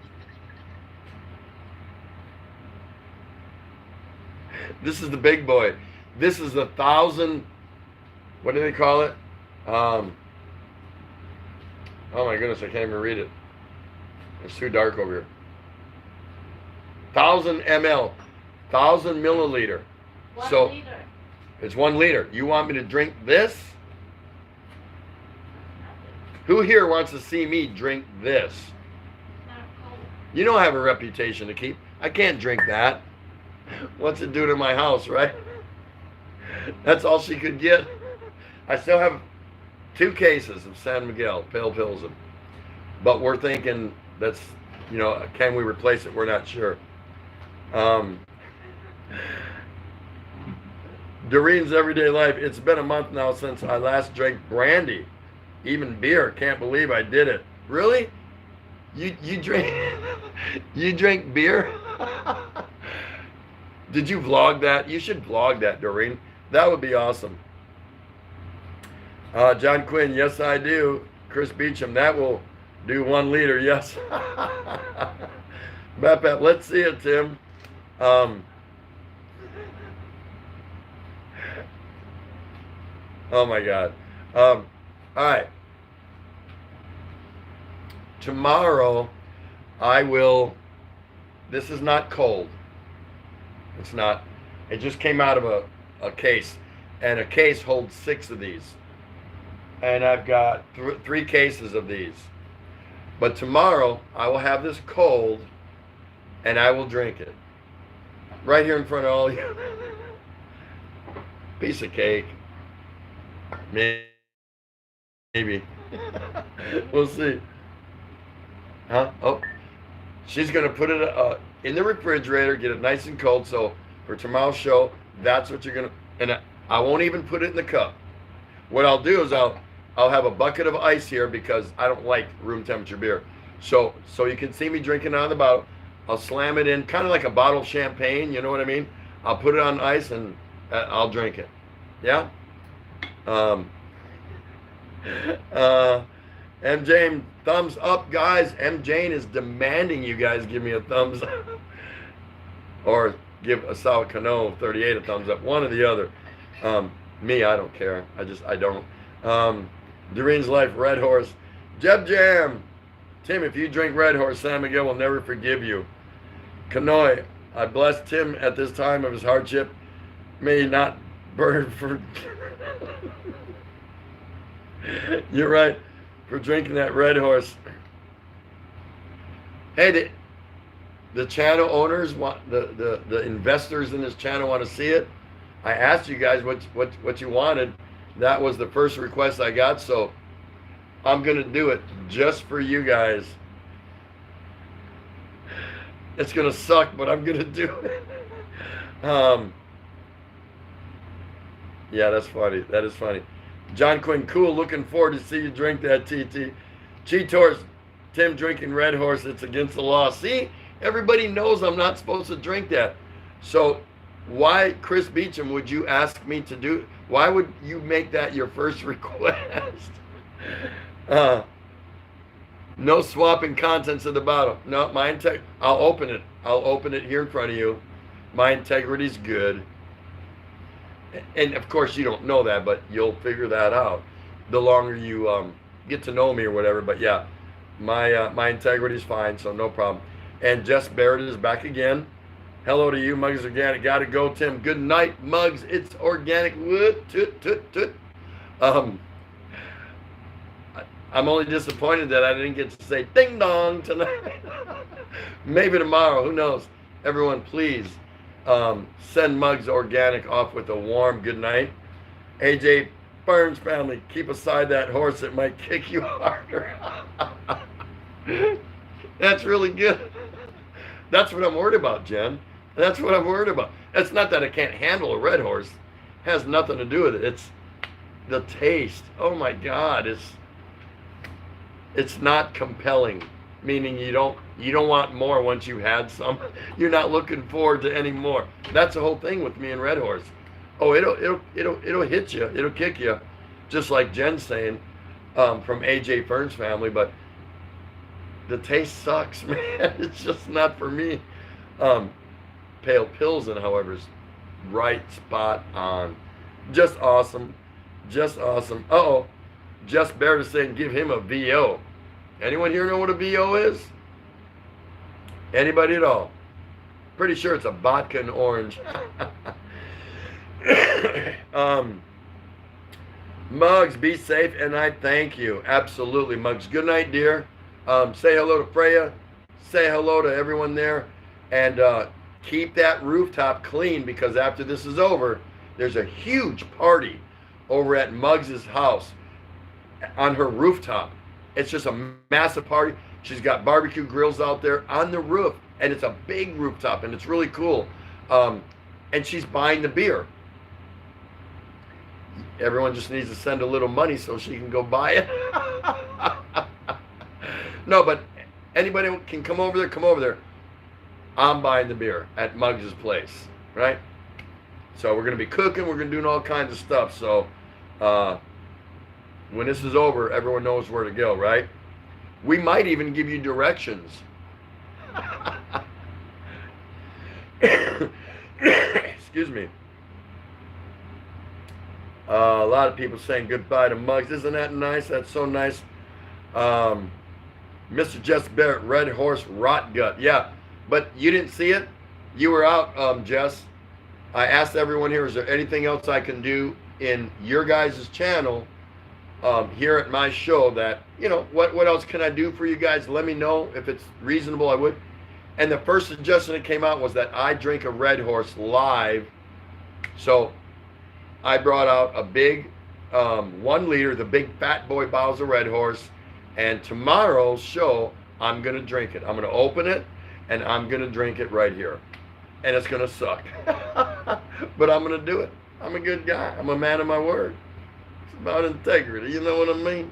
This is the big boy. This is 1,000, what do they call it? Oh my goodness, I can't even read it. It's too dark over here. 1,000 ml, 1,000 milliliter. So liter. It's 1 liter. You want me to drink this? Who here wants to see me drink this? You know I have a reputation to keep. I can't drink that. What's it do to my house, right? That's all she could get. I still have 2 cases of San Miguel Pale Pilsen, but we're thinking that's, you know, can we replace it? We're not sure. Doreen's everyday life. It's been a month now since I last drank brandy, even beer. Can't believe I did it. Really? You drink you drink beer? Did you vlog that? You should vlog that, Doreen. That would be awesome. John Quinn, yes I do. Chris Beecham, that will do 1 liter, yes. Bap, let's see it, Tim. Oh my God. All right. Tomorrow, I will, this is not cold. It's not. It just came out of a case. And a case holds 6 of these. And I've got 3 cases of these. But tomorrow, I will have this cold, and I will drink it. Right here in front of all of you. Piece of cake. Maybe. We'll see. Huh? Oh. She's going to put it in the refrigerator, get it nice and cold. So for tomorrow's show, that's what you're going to... And I won't even put it in the cup. What I'll do is I'll have a bucket of ice here because I don't like room temperature beer. So you can see me drinking out of the bottle. I'll slam it in, kind of like a bottle of champagne, you know what I mean? I'll put it on ice and I'll drink it. Yeah? M. Jane, thumbs up, guys. M. Jane is demanding you guys give me a thumbs up. Or give Asao Kano 38 a thumbs up. One or the other. Me, I don't care. I don't. Doreen's Life, Red Horse. Jeb Jam. Tim, if you drink Red Horse, San Miguel will never forgive you. Kanoi, I bless Tim at this time of his hardship. May he not burn for... You're right. For drinking that Red Horse. Hey, the channel owners want the investors in this channel want to see it. I asked you guys what you wanted. That was the first request I got. So I'm going to do it just for you guys. It's going to suck, but I'm going to do it. Yeah, that's funny. That is funny. John Quinn, cool. Looking forward to see you drink that TT. Cheetos, Tim drinking Red Horse. It's against the law. See, everybody knows I'm not supposed to drink that. So why, Chris Beecham, would you ask me to do? Why would you make that your first request? No swapping contents of the bottle. No, I'll open it. I'll open it here in front of you. My integrity's good. And of course you don't know that, but you'll figure that out the longer you get to know me or whatever. But yeah, my integrity's fine, so no problem. And Jess Barrett is back again. Hello to you, Muggs Organic. Gotta go, Tim. Good night, Muggs. It's organic wood. Toot, toot, toot. I'm only disappointed that I didn't get to say ding dong tonight. Maybe tomorrow, who knows? Everyone, please send Muggs Organic off with a warm good night. AJ Burns family, keep aside that horse. It might kick you harder. That's really good. That's what I'm worried about, Jen. That's what I'm worried about. It's not that I can't handle a red horse. It has nothing to do with it. It's the taste. Oh my God, it's not compelling. Meaning you don't want more once you've had some. You're not looking forward to any more. That's the whole thing with me and red horse. Oh, it'll hit you. It'll kick you, just like Jen's saying from AJ Fern's family. But the taste sucks, man. It's just not for me. Pale Pilsen, however, is right spot on. Just awesome. Just awesome. Uh-oh. Just Barrett is saying give him a VO. Anyone here know what a VO is? Anybody at all? Pretty sure it's a vodka and orange. Muggs, be safe, and I thank you. Absolutely, Muggs. Good night, dear. Say hello to Freya. Say hello to everyone there. And keep that rooftop clean, because after this is over, there's a huge party over at Muggs's house on her rooftop. It's just a massive party. She's got barbecue grills out there on the roof, and it's a big rooftop, and it's really cool. And she's buying the beer. Everyone just needs to send a little money so she can go buy it. No, but anybody can come over there, come over there. I'm buying the beer at Muggs' place, right? So we're going to be cooking. We're going to be doing all kinds of stuff. So when this is over, everyone knows where to go, right? We might even give you directions. Excuse me. A lot of people saying goodbye to Muggs. Isn't that nice? That's so nice. Mr. Jess Barrett, Red Horse Rot Gut. Yeah, but you didn't see it? You were out, Jess. I asked everyone here, is there anything else I can do in your guys' channel here at my show that, you know, what else can I do for you guys? Let me know. If it's reasonable, I would. And the first suggestion that came out was that I drink a Red Horse live. So I brought out a big 1 liter, the big fat boy bottles of Red Horse. And tomorrow's show, I'm going to drink it. I'm going to open it, and I'm going to drink it right here. And it's going to suck. But I'm going to do it. I'm a good guy. I'm a man of my word. It's about integrity. You know what I mean?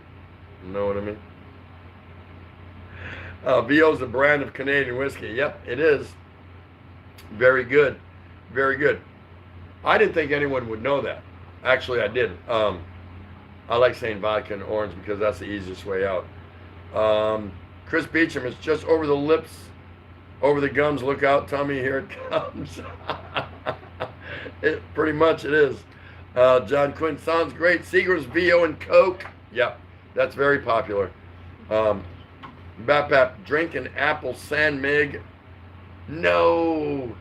You know what I mean? VO's a brand of Canadian whiskey. Yep, it is. Very good. Very good. I didn't think anyone would know that. Actually, I did. I like saying vodka and orange because that's the easiest way out. Chris Beecham, it's just over the lips, over the gums. Look out, Tommy, here it comes. Pretty much it is. John Quinn, sounds great. Seagra's VO and Coke. Yep, that's very popular. Bap, drink an apple San Mig. No.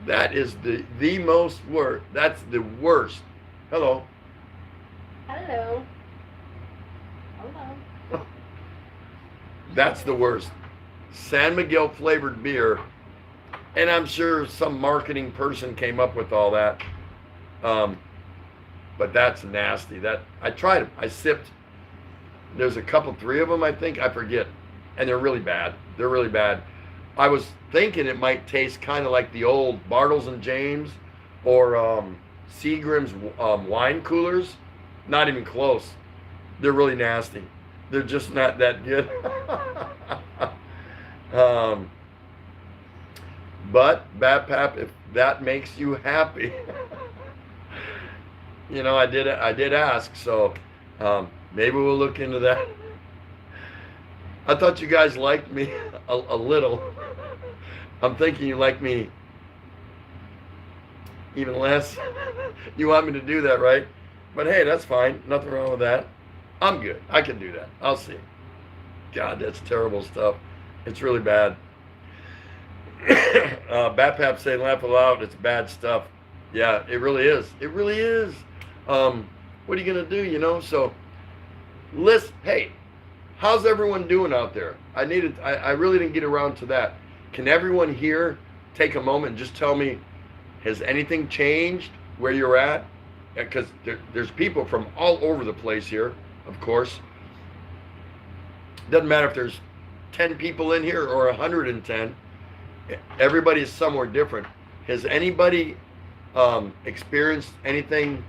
That is the most worst. That's the worst. Hello. Hello. Hello. That's the worst. San Miguel flavored beer. And I'm sure some marketing person came up with all that. But that's nasty. I tried it. I sipped There's a couple, three of them, I think. I forget. And they're really bad. They're really bad. I was thinking it might taste kind of like the old Bartles and James or Seagram's wine coolers. Not even close. They're really nasty. They're just not that good. But BAPAP, if that makes you happy, you know, I did ask, so maybe we'll look into that. I thought you guys liked me a little. I'm thinking you like me even less. You want me to do that, right? But hey, that's fine. Nothing wrong with that. I'm good. I can do that. I'll see. God, that's terrible stuff. It's really bad. BAPAP saying laugh aloud. It's bad stuff. Yeah, it really is. It really is. What are you gonna do? You know. So, listen. Hey, how's everyone doing out there? I really didn't get around to that. Can everyone here take a moment and just tell me, has anything changed where you're at? Because there's people from all over the place here, of course. Doesn't matter if there's 10 people in here or 110. Everybody's somewhere different. Has anybody experienced anything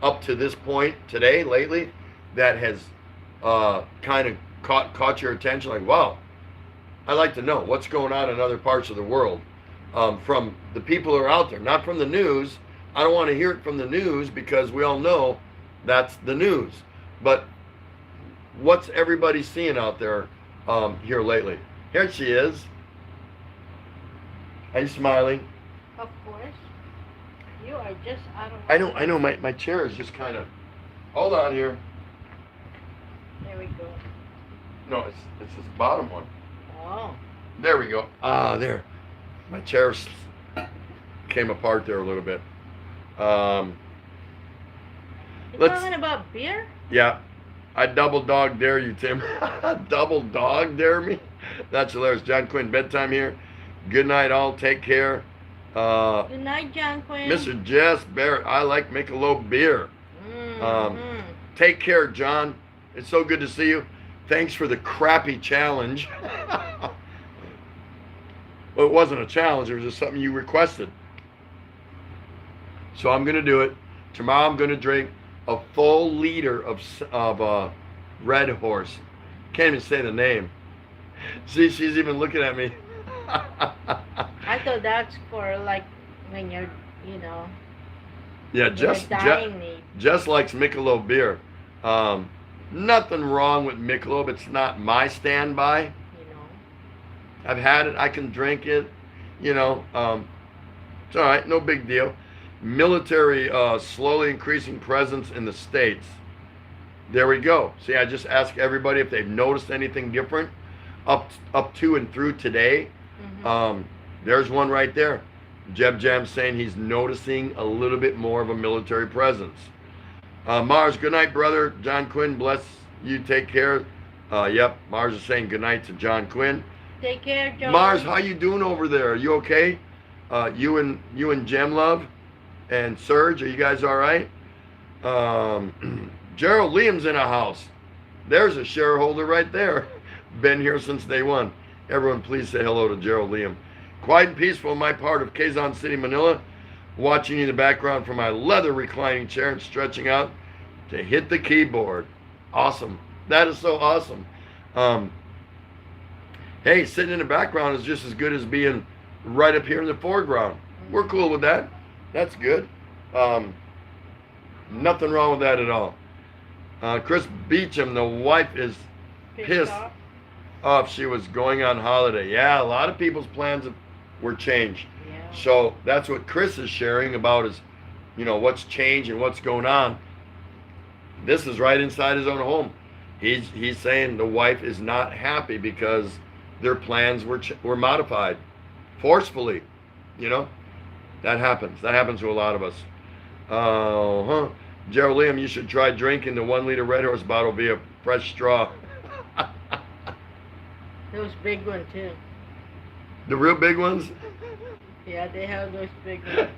up to this point today, lately, that has kind of caught your attention? Like, wow, I'd like to know what's going on in other parts of the world from the people who are out there, not from the news. I don't want to hear it from the news because we all know that's the news. But what's everybody seeing out there here lately? Here she is. Are you smiling? Of course. You are just out of... I know. My chair is just kind of... Hold on here. There we go. No, it's this bottom one. Oh. There we go. Ah, there. My chair came apart there a little bit. You're talking about beer? Yeah. I double dog dare you, Tim. Double dog dare me? That's hilarious. John Quinn, bedtime here. Good night, all. Take care. Good night, John Quinn. Mr. Jess Barrett, I like Michelob beer. Mm-hmm. Take care, John. It's so good to see you. Thanks for the crappy challenge. Well, it wasn't a challenge. It was just something you requested. So I'm going to do it. Tomorrow I'm going to drink a full liter of Red Horse. Can't even say the name. See, she's even looking at me. I thought that's for like when you're, you know. Yeah, Jess likes Michelob beer. Nothing wrong with Michelob. It's not my standby. You know. I've had it. I can drink it. You know. It's all right. No big deal. Military slowly increasing presence in the States. There we go. See, I just asked everybody if they've noticed anything different up to and through today. Mm-hmm. There's one right there. Jeb Jam saying he's noticing a little bit more of a military presence. Mars, good night, brother. John Quinn, bless you. Take care. Yep, Mars is saying good night to John Quinn. Take care, Joe. Mars, how you doing over there? Are you okay? You and Gem Love and Serge, are you guys all right? Gerald Liam's in a house. There's a shareholder right there. Been here since day one. Everyone, please say hello to Gerald Liam. Quiet and peaceful in my part of Quezon City, Manila. Watching you in the background from my leather reclining chair and stretching out to hit the keyboard. Awesome. That is so awesome. Hey, sitting in the background is just as good as being right up here in the foreground. We're cool with that. That's good. Nothing wrong with that at all. Chris Beecham, the wife, is pissed off she was going on holiday. Yeah, a lot of people's plans were changed. Yeah. So that's what Chris is sharing about is, you know, what's changed and what's going on. This is right inside his own home. He's saying the wife is not happy because their plans were modified forcefully. You know, that happens. That happens to a lot of us. Gerald Liam, you should try drinking the 1 liter Red Horse bottle via fresh straw. Those big ones too. The real big ones? Yeah, they have those big ones.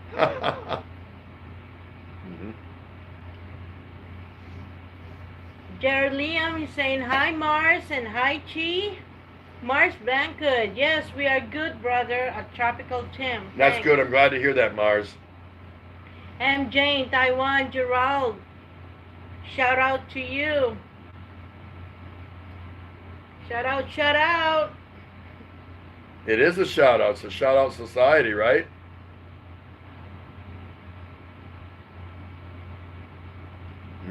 Mm-hmm. Jared Liam is saying hi Mars and hi Chi. Mars Blanket, yes, we are good, brother, at Tropical Tim. That's Thanks. good. I'm glad to hear that, Mars. M. Jane, Taiwan, Gerald, shout out to you. Shout out, shout out. It is a shout out. It's a shout out society, right?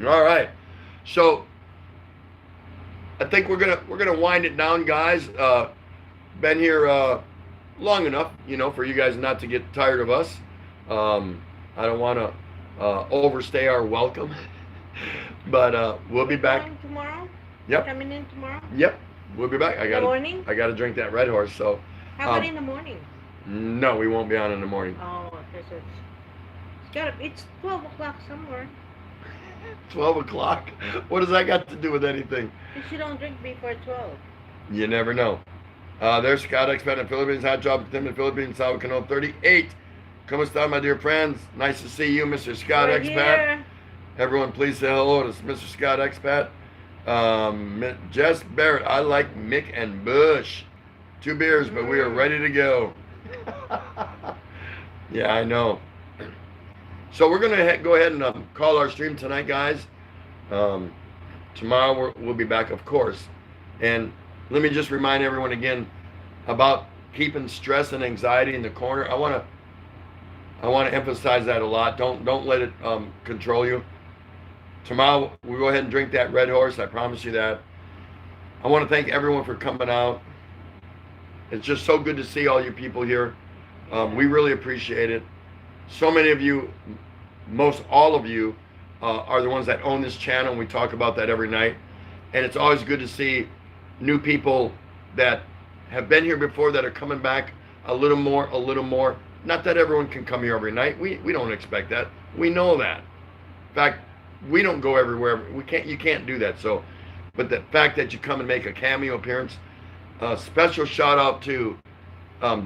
All right. So I think we're gonna wind it down, guys. Been here long enough, for you guys not to get tired of us. I don't want to overstay our welcome, but we'll be back tomorrow. Yep. Coming in tomorrow. Yep. We'll be back. In the morning. I gotta drink that Red Horse. So. How about in the morning? No, we won't be on in the morning. Oh, because it's 12 o'clock somewhere. 12 o'clock? What does that got to do with anything? Because you don't drink before 12. You never know. There's Scott Expat in the Philippines. Hot job with him in the Philippines. South Cano 38. Come on, my dear friends. Nice to see you, Mr. Scott We're Expat. here. Everyone, please say hello to Mr. Scott Expat. Jess Barrett. I like Mick and Bush. 2 beers, but we are ready to go. Yeah, I know. So we're going to go ahead and call our stream tonight, guys. Tomorrow we'll be back, of course. And let me just remind everyone again about keeping stress and anxiety in the corner. I want to emphasize that a lot. Don't let it control you. Tomorrow we'll go ahead and drink that Red Horse. I promise you that. I want to thank everyone for coming out. It's just so good to see all you people here. We really appreciate it. So many of you, most all of you, are the ones that own this channel, and we talk about that every night. And it's always good to see new people that have been here before that are coming back a little more. Not that everyone can come here every night. We don't expect that. We know that. In fact, we don't go everywhere. You can't do that. So, but the fact that you come and make a cameo appearance, special shout out to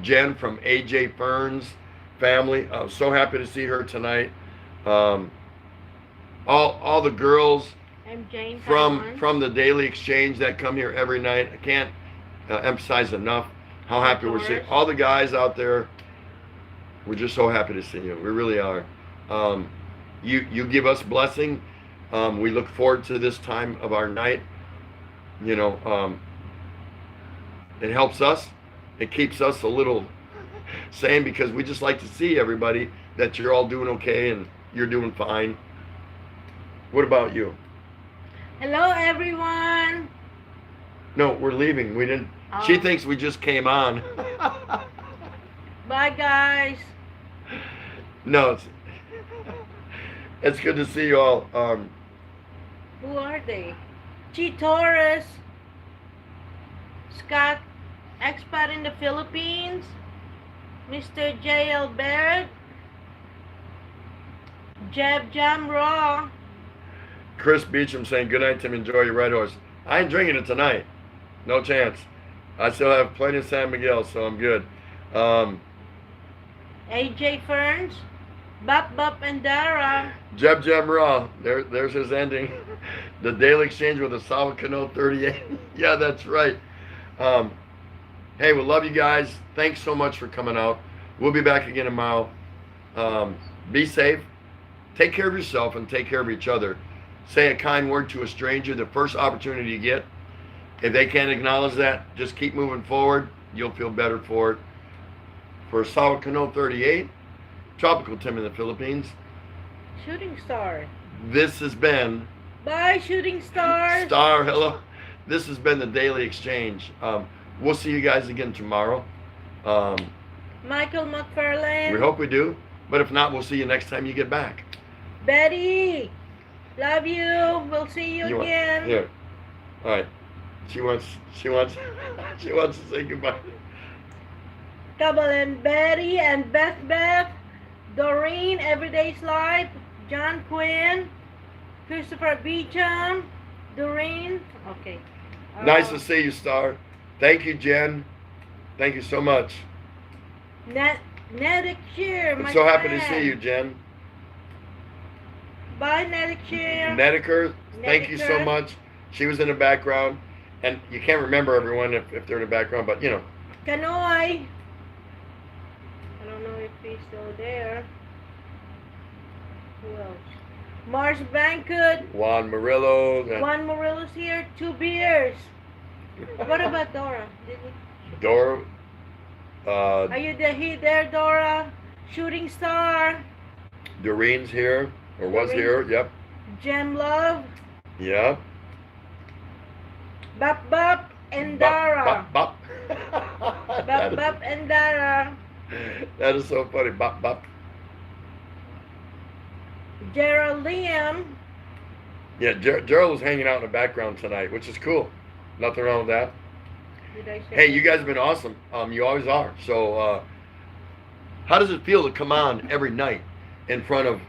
Jen from AJ Fern's family. I'm so happy to see her tonight. All the girls from the Daily Exchange that come here every night. I can't emphasize enough how happy we're seeing all the guys out there. We're just so happy to see you. We really are. You give us blessing. We look forward to this time of our night. It helps us. It keeps us a little sane because we just like to see everybody that you're all doing okay and you're doing fine. What about you? Hello, everyone. No, we're leaving. We didn't. Oh. She thinks we just came on. Bye, guys. No, it's good to see you all. Who are they? G. Torres. Scott, expat in the Philippines. Mr. J.L. Barrett. Jeb Jam Raw. Chris Beecham saying, good night, Tim. Enjoy your Red Horse. I ain't drinking it tonight. No chance. I still have plenty of San Miguel, so I'm good. AJ Ferns. Bop Bop and Dara. Jeb Jeb Raw. There's his ending. The Daily Exchange with a South Cano 38. Yeah, that's right. Hey, we love you guys. Thanks so much for coming out. We'll be back again tomorrow. Be safe. Take care of yourself and take care of each other. Say a kind word to a stranger the first opportunity you get. If they can't acknowledge that, just keep moving forward. You'll feel better for it. For South Cano 38, Tropical Tim in the Philippines. Shooting Star. This has been... Bye, Shooting Stars. Star, hello. This has been the Daily Exchange. We'll see you guys again tomorrow. Michael McFarlane. We hope we do. But if not, we'll see you next time you get back. Betty. Love you. We'll see you again. Here. All right. She wants to say goodbye. Kabal and Betty and Beth, Doreen, Everyday's Life, John Quinn, Christopher Beecham, Doreen. Okay. Nice to see you, Star. Thank you, Jen. Thank you so much. Nedic Shear, I'm so happy to see you, Jen. Bye, Nedic Shear. Nediker, thank you so much. She was in the background, and you can't remember everyone if they're in the background, but you know. Kanoy. I don't know if he's still there. Who else? Mars Banquet. Juan Murillo. Juan Murillo's here. 2 beers. What about Dora? Did we... Dora. Are you there, Dora? Shooting Star. Doreen's here, or was here, yep. Gem Love. Yep. Bop Bop and Dara. Bop, bop. Bop Bop and Dara. That is so funny. Bop, bop. Gerald Liam. Yeah, Gerald was hanging out in the background tonight, which is cool. Nothing wrong with that. Did I say Hey, you guys have been awesome. You always are. So, how does it feel to come on every night in front of,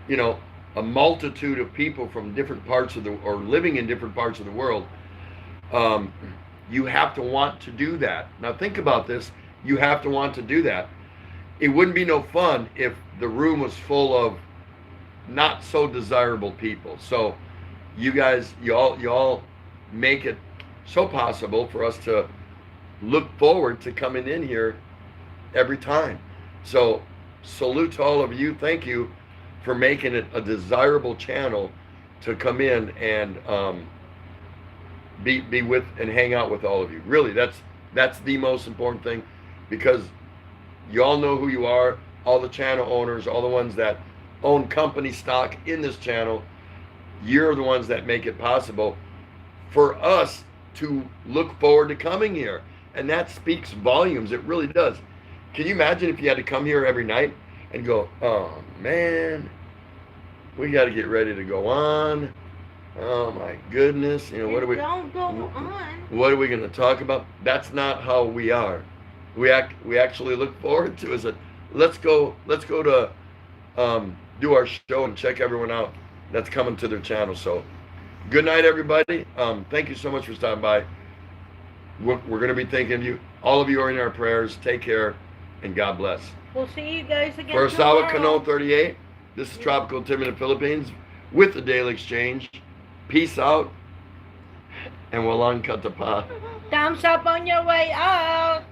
you know, a multitude of people from different parts of or living in different parts of the world? You have to want to do that. Now think about this. You have to want to do that. It wouldn't be no fun if the room was full of not so desirable people. So you guys, you all make it so possible for us to look forward to coming in here every time. So salute to all of you. Thank you for making it a desirable channel to come in and be with and hang out with all of you. Really, that's the most important thing, because you all know who you are, all the channel owners, all the ones that own company stock in this channel. You're the ones that make it possible for us to look forward to coming here. And that speaks volumes. It really does. Can you imagine if you had to come here every night and go, oh man, we got to get ready to go on. Oh my goodness. You know, what are we? Don't go on. What are we going to talk about? That's not how we are. We actually look forward to is that let's go to do our show and check everyone out that's coming to their channel. So good night, everybody. Thank you so much for stopping by. We're going to be thinking of you. All of you are in our prayers. Take care, and God bless. We'll see you guys again For Asawa tomorrow. Cano 38, this is Tropical Tim in the Philippines with the Daily Exchange. Peace out, and we'll uncut the pot. Thumbs up on your way out.